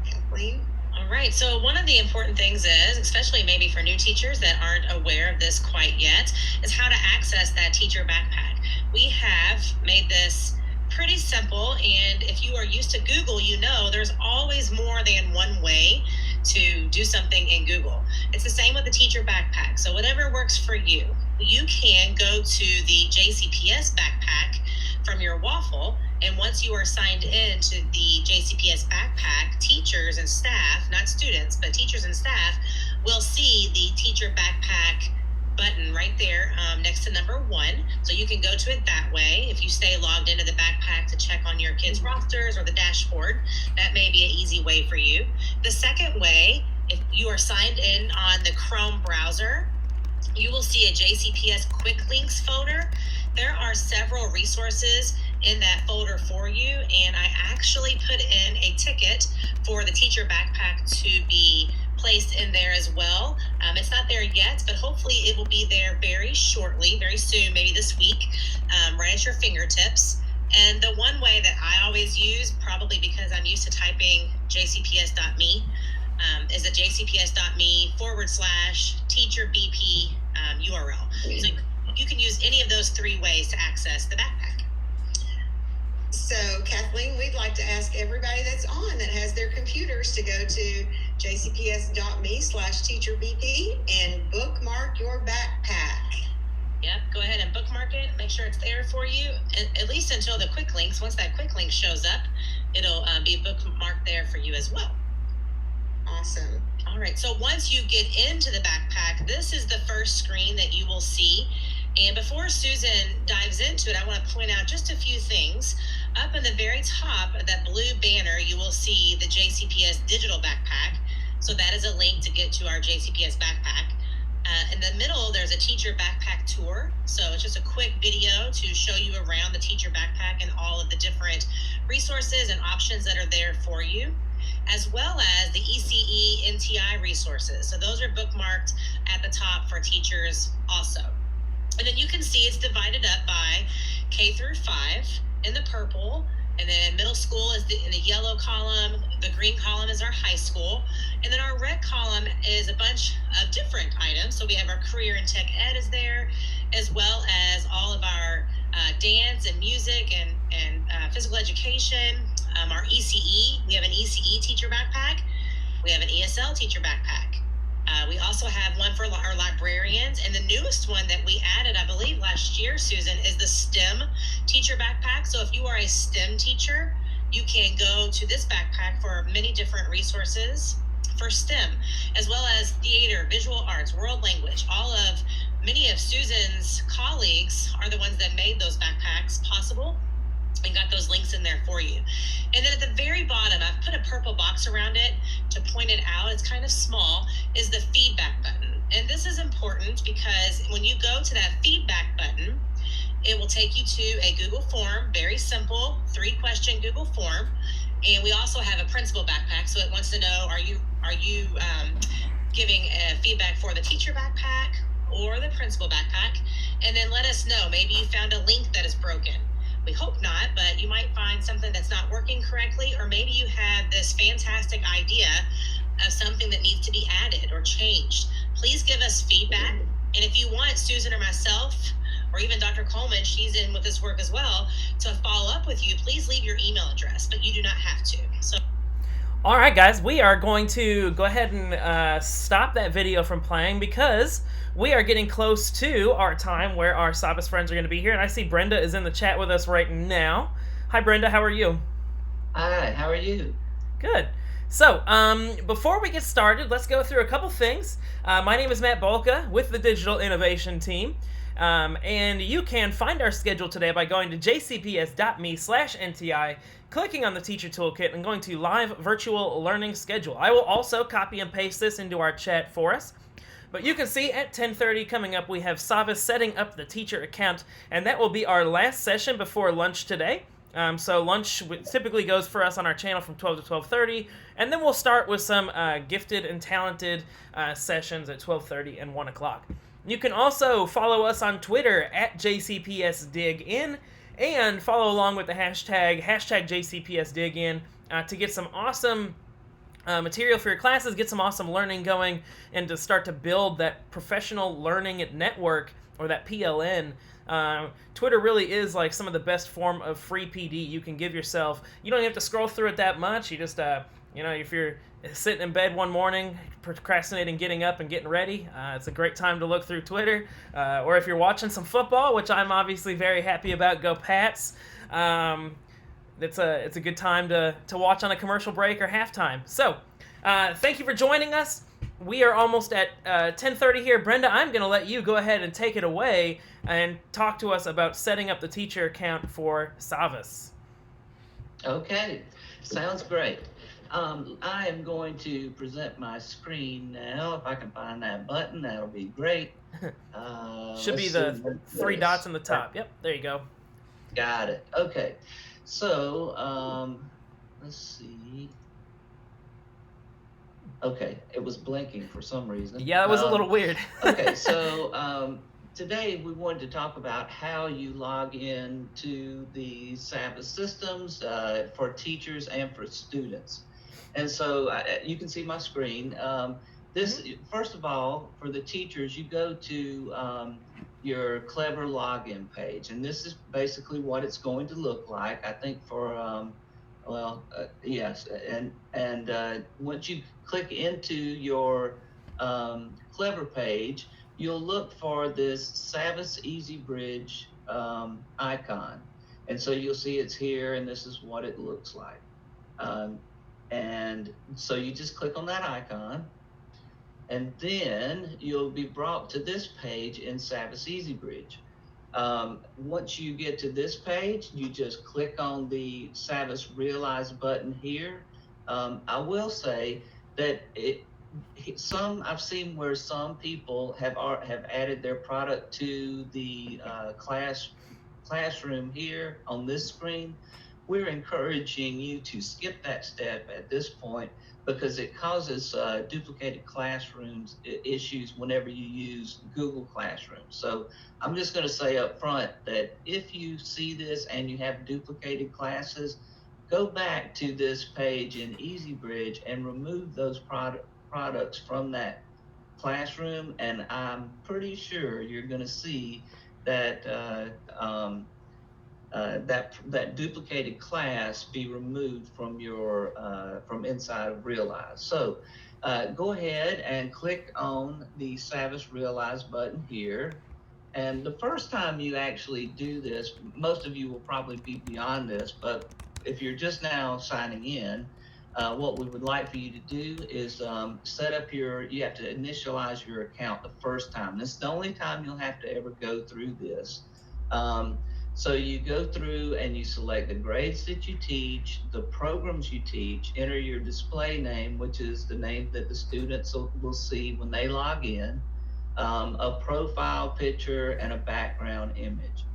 M: Kathleen?
L: All right, so one of the important things is, especially maybe for new teachers that aren't aware of this quite yet, is how to access that teacher backpack. We have made this pretty simple, and if you are used to Google, you know there's always more than one way to do something in Google. It's the same with the teacher backpack, so whatever works for you. You can go to the JCPS backpack from your Waffle, and once you are signed in to the JCPS backpack, teachers and staff, not students, but teachers and staff, will see the teacher backpack button right there next to number 1. So you can go to it that way. If you stay logged into the backpack to check on your kids' rosters or the dashboard, that may be an easy way for you. The second way, if you are signed in on the Chrome browser, you will see a JCPS Quick Links folder. There are several resources in that folder for you, and I actually put in a ticket for the teacher backpack to be placed in there as well. It's not there yet, but hopefully it will be there very shortly, very soon, maybe this week, right at your fingertips. And the one way that I always use, probably because I'm used to typing jcps.me, is the jcps.me/teacherbp URL. So you can use any of those 3 ways to access the backpack.
M: So, Kathleen, we'd like to ask everybody that's on that has their computers to go to jcps.me/teacherbp and bookmark your backpack.
L: Yep, go ahead and bookmark it. Make sure it's there for you, at least until the quick links. Once that quick link shows up, it'll be bookmarked there for you as well.
M: Awesome.
L: All right, so once you get into the backpack, this is the first screen that you will see. And before Susan dives into it, I want to point out just a few things. Up in the very top of that blue banner, you will see the JCPS digital backpack. So that is a link to get to our JCPS backpack. In the middle, there's a teacher backpack tour. So it's just a quick video to show you around the teacher backpack and all of the different resources and options that are there for you, as well as the ECE NTI resources. So those are bookmarked at the top for teachers also. And then you can see it's divided up by K through 5 in the purple, and then middle school is in the yellow column, the green column is our high school, and then our red column is a bunch of different items. So we have our career and tech ed is there, as well as all of our dance and music and physical education, our ECE. We have an ECE teacher backpack. We have an ESL teacher backpack. We also have one for our librarians, and the newest one that we added, I believe last year, Susan, is the STEM teacher backpack. So if you are a STEM teacher, you can go to this backpack for many different resources for STEM, as well as theater, visual arts, world language. Many of Susan's colleagues are the ones that made those backpacks possible and got those links in there for you. And then at the very bottom, I've put a purple box around it to point it out. It's kind of small, is the feedback button. And this is important because when you go to that feedback button, it will take you to a Google form, very simple, 3-question Google form. And we also have a principal backpack, so it wants to know, are you giving feedback for the teacher backpack or the principal backpack? And then let us know, maybe you found a link that is broken. We hope not, but you might find something that's not working correctly, or maybe you have this fantastic idea of something that needs to be added or changed. Please give us feedback. And if you want Susan or myself, or even Dr. Coleman, she's in with this work as well, to follow up with you, please leave your email address, but you do not have to. So.
A: All right, guys, we are going to go ahead and stop that video from playing because we are getting close to our time where our Sabas friends are going to be here. And I see Brenda is in the chat with us right now. Hi, Brenda. How are you?
N: Hi, how are you?
A: Good. So, before we get started, let's go through a couple things. My name is Matt Bolka with the Digital Innovation Team. And you can find our schedule today by going to jcps.me/NTI, clicking on the Teacher Toolkit, and going to Live Virtual Learning Schedule. I will also copy and paste this into our chat for us. But you can see at 10:30 coming up, we have Savas setting up the teacher account, and that will be our last session before lunch today. So lunch typically goes for us on our channel from 12 to 12:30, and then we'll start with some gifted and talented sessions at 12:30 and 1 o'clock. You can also follow us on Twitter at JCPSDigIn, and follow along with the hashtag JCPSDigIn to get some awesome material for your classes, get some awesome learning going, and to start to build that professional learning network, or that PLN. Twitter really is like some of the best form of free PD you can give yourself. You don't have to scroll through it that much. You just, if you're sitting in bed one morning, procrastinating getting up and getting ready, it's a great time to look through Twitter. Or if you're watching some football, which I'm obviously very happy about, go Pats. It's a good time to watch on a commercial break or halftime. So, thank you for joining us. We are almost at 10:30 here. Brenda, I'm going to let you go ahead and take it away and talk to us about setting up the teacher account for Savas.
N: Okay, sounds great. I am going to present my screen now. If I can find that button, that'll be great.
A: Should be the three dots in the top. Yep, there you go.
N: Got it. Okay. So, let's see. Okay, it was blinking for some reason.
A: Yeah, that was a little weird.
N: Okay, so today we wanted to talk about how you log in to the Savas systems for teachers and for students. And so you can see my screen. First of all, for the teachers, you go to your Clever login page, and this is basically what it's going to look like. I think for yes, and once you click into your Clever page, you'll look for this Savas Easy Bridge icon, and so you'll see it's here, and this is what it looks like. And so you just click on that icon, and then you'll be brought to this page in Savas Easy Bridge. Once you get to this page, you just click on the Savas Realize button here. I will say that I've seen where some people have added their product to the classroom here on this screen. We're encouraging you to skip that step at this point because it causes duplicated classrooms issues whenever you use Google Classroom. So I'm just going to say up front that if you see this and you have duplicated classes, go back to this page in EasyBridge and remove those products from that classroom, and I'm pretty sure you're going to see that that duplicated class be removed from your from inside of Realize. So go ahead and click on the Savas Realize button here. And the first time you actually do this, most of you will probably be beyond this, but if you're just now signing in, what we would like for you to do is set up you have to initialize your account the first time. This is the only time you'll have to ever go through this. So you go through and you select the grades that you teach, the programs you teach, enter your display name, which is the name that the students will see when they log in, a profile picture, and a background image.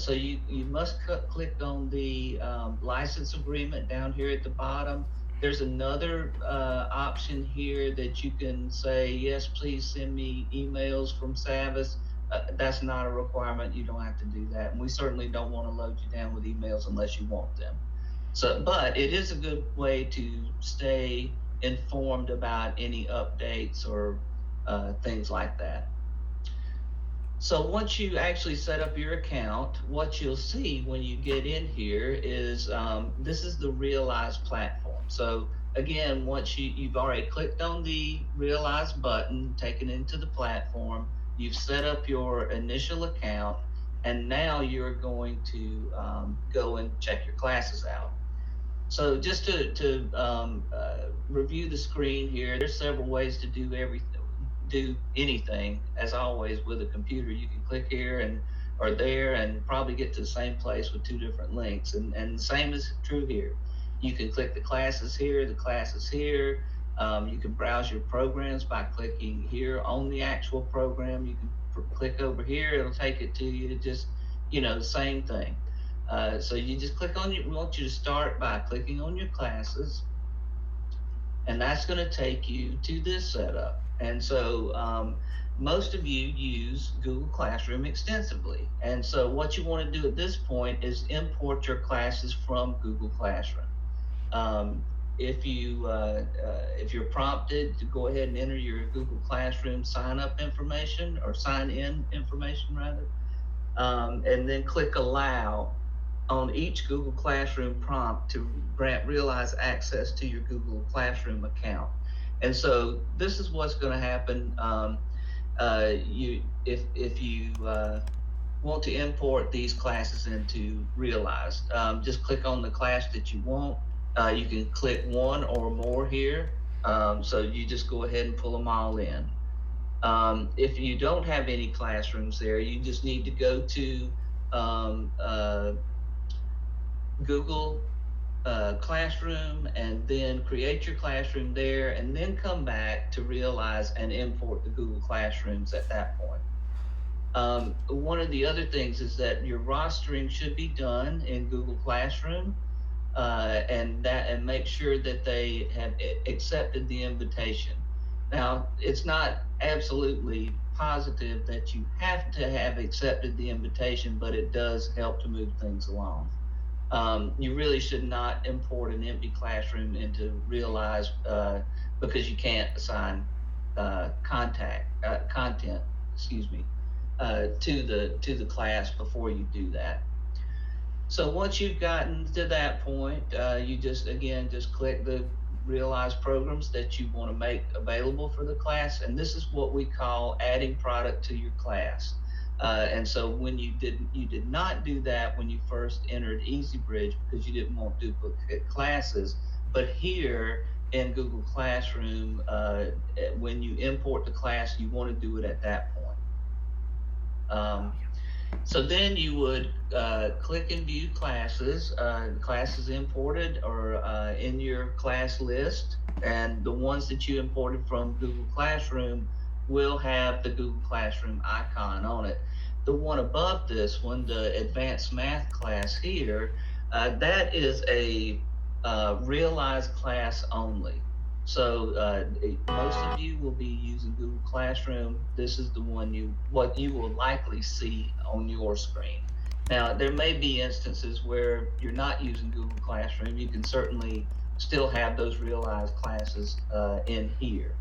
N: So you must click on the license agreement down here at the bottom. There's another option here that you can say, yes, please send me emails from Savas. That's not a requirement. You don't have to do that. And we certainly don't want to load you down with emails unless you want them. But it is a good way to stay informed about any updates or things like that. So once you actually set up your account, what you'll see when you get in here is this is the Realize platform. So again, once you've already clicked on the Realize button, taken into the platform, you've set up your initial account, and now you're going to go and check your classes out. So just to review the screen here, there's several ways to do anything. As always with a computer, you can click here or there and probably get to the same place with two different links. And the same is true here. You can click the classes here, the classes here. You can browse your programs by clicking here on the actual program. You can click over here, it'll take it to you, just, the same thing. So you just click on we want you to start by clicking on your classes, and that's going to take you to this setup. And so most of you use Google Classroom extensively. And so what you want to do at this point is import your classes from Google Classroom. If you're prompted to go ahead and enter your Google Classroom sign up information, or sign in information rather, and then click allow on each Google Classroom prompt to grant Realize access to your Google Classroom account. And so this is what's going to happen. If you want to import these classes into Realize, just click on the class that you want. You can click one or more here. So you just go ahead and pull them all in. If you don't have any classrooms there, you just need to go to Google Classroom and then create your classroom there, and then come back to Realize and import the Google Classrooms at that point. One of the other things is that your rostering should be done in Google Classroom, and make sure that they have accepted the invitation. Now, it's not absolutely positive that you have to have accepted the invitation, but it does help to move things along. You really should not import an empty classroom into Realize because you can't assign content, excuse me, to the class before you do that. So once you've gotten to that point, you just click the Realize programs that you want to make available for the class, and this is what we call adding product to your class. And so when you did not do that when you first entered EasyBridge because you didn't want duplicate classes, but here in Google Classroom, when you import the class, you want to do it at that point. So then you would click and view classes. Classes imported or in your class list, and the ones that you imported from Google Classroom will have the Google Classroom icon on it. The one above this one, the advanced math class here, that is a Realize class only. So most of you will be using Google Classroom. This is the one what you will likely see on your screen. Now, there may be instances where you're not using Google Classroom. You can certainly still have those Realize classes in here.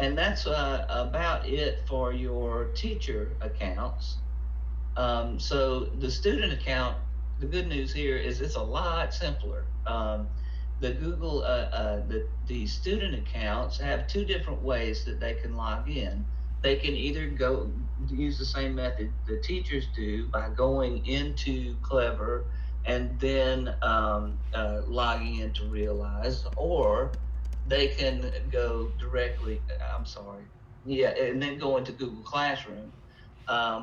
N: And that's about it for your teacher accounts. So the student account, the good news here is it's a lot simpler. The Google, the student accounts have two different ways that they can log in. They can either go use the same method the teachers do by going into Clever and then logging into Realize, or they can go directly, and then go into Google Classroom,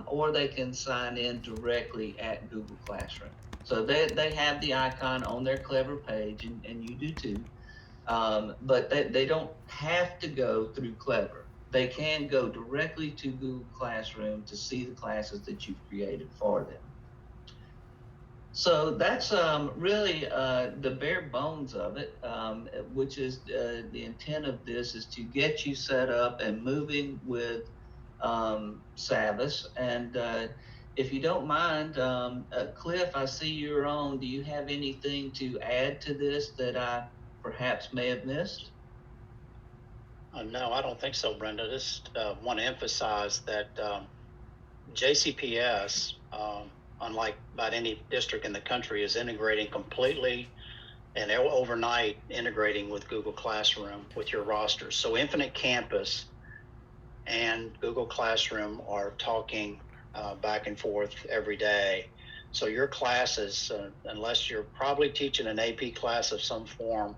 N: or they can sign in directly at Google Classroom. So they have the icon on their Clever page, and you do too. But they don't have to go through Clever. They can go directly to Google Classroom to see the classes that you've created for them. So that's really the bare bones of it, which is the intent of this is to get you set up and moving with Savas. And if you don't mind, Cliff, I see you're on. Do you have anything to add to this that I perhaps may have missed?
K: No, I don't think so, Brenda. Just want to emphasize that JCPS, unlike about any district in the country, is integrating completely and overnight integrating with Google Classroom with your rosters. So Infinite Campus and Google Classroom are talking back and forth every day. So your classes, unless you're probably teaching an AP class of some form,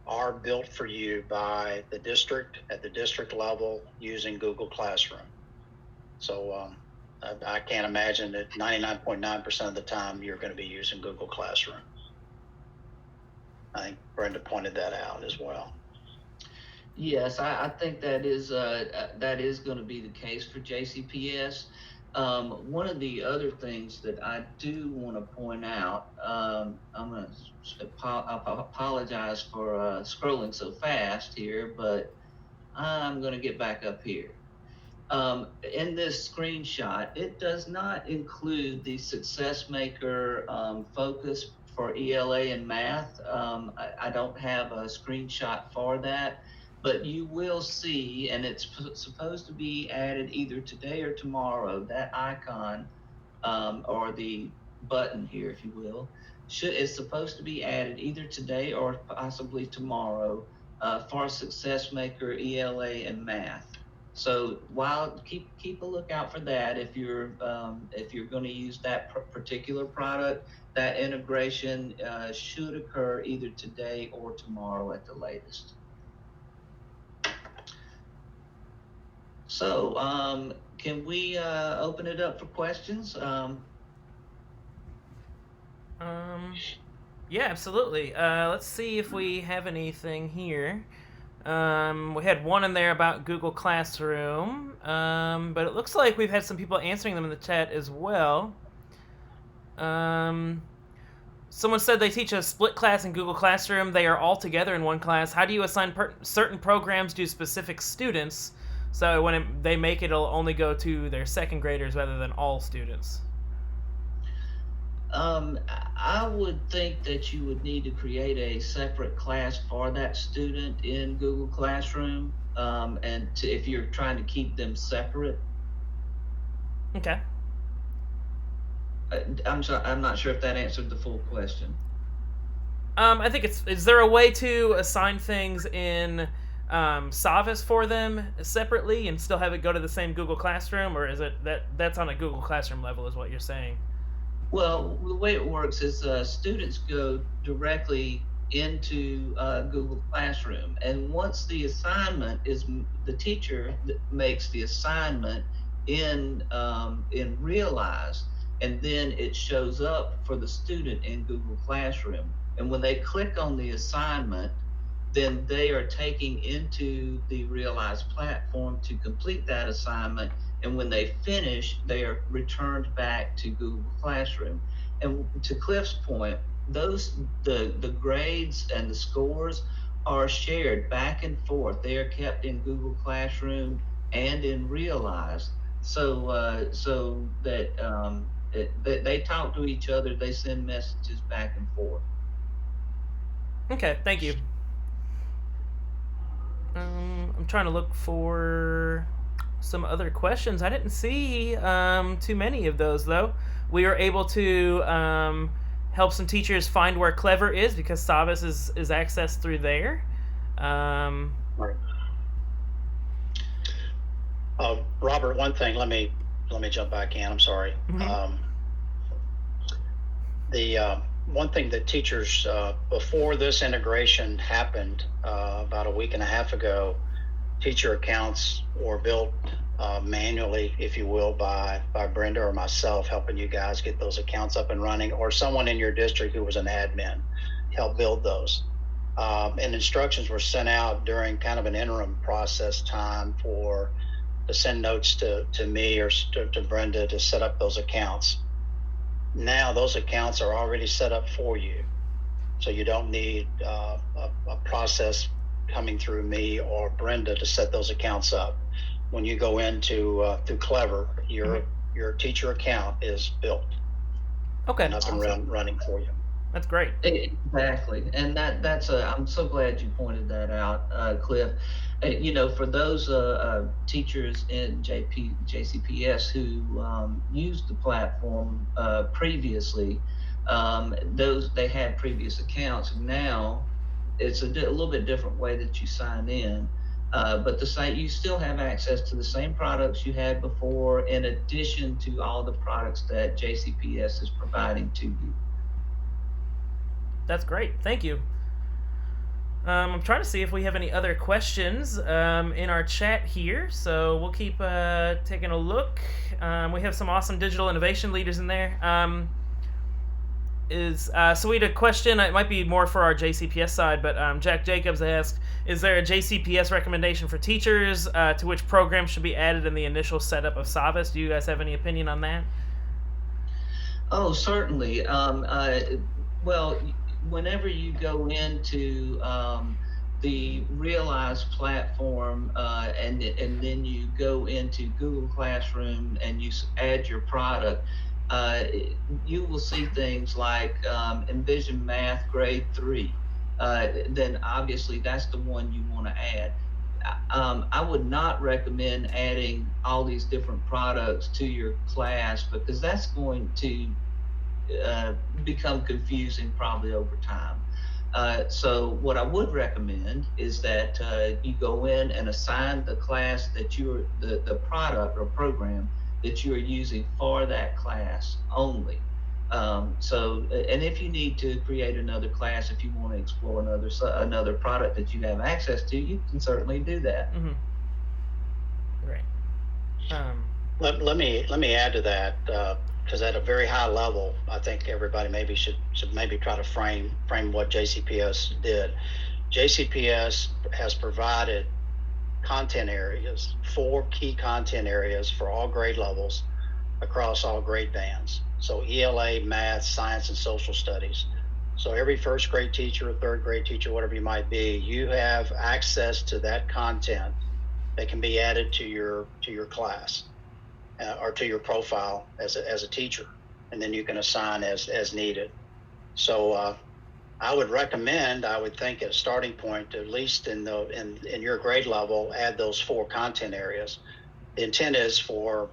K: are built for you by the district at the district level using Google Classroom. So I can't imagine that 99.9% of the time you're going to be using Google Classroom. I think Brenda pointed that out as well.
N: Yes, I think that is going to be the case for JCPS. One of the other things that I do want to point out, I apologize for scrolling so fast here, but I'm going to get back up here. In this screenshot, it does not include the Success Maker focus for ELA and math. I don't have a screenshot for that, but you will see, and it's supposed to be added either today or tomorrow, that icon or the button here, if you will, is supposed to be added either today or possibly tomorrow for Success Maker, ELA, and math. So while keep a lookout for that, if you're going to use that particular product, that integration should occur either today or tomorrow at the latest. So can we open it up for questions?
A: Yeah, absolutely. Let's see if we have anything here. We had one in there about Google Classroom, but it looks like we've had some people answering them in the chat as well. Someone said they teach a split class in Google Classroom. They are all together in one class. How do you assign certain programs to specific students so when they make it, it'll only go to their second graders rather than all students?
N: I would think that you would need to create a separate class for that student in Google Classroom, if you're trying to keep them separate.
A: Okay.
N: I'm sorry, I'm not sure if that answered the full question.
A: I think is there a way to assign things in Savvis for them separately and still have it go to the same Google Classroom, or is it that's on a Google Classroom level is what you're saying?
N: Well, the way it works is students go directly into Google Classroom, and once the assignment is, the teacher makes the assignment in Realize, and then it shows up for the student in Google Classroom. And when they click on the assignment, then they are taken into the Realize platform to complete that assignment. And when they finish, they are returned back to Google Classroom. And to Cliff's point, the grades and the scores are shared back and forth. They are kept in Google Classroom and in Realize, so that they talk to each other. They send messages back and forth.
A: Okay, thank you. I'm trying to look for some other questions. I didn't see too many of those, though. We were able to help some teachers find where Clever is because Savvis is accessed through there.
K: Right. Robert, one thing. Let me jump back in. I'm sorry.
A: Mm-hmm.
K: The one thing that teachers, before this integration happened about a week and a half ago, teacher accounts were built manually, if you will, by Brenda or myself, helping you guys get those accounts up and running, or someone in your district who was an admin helped build those. And instructions were sent out during kind of an interim process time to send notes to me or to Brenda to set up those accounts. Now those accounts are already set up for you, so you don't need a process coming through me or Brenda to set those accounts up. When you go into through Clever, your teacher account is built.
A: Okay.
K: And up and running for you.
A: That's great.
N: Exactly, and that's I'm so glad you pointed that out, Cliff. For those teachers in JCPS who used the platform previously, they had previous accounts. Now it's a little bit different way that you sign in, but you still have access to the same products you had before, in addition to all the products that JCPS is providing to you.
A: That's great. Thank you. I'm trying to see if we have any other questions in our chat here, so we'll keep taking a look. We have some awesome digital innovation leaders in there. So we had a question. It might be more for our JCPS side, but Jack Jacobs asked, is there a JCPS recommendation for teachers to which programs should be added in the initial setup of Savvis? Do you guys have any opinion on that?
N: Oh, certainly. Well, whenever you go into the Realize platform, and then you go into Google Classroom and you add your product, you will see things like Envision Math Grade 3. Then obviously that's the one you want to add. I would not recommend adding all these different products to your class, because that's going to become confusing probably over time. So what I would recommend is that you go in and assign the class that the product or program that you are using for that class only. And if you need to create another class, if you want to explore another product that you have access to, you can certainly do that.
A: Mm-hmm. Great.
K: Let me add to that, because at a very high level, I think everybody maybe should maybe try to frame what JCPS did. JCPS has provided content areas, 4 key content areas for all grade levels across all grade bands. So ELA, math, science, and social studies. So every first grade teacher, third grade teacher, whatever you might be, you have access to that content that can be added to your class or to your profile as a teacher, and then you can assign as needed. So I would recommend, I would think at a starting point, at least in your grade level, add those 4 content areas. The intent is for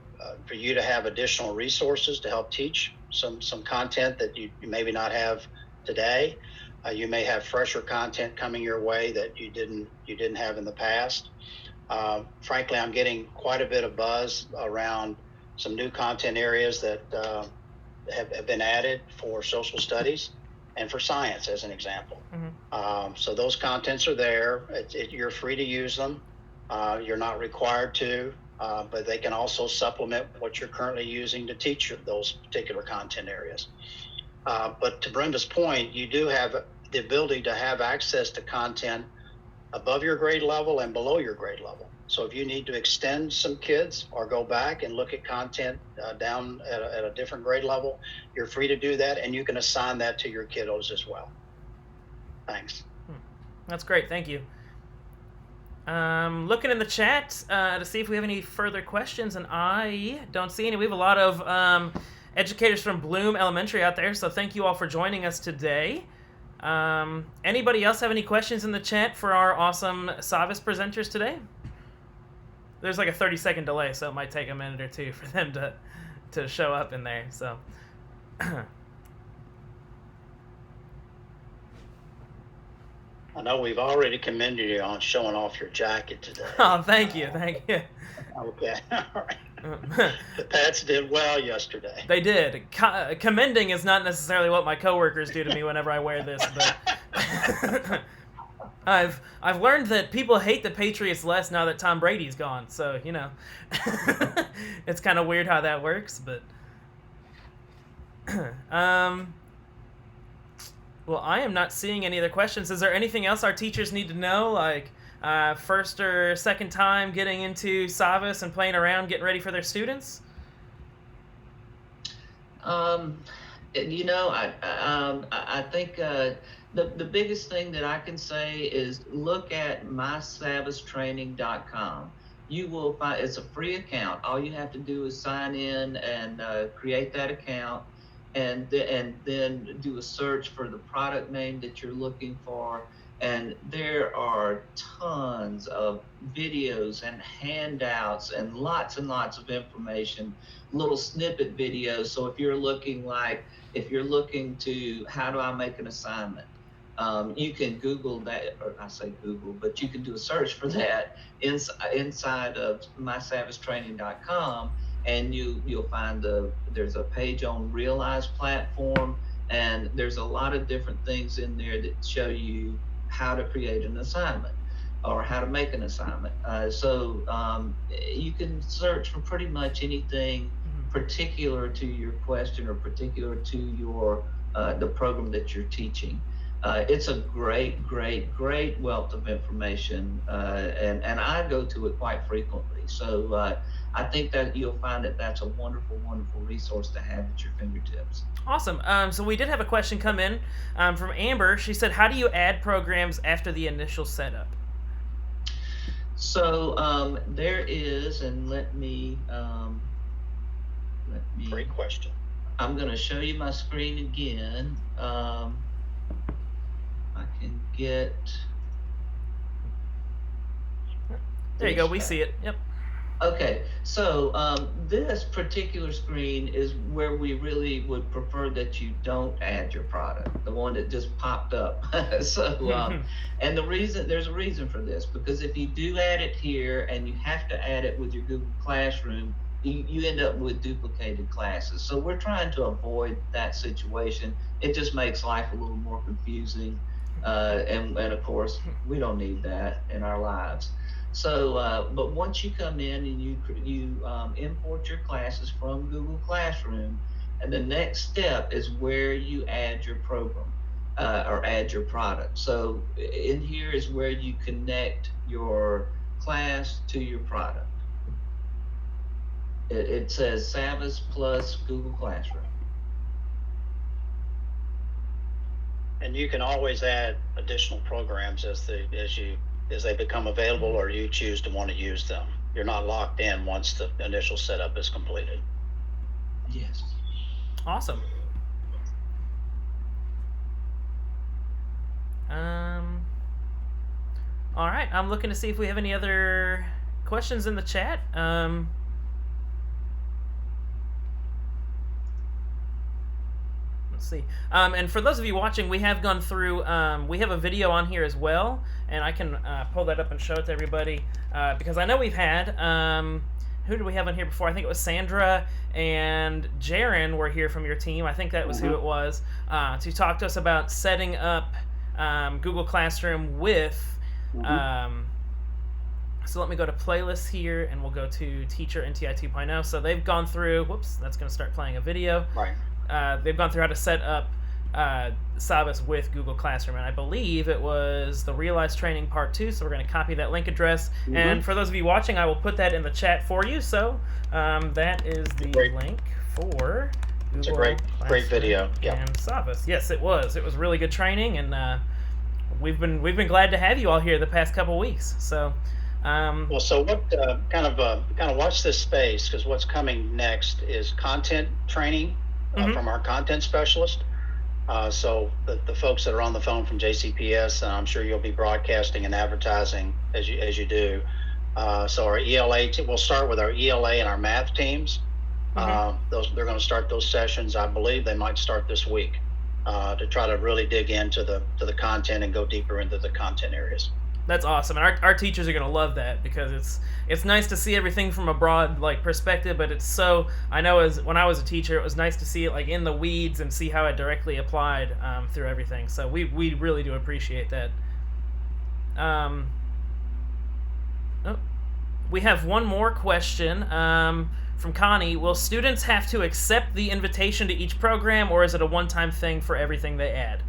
K: you to have additional resources to help teach some content that you maybe not have today. You may have fresher content coming your way that you didn't have in the past. Frankly, I'm getting quite a bit of buzz around some new content areas that have been added for social studies and for science, as an example.
A: Mm-hmm.
K: So those contents are there. You're free to use them. You're not required to, but they can also supplement what you're currently using to teach those particular content areas. But to Brenda's point, you do have the ability to have access to content above your grade level and below your grade level. So if you need to extend some kids or go back and look at content down at a different grade level, you're free to do that, and you can assign that to your kiddos as well. Thanks.
A: That's great. Thank you. Looking in the chat to see if we have any further questions, and I don't see any. We have a lot of educators from Bloom Elementary out there, so thank you all for joining us today. Anybody else have any questions in the chat for our awesome Savvis presenters today? There's like a 30-second delay, so it might take a minute or two for them to show up in there. So,
K: I know we've already commended you on showing off your jacket today.
A: Oh, thank you.
K: Okay, all right. The Pats did well yesterday.
A: They did. Commending is not necessarily what my coworkers do to me whenever I wear this, but I've learned that people hate the Patriots less now that Tom Brady's gone. So, you know, it's kind of weird how that works, but well, I am not seeing any other questions. Is there anything else our teachers need to know, like first or second time getting into Savvis and playing around, getting ready for their students?
N: You know, I think the biggest thing that I can say is look at mysavvistraining.com. You will find it's a free account. All you have to do is sign in and create that account, and then do a search for the product name that you're looking for. And there are tons of videos and handouts and lots of information, little snippet videos. So if you're looking to how do I make an assignment, you can Google that, or I say Google, but you can do a search for that inside of mysavvistraining.com, and you'll find there's a page on Realize platform, and there's a lot of different things in there that show you how to create an assignment or how to make an assignment. So you can search for pretty much anything particular to your question or particular to your the program that you're teaching. It's a great wealth of information, and I go to it quite frequently. So I think that you'll find that that's a wonderful, wonderful resource to have at your fingertips.
A: Awesome. So we did have a question come in from Amber. She said, how do you add programs after the initial setup?
N: So there is, and let me.
K: Great question.
N: I'm going to show you my screen again. I can get.
A: There you go. We see it. Yep.
N: Okay, so this particular screen is where we really would prefer that you don't add your product, the one that just popped up. And there's a reason for this, because if you do add it here and you have to add it with your Google Classroom, you end up with duplicated classes. So we're trying to avoid that situation. It just makes life a little more confusing. And of course, we don't need that in our lives. So, but once you come in and you import your classes from Google Classroom, and the next step is where you add your program or add your product. So in here is where you connect your class to your product. It says Savas plus Google Classroom.
K: And you can always add additional programs as they become available, or you choose to want to use them. You're not locked in once the initial setup is completed.
N: Yes.
A: Awesome. All right. I'm looking to see if we have any other questions in the chat. Let's see. And for those of you watching, we have gone through, we have a video on here as well, and I can pull that up and show it to everybody, because I know we've had, who did we have on here before? I think it was Sandra and Jaron were here from your team. I think that was who it was, to talk to us about setting up Google Classroom with, so let me go to playlists here, and we'll go to Teacher NTI 2.0. So they've gone through, whoops, that's going to start playing a video.
K: Right.
A: They've gone through how to set up Savas with Google Classroom, and I believe it was the Realize Training Part 2, so we're going to copy that link address. And for those of you watching, I will put that in the chat for you. So that is the link for Google
K: It's a great video. Yeah.
A: And Savas. Yes, it was. It was really good training, and we've been glad to have you all here the past couple weeks. So.
K: Well, so what kind of watch this space, because what's coming next is content training from our content specialist. So the folks that are on the phone from JCPS, I'm sure you'll be broadcasting and advertising as you do. So our ELA, we'll start with our ELA and our math teams. They're going to start those sessions. I believe they might start this week to try to really dig into the content and go deeper into the content areas.
A: That's awesome, and our teachers are gonna love that, because it's nice to see everything from a broad perspective, but it's so, I know when I was a teacher, it was nice to see it in the weeds and see how it directly applied through everything. So we really do appreciate that. We have one more question from Connie. Will students have to accept the invitation to each program, or is it a one-time thing for everything they add?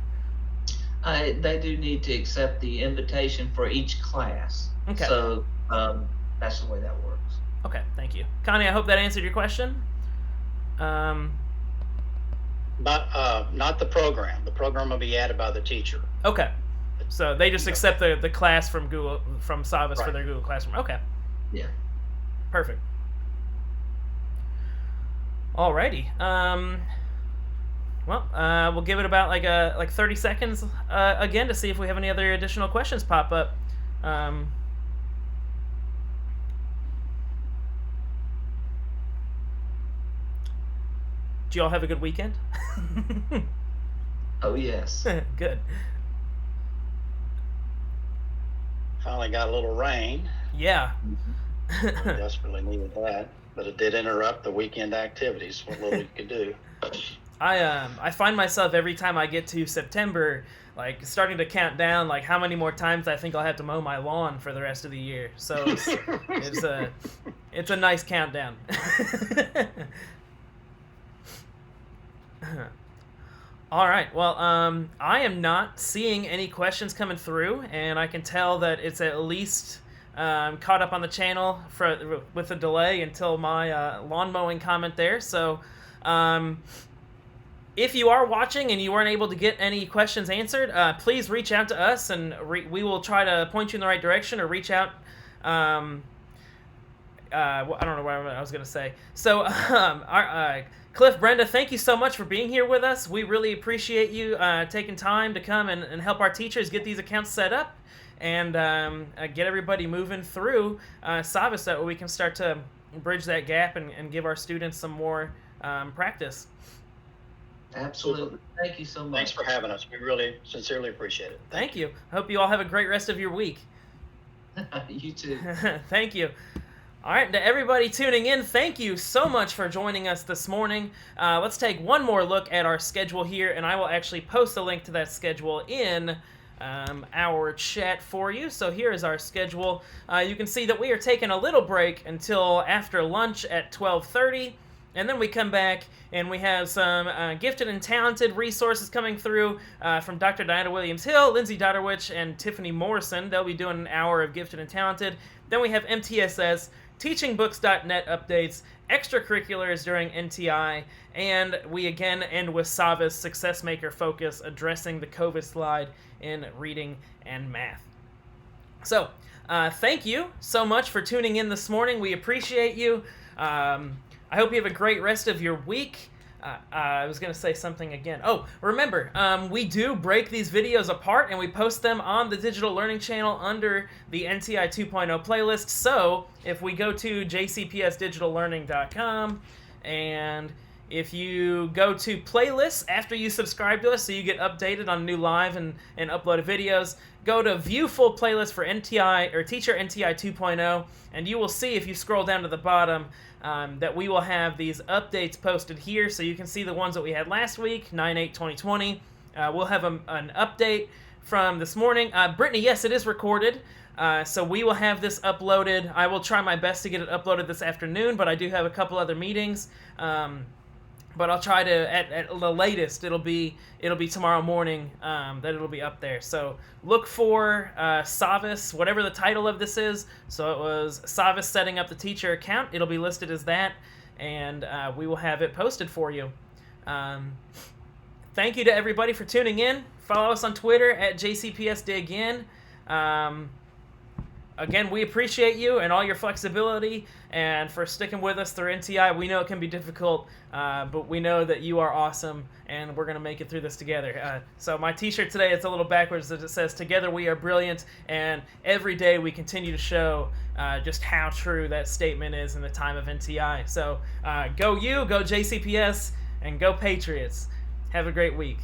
N: They do need to accept the invitation for each class.
A: Okay.
N: So that's the way that works.
A: Okay, thank you. Connie, I hope that answered your question.
K: Not the program. The program will be added by the teacher.
A: Okay. So they just accept the class from Savas for their Google Classroom. Okay.
N: Yeah.
A: Perfect. Alrighty. Well, we'll give it about like 30 seconds again to see if we have any other additional questions pop up. Do you all have a good weekend?
N: Oh, yes.
A: Good.
K: Finally got a little rain.
A: Yeah.
K: Desperately needed that, but it did interrupt the weekend activities. What little you could do.
A: I find myself every time I get to September, starting to count down how many more times I think I'll have to mow my lawn for the rest of the year. So it's a nice countdown. All right. Well, I am not seeing any questions coming through, and I can tell that it's at least caught up on the channel with a delay until my lawn mowing comment there. So if you are watching and you weren't able to get any questions answered, please reach out to us, and we will try to point you in the right direction or reach out. I don't know what I was going to say. So, Cliff, Brenda, thank you so much for being here with us. We really appreciate you taking time to come and help our teachers get these accounts set up and get everybody moving through Savas, so that we can start to bridge that gap and give our students some more practice.
N: Absolutely. Thank you so much.
K: Thanks for having us. We really sincerely appreciate it.
A: Thank you. I hope you all have a great rest of your week.
N: You too.
A: Thank you. All right, to everybody tuning in, thank you so much for joining us this morning. Let's take one more look at our schedule here, and I will actually post a link to that schedule in our chat for you. So here is our schedule. You can see that we are taking a little break until after lunch at 12:30. And then we come back and we have some gifted and talented resources coming through from Dr. Diana Williams-Hill, Lindsay Dotterwich, and Tiffany Morrison. They'll be doing an hour of gifted and talented. Then we have MTSS, teachingbooks.net updates, extracurriculars during NTI, and we again end with Savas Success Maker Focus, addressing the COVID slide in reading and math. So, thank you so much for tuning in this morning. We appreciate you. I hope you have a great rest of your week. I was going to say something again. Oh, remember, we do break these videos apart and we post them on the Digital Learning channel under the NTI 2.0 playlist. So if we go to jcpsdigitallearning.com, and if you go to playlists after you subscribe to us so you get updated on new live and uploaded videos, go to view full playlist for NTI or Teacher NTI 2.0, and you will see if you scroll down to the bottom that we will have these updates posted here, so you can see the ones that we had last week, 9/8/2020. We'll have an update from this morning. Brittany, yes, it is recorded, so we will have this uploaded. I will try my best to get it uploaded this afternoon, but I do have a couple other meetings. But I'll try to, at the latest, it'll be tomorrow morning that it'll be up there. So look for Savas, whatever the title of this is. So it was Savas Setting Up the Teacher Account. It'll be listed as that, and we will have it posted for you. Thank you to everybody for tuning in. Follow us on Twitter at JCPSDigIn. Again, we appreciate you and all your flexibility and for sticking with us through NTI. We know it can be difficult, but we know that you are awesome, and we're going to make it through this together. So my t-shirt today, it's a little backwards. It says, "Together we are brilliant," and every day we continue to show just how true that statement is in the time of NTI. So go you, go JCPS, and go Patriots. Have a great week.